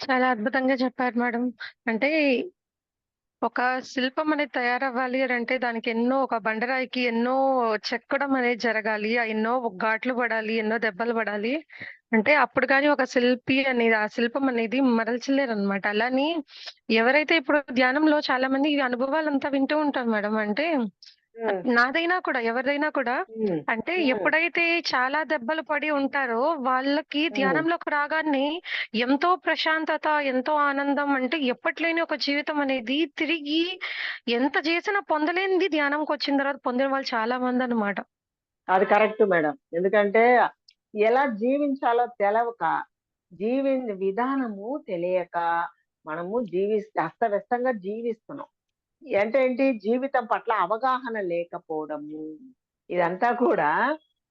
చాలా అద్భుతంగా చెప్పారు మేడం. అంటే ఒక శిల్పం అనేది తయారవ్వాలి అనంటే దానికి ఒక బండరాయికి ఎన్నో చెక్కడం అనేది జరగాలి. ఎన్నో ఘాట్లు పడాలి. ఎన్నో దెబ్బలు పడాలి. అంటే అప్పుడు గాని ఒక శిల్పి అనేది ఆ శిల్పం అనేది మరల్చలేరనమాట. అలాని ఎవరైతే ఇప్పుడు ధ్యానంలో చాలా మంది ఈ అనుభవాలంతా వింటూ ఉంటాం మేడం. అంటే హ్మ్. నాదైనా కూడా ఎవరిదైనా కూడా హ్మ్. అంటే హ్మ్. ఎప్పుడైతే చాలా దెబ్బలు పడి ఉంటారో వాళ్ళకి హ్మ్. ధ్యానంలోకి రాగానే ఎంతో ప్రశాంతత, ఎంతో ఆనందం అంటే ఎప్పటిలేని ఒక జీవితం అనేది తిరిగి ఎంత చేసినా పొందలేనిది ధ్యానంకొచ్చిన తర్వాత పొందిన వాళ్ళు చాలా మందనమాట. అది కరెక్ట్ మేడం. ఎందుకంటే ఎలా జీవించాలో తెలవక, విధానము తెలియక మనము అస్తవ్యస్తంగా జీవిస్తున్నాం. అంటే ఏంటి? జీవితం పట్ల అవగాహన లేకపోవడము. ఇదంతా కూడా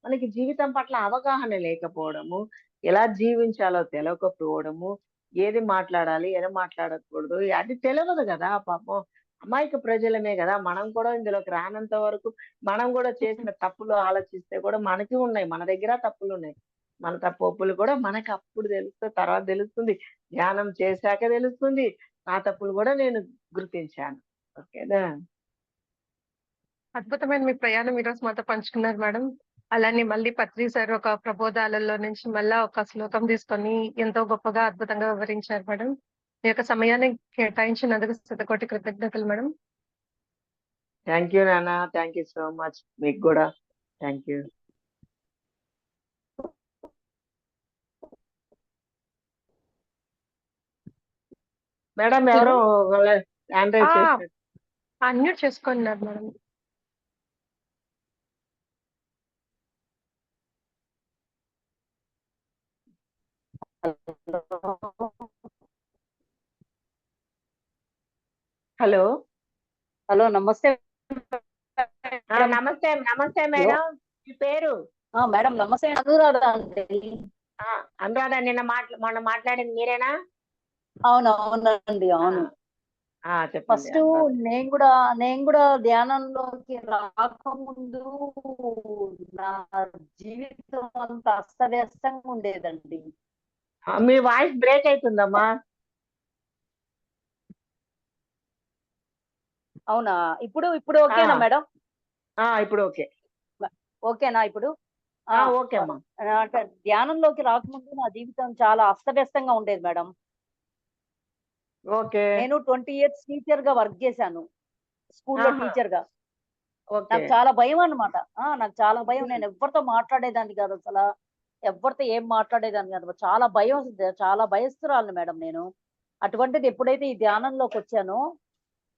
మనకి జీవితం పట్ల అవగాహన లేకపోవడము, ఎలా జీవించాలో తెలవకపోవడము, ఏది మాట్లాడాలి, ఏది మాట్లాడకూడదు అది తెలవదు గదా! పాపం అమాయక ప్రజలమే గదా! మనం కూడా ఇందులోకి రానంత వరకు మనం గూడా చేసిన తప్పులు ఆలోచిస్తే కూడా మనకి ఉన్నాయి. మన దగ్గర తప్పులున్నాయి. మన ఒప్పులు కూడా మనకప్పుడు తెలుస్తది. తర్వాత తెలుస్తుంది. ధ్యానం చేశాక తెలుస్తుంది. నా తప్పులు గూడా నేను గుర్తించాను. ఓకేనా? అద్భుతమైన మీ ప్రయాణం ఈరోజు మాతో పంచుకున్నారు మేడం. అలానే మళ్ళీ పత్రి సార్ ఒక ప్రబోధాలలో నుంచి మళ్ళా ఒక శ్లోకం తీసుకొని ఎంతో గొప్పగా అద్భుతంగా వివరించారు మేడం. మీ యొక్క సమయాన్ని కేటాయించినందుకు శతకోటి కృతజ్ఞతలు మేడం. థాంక్ యూ నాన్న. Thank you so much. మీకు గూడా. Thank you. Madam hello! ఎవరో హ్యాండ్ ఆ! రైజ్ చేసినట్టు. అన్మ్యూట్ చేసుకున్నారు మేడం. హలో! హలో! నమస్తే మేడం. నమస్తే. నమస్తే హలో! మేడం. మీ పేరు? మేడం నమస్తే అనురాధ అండి. ఆ! అనురాధ మొన్న మాట్లాడింది మీరేనా? అవునండి. ఆ! అవును. చెప్పండి ఫస్టు అనురాధ. నేను గూడా ధ్యానంలోకి రాకముందు నా జీవితం అంతా అస్తవ్యస్తంగా ఉండేదండి. మీ వాయిస్ బ్రేక్ అయితుందమ్మా. అవునా? ఇప్పుడు ఆ! ఓకేనా మేడం? ఇప్పుడు ఓకే. ఓకేనా ఇప్పుడు? ఆ! ఓకే అమ్మా. అంటే ధ్యానంలోకి రాకముందు నా జీవితం చాలా అస్తవ్యస్తంగా ఉండేది మేడం. ఓకే. నేను 20 ఇయర్స్ టీచర్‌గా వర్క్ చేశాను. స్కూల్‌లో ఆహా! టీచర్‌గా. ఓకే. నాకు చాలా భయమన్నమాట. నాకు చాలా భయం. హ్మ్. నేను ఎవ్వరితో మాట్లాడేదాన్ని కాదసల. ఎవ్వరితో ఏం మాట్లాడేదాన్ని కాదు. చాలా భయం, చాలా భయస్తురాలిని మేడం నేను. అటువంటిది ఎప్పుడైతే ఈ ధ్యానంలోకొచ్చానో,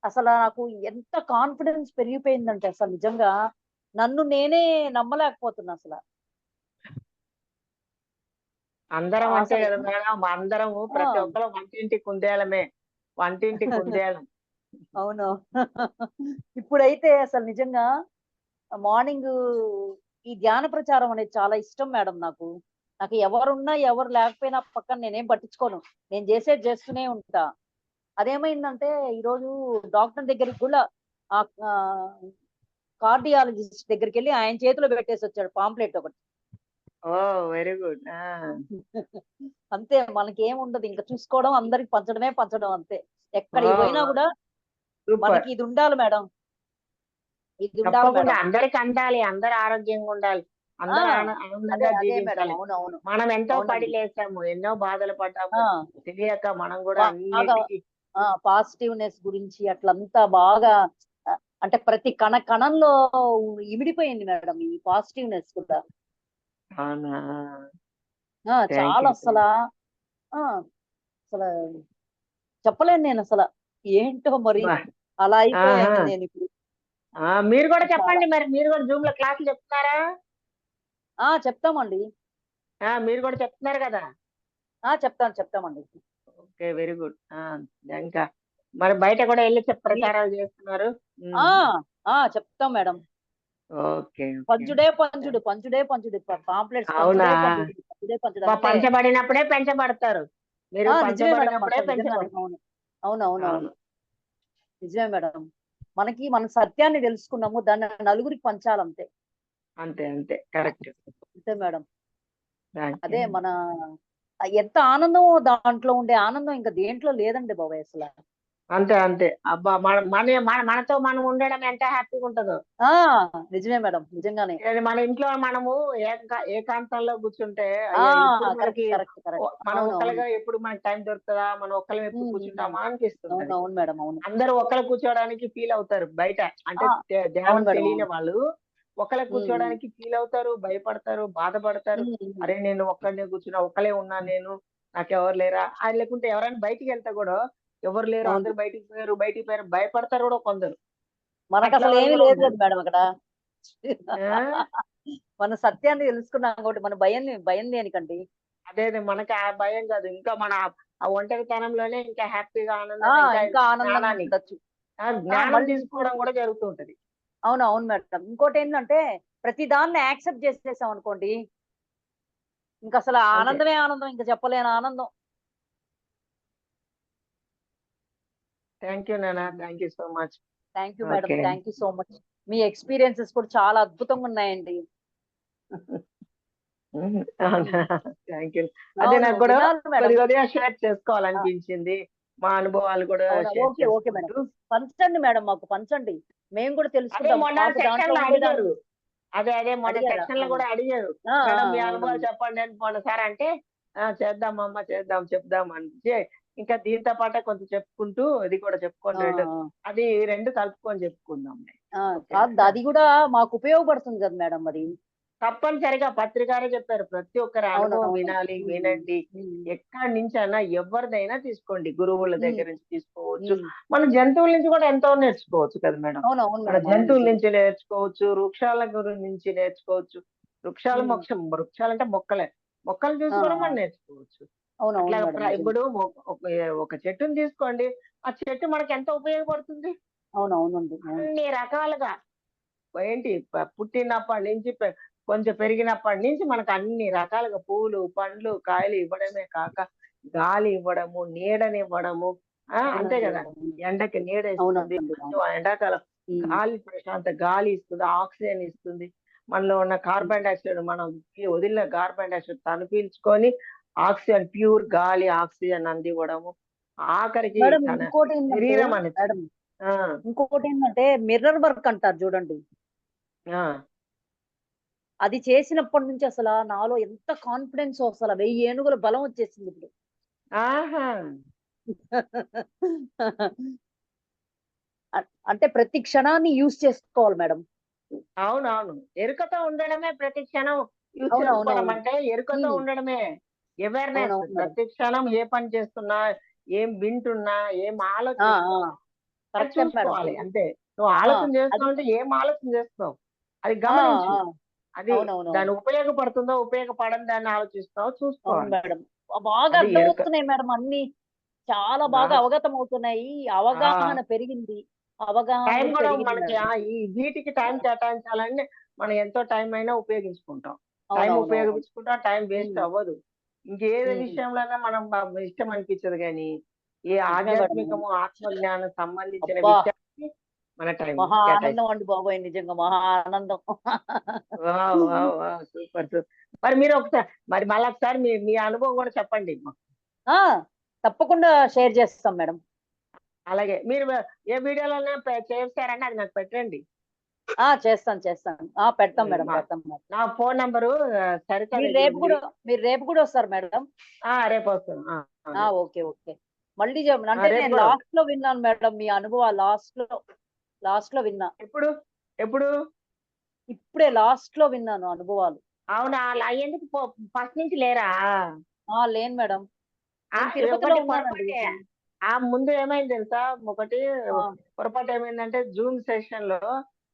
అసల నాకు ఎంత కాన్ఫిడెన్స్ పెరిగిపోయిందంటే అసలు నిజంగా నన్ను నేనే నమ్మలేకపోతున్నా అసల. అందరం అంతే అసలు గదా మేడం. అందరము ఆ! ప్రతి ఒక్కళ్ళం వంటింటి కుందేలమే. వంటింటి కుందేలం. అవును. ఇప్పుడైతే అసలు నిజంగా మార్నింగు ఈ ధ్యాన ప్రచారం అనేది చాలా ఇష్టం మేడం నాకు. నాకు ఎవరున్నా, ఎవరు లేకపోయినా పక్కన నేనేం పట్టించుకోను. నేను జేసేది జేస్తూనే ఉంటా. అదేమైందంటే ఈరోజు డాక్టర్ దగ్గరికి గూడా కార్డియాలజిస్ట్ దగ్గరికెళ్ళి ఆయన చేతిలో పెట్టేసొచ్చాడు పాంప్లెట్ ఒకటి. ఓహ్! Very good. అంతే మనకేముండదు. ఇంక చూసుకోవడం, అందరికి పంచడమే పంచడం అంతే. ఎక్కడికి ఓహ్! పోయినా గూడా సూపర్. మనకి ఇదుండాలి మేడం. ఇదుండాలి తప్పకుండా మేడం. అందరికి అందాలి. అందరూ ఆరోగ్యంగా ఉండాలి. ఆ! అందరూ ఆనందంగా అదే మేడం. జీవించాలి. అవునవును. మనం ఎంతో పడి అవునండి. లేసాము. ఎన్నో బాధలు పడ్డాము. ఆ! తెలియక మనం గూడా బాగా అన్నిటికి పాజిటివ్‌నెస్ గురించి అట్లంతా బాగా అంటే ప్రతి కణ కణంలో ఇమిడిపోయింది మేడం ఈ పాజిటివ్‌నెస్ కూడా. అవునా! థాంక్ చాలా యూ. అసలా ఆ! అసల చెప్పలేను నేనసల. ఏంటో మరి అబ్బా! అలా ఆహా! అయిపోయాను నేనిప్పుడు. మీరు గూడా చాలా చెప్పండి మరి. మీరు గూడా జూమ్‌లో క్లాసులు చెప్తున్నారా? చెప్తామండి. మీరు గూడా చెప్తున్నారు గదా! చెప్తామండి. ఓకే. Very good. ఇంకా మరి బయట గూడా ఎళ్లి మీ ప్రచారాలు చేస్తున్నారు. ఆ! హ్మ్. చెప్తాం మేడం. ఓకే. ఓకే. పంచుడే పంచుడు, పంచుడే పంచుడు. పాంప్లెట్స్ అవునా? పంచుడే పంచుడు, పంచుడే పంచుడు అంతే. పంచబడినప్పుడే పెంచబడతారు. మీరు నిజమే మేడం. పంచబడినప్పుడే అసలు నిజంగానే. పెంచబడతారు. అవును. అవునవునవును. అవును. నిజమే మేడం. మన సత్యాన్ని తెలుసుకున్నాము. దాన్ని నలుగురికి పంచాలంతే. అంతే. అంతే. కరెక్ట్. అంతే మేడం. అదే ఓకే. మన ఎంత ఆనందం దాంట్లో ఉండే ఆనందం ఇంకా దేంట్లో లేదండి బాబాయ్ అసల. అంతే. అంతే. అబ్బా! మనతో మనం ఉండడం ఎంత హ్యాపీగా ఉంటదో. ఆ! నిజమే మేడం. నిజంగానే. అది మన ఇంట్లో మనము ఏకాంతంలో కూర్చుంటే, ఆ! అయ్యో! ఎప్పుడు కరెక్ట్. మనకి కరెక్ట్. కరెక్ట్. మనం అవునవును. ఒక్కళ్ళగా ఎప్పుడు మనకి టైం దొరుకుతదా? మనం ఒక్కళ్ళం ఎప్పుడు హ్మ్. హ్మ్. కూర్చుంటామా అనిపిస్తుంటది. అవునవును మేడం. అవును. అందరూ ఒక్కళ్ళు కూర్చోవడానికి ఫీల్ అవుతారు బయట. అంటే ఆ! అవును ధ్యానం మేడం. తెలియని అవును. వాళ్ళు ఒక్కళ్ళే హ్మ్. హ్మ్. కూర్చోవడానికి ఫీల్ అవుతారు, భయపడతారు, బాధపడతారు. హ్మ్. హ్మ్. అరే! నేను ఒక్కడినే కూర్చున్నా, ఒక్కళ్ళే ఉన్నాను నేను. నాకెవరు లేరా? లేకుంటే ఎవరైనా బయటికెళ్తే గూడా ఎవరు లేరు, అవును. అందరూ బయటికి పోయారు భయపడతారు గూడా కొందరు. అట్లా మనకసలు వాళ్ళు ఏమీ గూడా లేదు ఉన్నారు. కదా మేడం అక్కడ. ఆ! మన సత్యాన్ని తెలుసుకున్నాం కాబట్టి మన భయం దేనికండి? అదే మనకి ఆ భయం గాదు. ఇంకా మన ఆ ఒంటరితనంలోనే ఇంకా హ్యాపీగా, ఆ! ఆనందంగా ఇంకా ఇంకా ఆనందంగా జ్ఞానాన్ని ఉండొచ్చు. జ్ఞానం మళ్ళీ తీసుకోవడం ఇంకోటి గూడా జరుగుతూ ఉంటది. అవును మేడం. ఇంకోటేంటంటే ప్రతి దాన్ని యాక్సెప్ట్ చేసేసాం అనుకోండి, ఇంకసల అంతే. ఆనందమే ఆనందం. ఇంక చెప్పలేని ఆనందం. థాంక్ యూ నాన్న. Thank you so much. Thank you madam. Okay. Thank you so much. Me experiences కూడా చాలా అద్భుతంగున్నాయండి. హుహు. హ్మ్. అవునా! Thank you. అదే అవును. నాకు గూడా వినాలి మేడం. కొద్ది కొద్దిగా షేర్ ఆ! చేసుకోవాలనిపించింది. మా అనుభవాలు కూడా అవునా? Share okay. Okay madam. చేసుకుంటూ పంచండి మేడం మాకు పంచండి. మేము కూడా అదే తెలుసుకుంటాం. మొన్న మాకు దాంట్లో సెక్షన్‌లో ఉండేదాన్ని అడిగారు. అదే మొన్న అడిగారా? సెక్షన్‌లో ఆ! గూడా అడిగారు. ఆ! ఆ! మేడం మీ అనుభవాలు అవునవును. చెప్పండి అని మొన్నసారి అంటే, చేద్దామమ్మా చేద్దాం చెప్దాం అంటే, ఇంకా దీంతో పాటే కొంచెం చెప్పుకుంటూ ఇది కూడా ఆ! చెప్పుకొని 2 ఆ! అది 2 కలుపుకొని చెప్పుకుందాంలే. ఆ! ఓకేనా? కాదు అది గూడా మాకు ఉపయోగపడుతుంది కదా మేడం మరి. తప్పనిసరిగా పత్రికారే చెప్పారు. ప్రతి ఒక్కరి అనుభవం అవునవును. వినాలి, హ్మ్. వినండి. హ్మ్. ఎక్కడి నుంచైనా ఎవరిదైనా తీసుకోండి. గురువుల హ్మ్. దగ్గర నుంచి తీసుకోవచ్చు. హ్మ్. మనం జంతువుల నుంచి కూడా ఎంతో నేర్చుకోవచ్చు కదా మేడం. అవునవును మన మేడం. అవును. జంతువుల నిజమే. నుంచి నేర్చుకోవచ్చు. వృక్షాల నుంచి నేర్చుకోవచ్చు. వృక్షాలు హ్మ్. వృక్షాలంటే మొక్కలే. మొక్కలు ఆ! చూసి కూడా మనం ఆ! నేర్చుకోవచ్చు. అట్లా అవునవును మేడం. నిజమే. ఇప్పుడు ఒక ఒక చెట్టుని తీసుకోండి. ఆ చెట్టు మనకెంత ఉపయోగపడుతుంది. అవునవునండి. అవును. అన్ని రకాలుగా ఏంటి పుట్టినప్పటి నుంచి కొంచెం పెరిగినప్పటి నుంచి మనకు అన్ని రకాలుగా పూలు, పండ్లు, కాయలు ఇవ్వడమే కాక గాలి ఇవ్వడము, నీడనివ్వడము. అంతే అవునండి. గదా! అవును. ఎండకి నీడ ఇస్తుంది. అవునండి. అవును. ఎండాకాలం హ్మ్. గాలి ప్రశాంత గాలి ఇస్తుంది. ఆక్సిజన్ ఇస్తుంది. మనలో ఉన్న హ్మ్. కార్బన్ డయాక్సైడ్ మనం వదిలిన కార్బన్ డయాక్సైడ్ తను పీల్చుకొని ఆక్సిజన్ ప్యూర్ గాలి, ఆక్సిజన్ అందివ్వడము. ఆఖరికి మేడం తన ఇంకోటేంటంటే శరీరం అనొచ్చు. మేడం ఆ! ఇంకొకటేంటంటే మిర్రర్ వర్క్ అంటారు చూడండి. ఆ! అది చేసినప్పటి నుంచి అసల నాలో ఎంత కాన్ఫిడెన్సో అసల 1000 ఏనుగుల బలం వచ్చేసిందిప్పుడు. ఆహా! అంటే ప్రతి క్షణాన్ని యూజ్ చేసుకోవాలి మేడం. అవునవును. ఎరుకతో ఉండడమే ప్రతి క్షణం యూజ్ చేసుకోవడం అవునవునవును. అంటే ఎరుకతో హ్మ్. ఉండడమే. అవేర్‌నెస్ అవునవును మేడం. ప్రతి క్షణం ఏ పని చేస్తున్నా, ఏం వింటున్నా, ఏం ఆ! ఆ! ఆలోచిస్తున్నా అది కరెక్టే మేడం. చూసుకోవాలి అంతే. నువ్వు ఆ! ఆలోచన అది చేస్తున్నావంటే ఏం ఆలోచన చేస్తున్నావు? అది ఆ! గమనించు. ఆ! అది దాని అవునవునవును. ఉపయోగపడుతుందో, ఉపయోగపడని దాన్ని ఆలోచిస్తున్నావో అవును చూసుకోవాలి. మేడం. బాగా అది ఎరుక. అర్థమవుతున్నాయి మేడం అన్నీ. చాలా బాగా బాగా అవగతమవుతున్నాయి. అవగాహన ఆ! పెరిగింది. అవగాహన టైం కూడా గూడా పెరిగింది మనకి మేడం. ఈ వీటికి టైం కేటాయించాలంటే మనం ఎంతో టైం అయినా ఉపయోగించుకుంటాం. టైం అవునవునవును. ఉపయోగించుకుంటాం. టైం వేస్ట్ హ్మ్. అవ్వదు. ఇంకేది హ్మ్. విషయంలోనైనా మనం ఇష్టం అనిపించదు గానీ, ఏ నిజమే మేడం. ఆధ్యాత్మికము, ఆత్మజ్ఞానం సంబంధించిన అబ్బా! విషయానికి మన టైం మహా ఆనందం కేటాయిస్తాం. అండి బాబోయ్! నిజంగా మహా ఆనందం. వావ్! వావ్! వావ్! సూపర్. మరి మీరు మరి మళ్ళొకసారి మీ మీ అనుభవం గూడా చెప్పండి మాకు. ఆ! తప్పకుండా షేర్ చేస్తాం మేడం. అలాగే మీరు ఏ వీడియోలోనే చేశారంటే అది నాకు పెట్టండి. ఆ! చేస్తాను. ఆ! పెడతాం మేడం. మా పెడతాం మేడం. నా ఫోను నంబరు సరిత మీరు రేపు దగ్గరుంది. గూడా మీరు రేపు గూడా వస్తారు మేడం? రేపొస్తాను. రేపు. ఓకే. ఓకే. మళ్ళీ అంటే రేపు నేను గూడా ఉంటా. లాస్ట్‌లో విన్నాను మేడం మీ అనుభవాలు లాస్ట్‌లో విన్నా. ఎప్పుడు? ఎప్పుడు? ఇప్పుడే లాస్ట్‌లో విన్నాను అనుభవాలు. అవునా! అలా ఎందుకు ఫస్ట్ నుంచి లేరా? లేను మేడం. ఆ! నేను తిరుపతిలో ఒకటి ఉన్నానండి. పొరపాటే. ముందు ఏమైంది తెలుసా? ఒకటి ఆ! పొరపాటు ఏమైందంటే జూమ్ సెషన్‌లో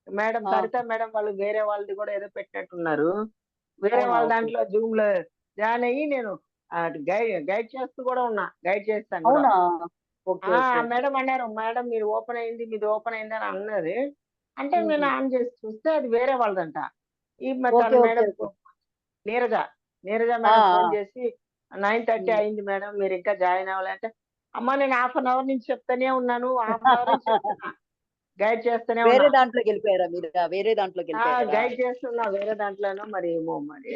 మేడం ఆ! సరిత మేడం వాళ్ళు వేరే వాళ్ళది గూడా ఏదో పెట్టినట్టున్నారు. వేరే అవునా! వాళ్ళ ఓకే. దాంట్లో జూమ్‌లో జాయిన్ అయ్యి నేను గైడ్ చేస్తూ గూడా ఉన్నా. గైడ్ చేస్తాను గూడా. అవునా! ఓకే. ఓకే. మేడం అన్నారు. మేడం మీరు ఓపెన్ అయింది. మీది ఓపెన్ అయిందని అన్నది. అంటే నేను ఉమ్. ఆన్ చేసి చూస్తే అది వేరే వాళ్ళదంట. ఓకే తన okay madam okay Neeraja, Neeraja ఆ, మేడం ఫోన్ ఆ. చేసి 9:30 ఉమ్. అయింది మేడం, మీరు ఇంకా జాయిన్ అవ్వాలంటే, అమ్మ నేను హాఫ్ అన్ అవర్ నుంచి చెప్తానే ఉన్నాను, హాఫ్ అన్ అవర్ నుంచి చెప్తున్నా, గైడ్ చేస్తూనే వేరే ఉన్నా. దాంట్లోకి వెళ్ళిపోయారా మీరు? వేరే దాంట్లోకి వెళ్ళిపోయారా? గైడ్ చేస్తున్నా వేరే దాంట్లోనో మరి ఏమో మరి.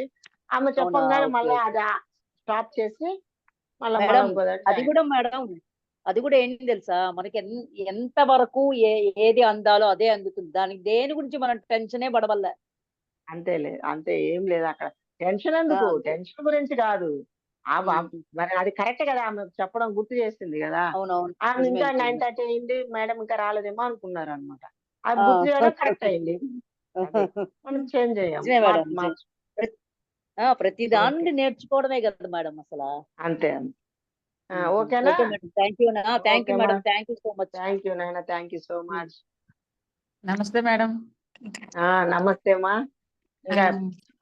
ఆమె అవునా? చెప్పంగానే ఓకే మళ్ళా ఓకే అది స్టాప్ చేసి మళ్ళా మేడం, మనం కూడా అది జాయిన్. కూడా మేడం, అది కూడా ఏంటి తెలుసా, మనకి ఎంత వరకు ఏది అందాలో అదే అందుతుంది. దానికి దేని గురించి మనం టెన్షనే పడవల్ల. అంతేలే, అంతే, ఏం లేదు అక్కడ. టెన్షన్ ఎందుకు, అంతే. టెన్షన్ గురించి కాదు. ఉమ్. మరి అది కరెక్ట్ కదా, ఆమె చెప్పడం గుర్తు చేసింది కదా. అవునవును, ఆమె నిజమే ఇంకా నిజమే. 9:30 అయింది మేడం, ఇంకా రాలేదేమో అనుకున్నారు అనమాట. అది ఆ, గుర్తు చేయడం కరెక్ట్ అయింది. అదే మనం చేంజ్ అయ్యాం, నిజమే మేడం, నిజమే. మార్చు. ప్రతి ఓకే, దాన్ని నేర్చుకోవడమే కదా మేడం అసలు. అంతే అంతే. ఓకేనా. Okay madam, thank you. Thank you okay మా, madam, thank you so much. Thank you నాయన, థ్యాంక్ యూ సో మచ్. నమస్తే మేడం. నమస్తే అమ్మా. ఇంకా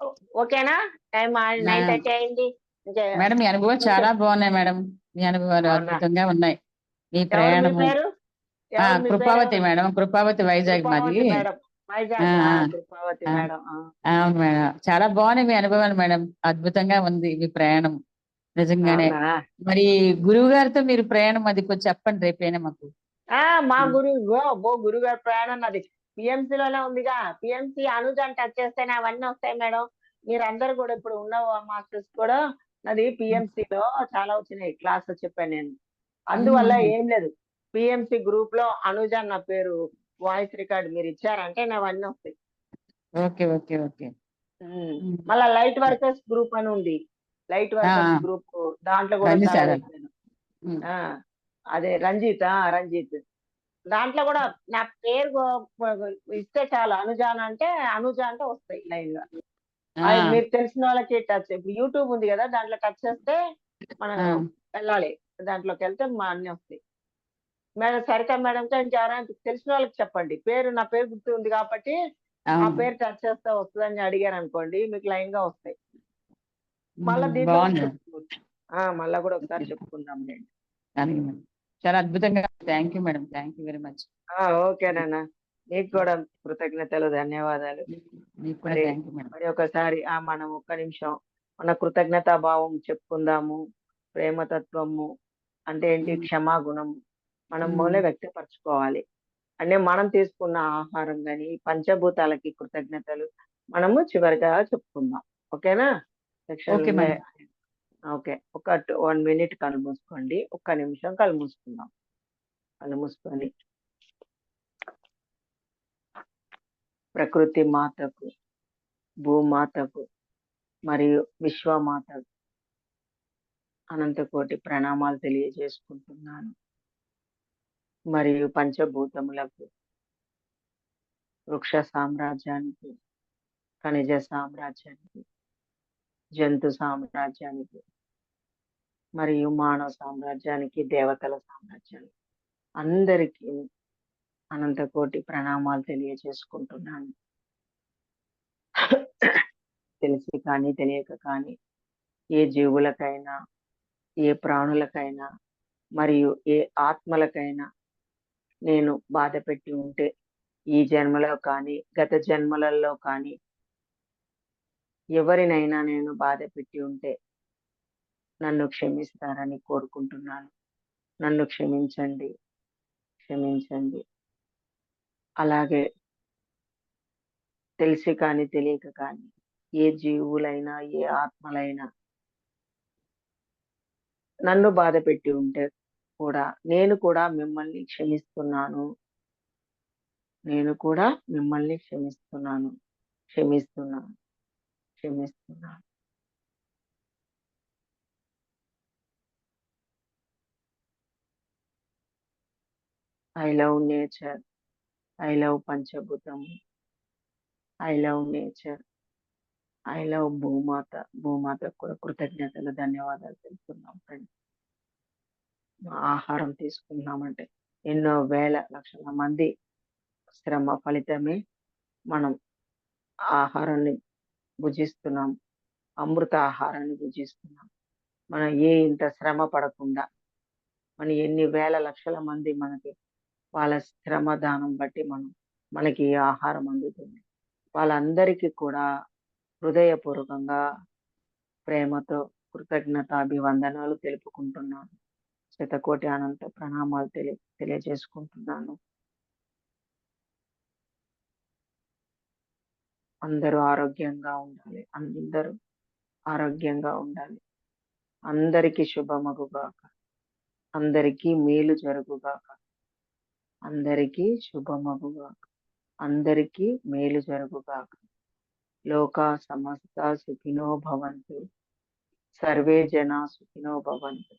ఆ, ఓకేనా, టైం 9:30 అయింది. ఇంకా మేడం మీ అనుభవం చాలా బాగున్నాయి మేడం. మీ అనుభవాలు అవునా, అద్భుతంగా ఉన్నాయి. మీ ఎవరు మీ ప్రయాణము. పేరు, ఎవరు మీ పేరు, కృపావతి ఎవరు? మేడం, కృపావతి వైజాగ్ మాది. కృపావతి మేడం, ఆ, వైజాగ్. ఆ, కృపావతి ఆ, మేడం. అవును మేడం, చాలా బాగున్నాయి మీ అనుభవాలు మేడం. అద్భుతంగా ఉంది మీ ప్రయాణం నిజంగానే. అవునా. మరి గురువు గారితో మీరు ప్రయాణం అది కొంచెం చెప్పండి రేపైనా మాకు. మా గురువు గారి ప్రయాణం నాది పిఎంసి లోనే ఉందిగా. పిఎంసి అనుజాన్ టచ్ చేస్తేనే అవన్నీ వస్తాయి మేడం. మీరందరూ కూడా ఇప్పుడు ఉన్న మాస్టర్స్ కూడా నాది పిఎంసి లో చాలా వచ్చినాయి, క్లాస్ చెప్పాను నేను. అందువల్ల ఏం లేదు, పిఎంసి గ్రూప్ లో అనుజాన్ నా పేరు, వాయిస్ రికార్డ్ మీరు ఇచ్చారంటే అవన్నీ వస్తాయి. Okay okay okay. మళ్ళా లైట్ వర్కర్స్ గ్రూప్ అని ఉంది, లైట్ వర్కర్స్ గ్రూప్, దాంట్లో కూడా రండి చాలా సార్. చెప్పాను. ఆ, అదే రంజిత్, రంజిత్. దాంట్లో కూడా నా పేరు ఇస్తే చాలు, అనుజాన్ అంటే వస్తాయి లైన్ గా. అది మీరు తెలిసిన వాళ్ళకి టచ్, ఇప్పుడు యూట్యూబ్ ఉంది కదా, దాంట్లో టచ్ చేస్తే మనం వెళ్ళాలి, దాంట్లోకి వెళ్తే మా అన్ని వస్తాయి. మేడం సరిత మేడంతో ఇంకెవరైనా తెలిసిన వాళ్ళకి చెప్పండి, నా పేరు గుర్తు ఉంది కాబట్టి ఆ పేరు టచ్ చేస్తే వస్తుందని అడిగారు అనుకోండి, మీకు లైన్ గా వస్తాయి. మళ్ళా దీంతో కూడా బాగుంది. చెప్పుకోవచ్చు. మళ్ళా కూడా ఒకసారి చెప్పుకుందాం లేండి. అలాగే మేడం, చాలా అద్భుతంగా. Thank you madam, thank you very much. ఓకేనన్నా, మీకు కూడా కృతజ్ఞతలు, ధన్యవాదాలు. మీకు కూడా మరి థ్యాంక్ యూ మేడం. మరి ఒకసారి మనం ఒక్క నిమిషం మన కృతజ్ఞతా భావం చెప్పుకుందాము. ప్రేమతత్వము అంటే ఏంటి, క్షమాగుణం మనం మూలే వ్యక్తపరచుకోవాలి. అంటే మనం తీసుకున్న ఆహారం కానీ పంచభూతాలకి కృతజ్ఞతలు మనము చివరిగా చెప్పుకుందాం. ఓకేనా. సెక్షన్లు ఓకే ఉన్నాయి. మేడం. ఓకే, 1 మినిట్ కళ్ళు మూసుకోండి, ఒక్క నిమిషం కళ్ళు మూసుకుందాం. కళ్ళు మూసుకొని ప్రకృతి మాతకు, భూమాతకు మరియు విశ్వమాతకు అనంతకోటి ప్రణామాలు తెలియజేసుకుంటున్నాను. మరియు పంచభూతములకు, వృక్ష సామ్రాజ్యానికి, ఖనిజ సామ్రాజ్యానికి, జంతు సామ్రాజ్యానికి మరియు మానవ సామ్రాజ్యానికి, దేవతల సామ్రాజ్యానికి అందరికీ అనంతకోటి ప్రణామాలు తెలియజేసుకుంటున్నాను. తెలిసి కానీ తెలియక కానీ ఏ జీవులకైనా, ఏ ప్రాణులకైనా మరియు ఏ ఆత్మలకైనా నేను బాధ పెట్టి ఉంటే, ఈ జన్మలో కానీ గత జన్మలలో కానీ ఎవరినైనా నేను బాధ పెట్టి ఉంటే నన్ను క్షమిస్తారని కోరుకుంటున్నాను. నన్ను క్షమించండి, క్షమించండి. అలాగే తెలిసి కానీ తెలియక కానీ ఏ జీవులైనా, ఏ ఆత్మలైనా నన్ను బాధ పెట్టి ఉంటే కూడా నేను కూడా మిమ్మల్ని క్షమిస్తున్నాను. నేను కూడా మిమ్మల్ని క్షమిస్తున్నాను, క్షమిస్తున్నాను, క్షమిస్తున్నాను. I love nature, I love పంచభూతం, I love nature, I love భూమాత. భూమాతకు కూడా కృతజ్ఞతలు, ధన్యవాదాలు తెలుపుతున్నాం ఫ్రెండ్స్. ఆహారం తీసుకున్నామంటే ఎన్నో వేల లక్షల మంది శ్రమ ఫలితమే మనం ఆహారాన్ని భుజిస్తున్నాం, అమృత ఆహారాన్ని భుజిస్తున్నాం. మనం ఇంత శ్రమ పడకుండా మన ఎన్ని వేల లక్షల మంది మనకి వాళ్ళ శ్రమ దానం బట్టి మనం మనకి ఆహారం అందుతుంది. వాళ్ళందరికీ కూడా హృదయపూర్వకంగా ప్రేమతో కృతజ్ఞతాభివందనాలు తెలుపుకుంటున్నాను. శతకోటి అనంత ప్రణామాలు తెలియజేసుకుంటున్నాను. అందరూ ఆరోగ్యంగా ఉండాలి. అందరూ ఆరోగ్యంగా ఉండాలి. అందరికీ శుభమగుగాక. అందరికీ మేలు జరుగుగాక. అందరికీ శుభమగుగాక. అందరికీ మేలు జరుగుగాక. లోకా సమస్త సుఖినో భవంతు. సర్వే జనా సుఖినో భవంతు.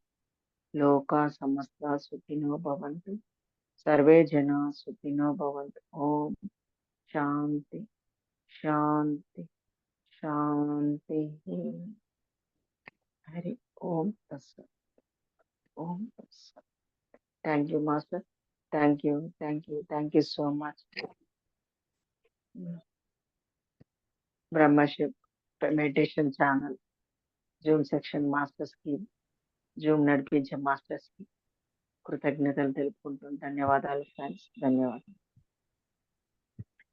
లోకా సమస్త సుఖినో భవంతు. సర్వే జనా సుఖినో భవంతు. ఓం శాంతి శాంతి శాంతి. హరి ఓం తస్సత్. ఓం తస్సత్. Thank you master. Thank you so much. Brahmashiv meditation channel zoom section masters కి, జూమ్ నడిపించే మాస్టర్స్ కి కృతజ్ఞతలు తెలుపుకుంటూ ధన్యవాదాలు ఫ్రెండ్స్. ధన్యవాదాలు.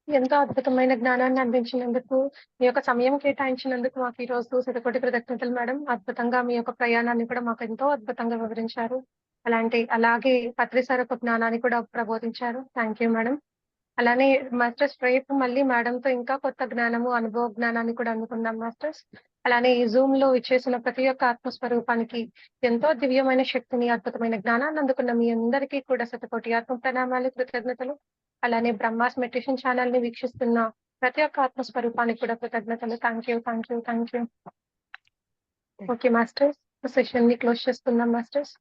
ఎంతో అద్భుతమైన జ్ఞానాన్ని అందించినందుకు, మీ యొక్క సమయం కేటాయించినందుకు మాకు ఈ రోజు శతకోటి కృతజ్ఞతలు మేడం. అద్భుతంగా మీ యొక్క ప్రయాణాన్ని కూడా మాకు ఎంతో అద్భుతంగా వివరించారు. అలాగే పత్రిసారపు జ్ఞానాన్ని కూడా ప్రబోధించారు. Thank you madam. అలానే మాస్టర్స్ రేపు మళ్ళీ మేడంతో ఇంకా కొత్త జ్ఞానము, అనుభవ జ్ఞానాన్ని కూడా అందుకుందాం మాస్టర్స్. అలానే ఈ జూమ్ లో ఇచ్చేసిన ప్రతి ఒక్క ఆత్మస్వరూపానికి ఎంతో దివ్యమైన శక్తిని, అద్భుతమైన జ్ఞానాన్ని అందుకున్న మీ అందరికీ కూడా శతకోటి ఆత్మ ప్రణామాలు, కృతజ్ఞతలు. అలానే బ్రహ్మాస్ మెడిటేషన్ ఛానల్ ని వీక్షిస్తున్న ప్రతి ఒక్క ఆత్మస్వరూపానికి కూడా కృతజ్ఞతలు. Thank you. Okay masters, session ని క్లోజ్ చేస్తున్నాం మాస్టర్స్.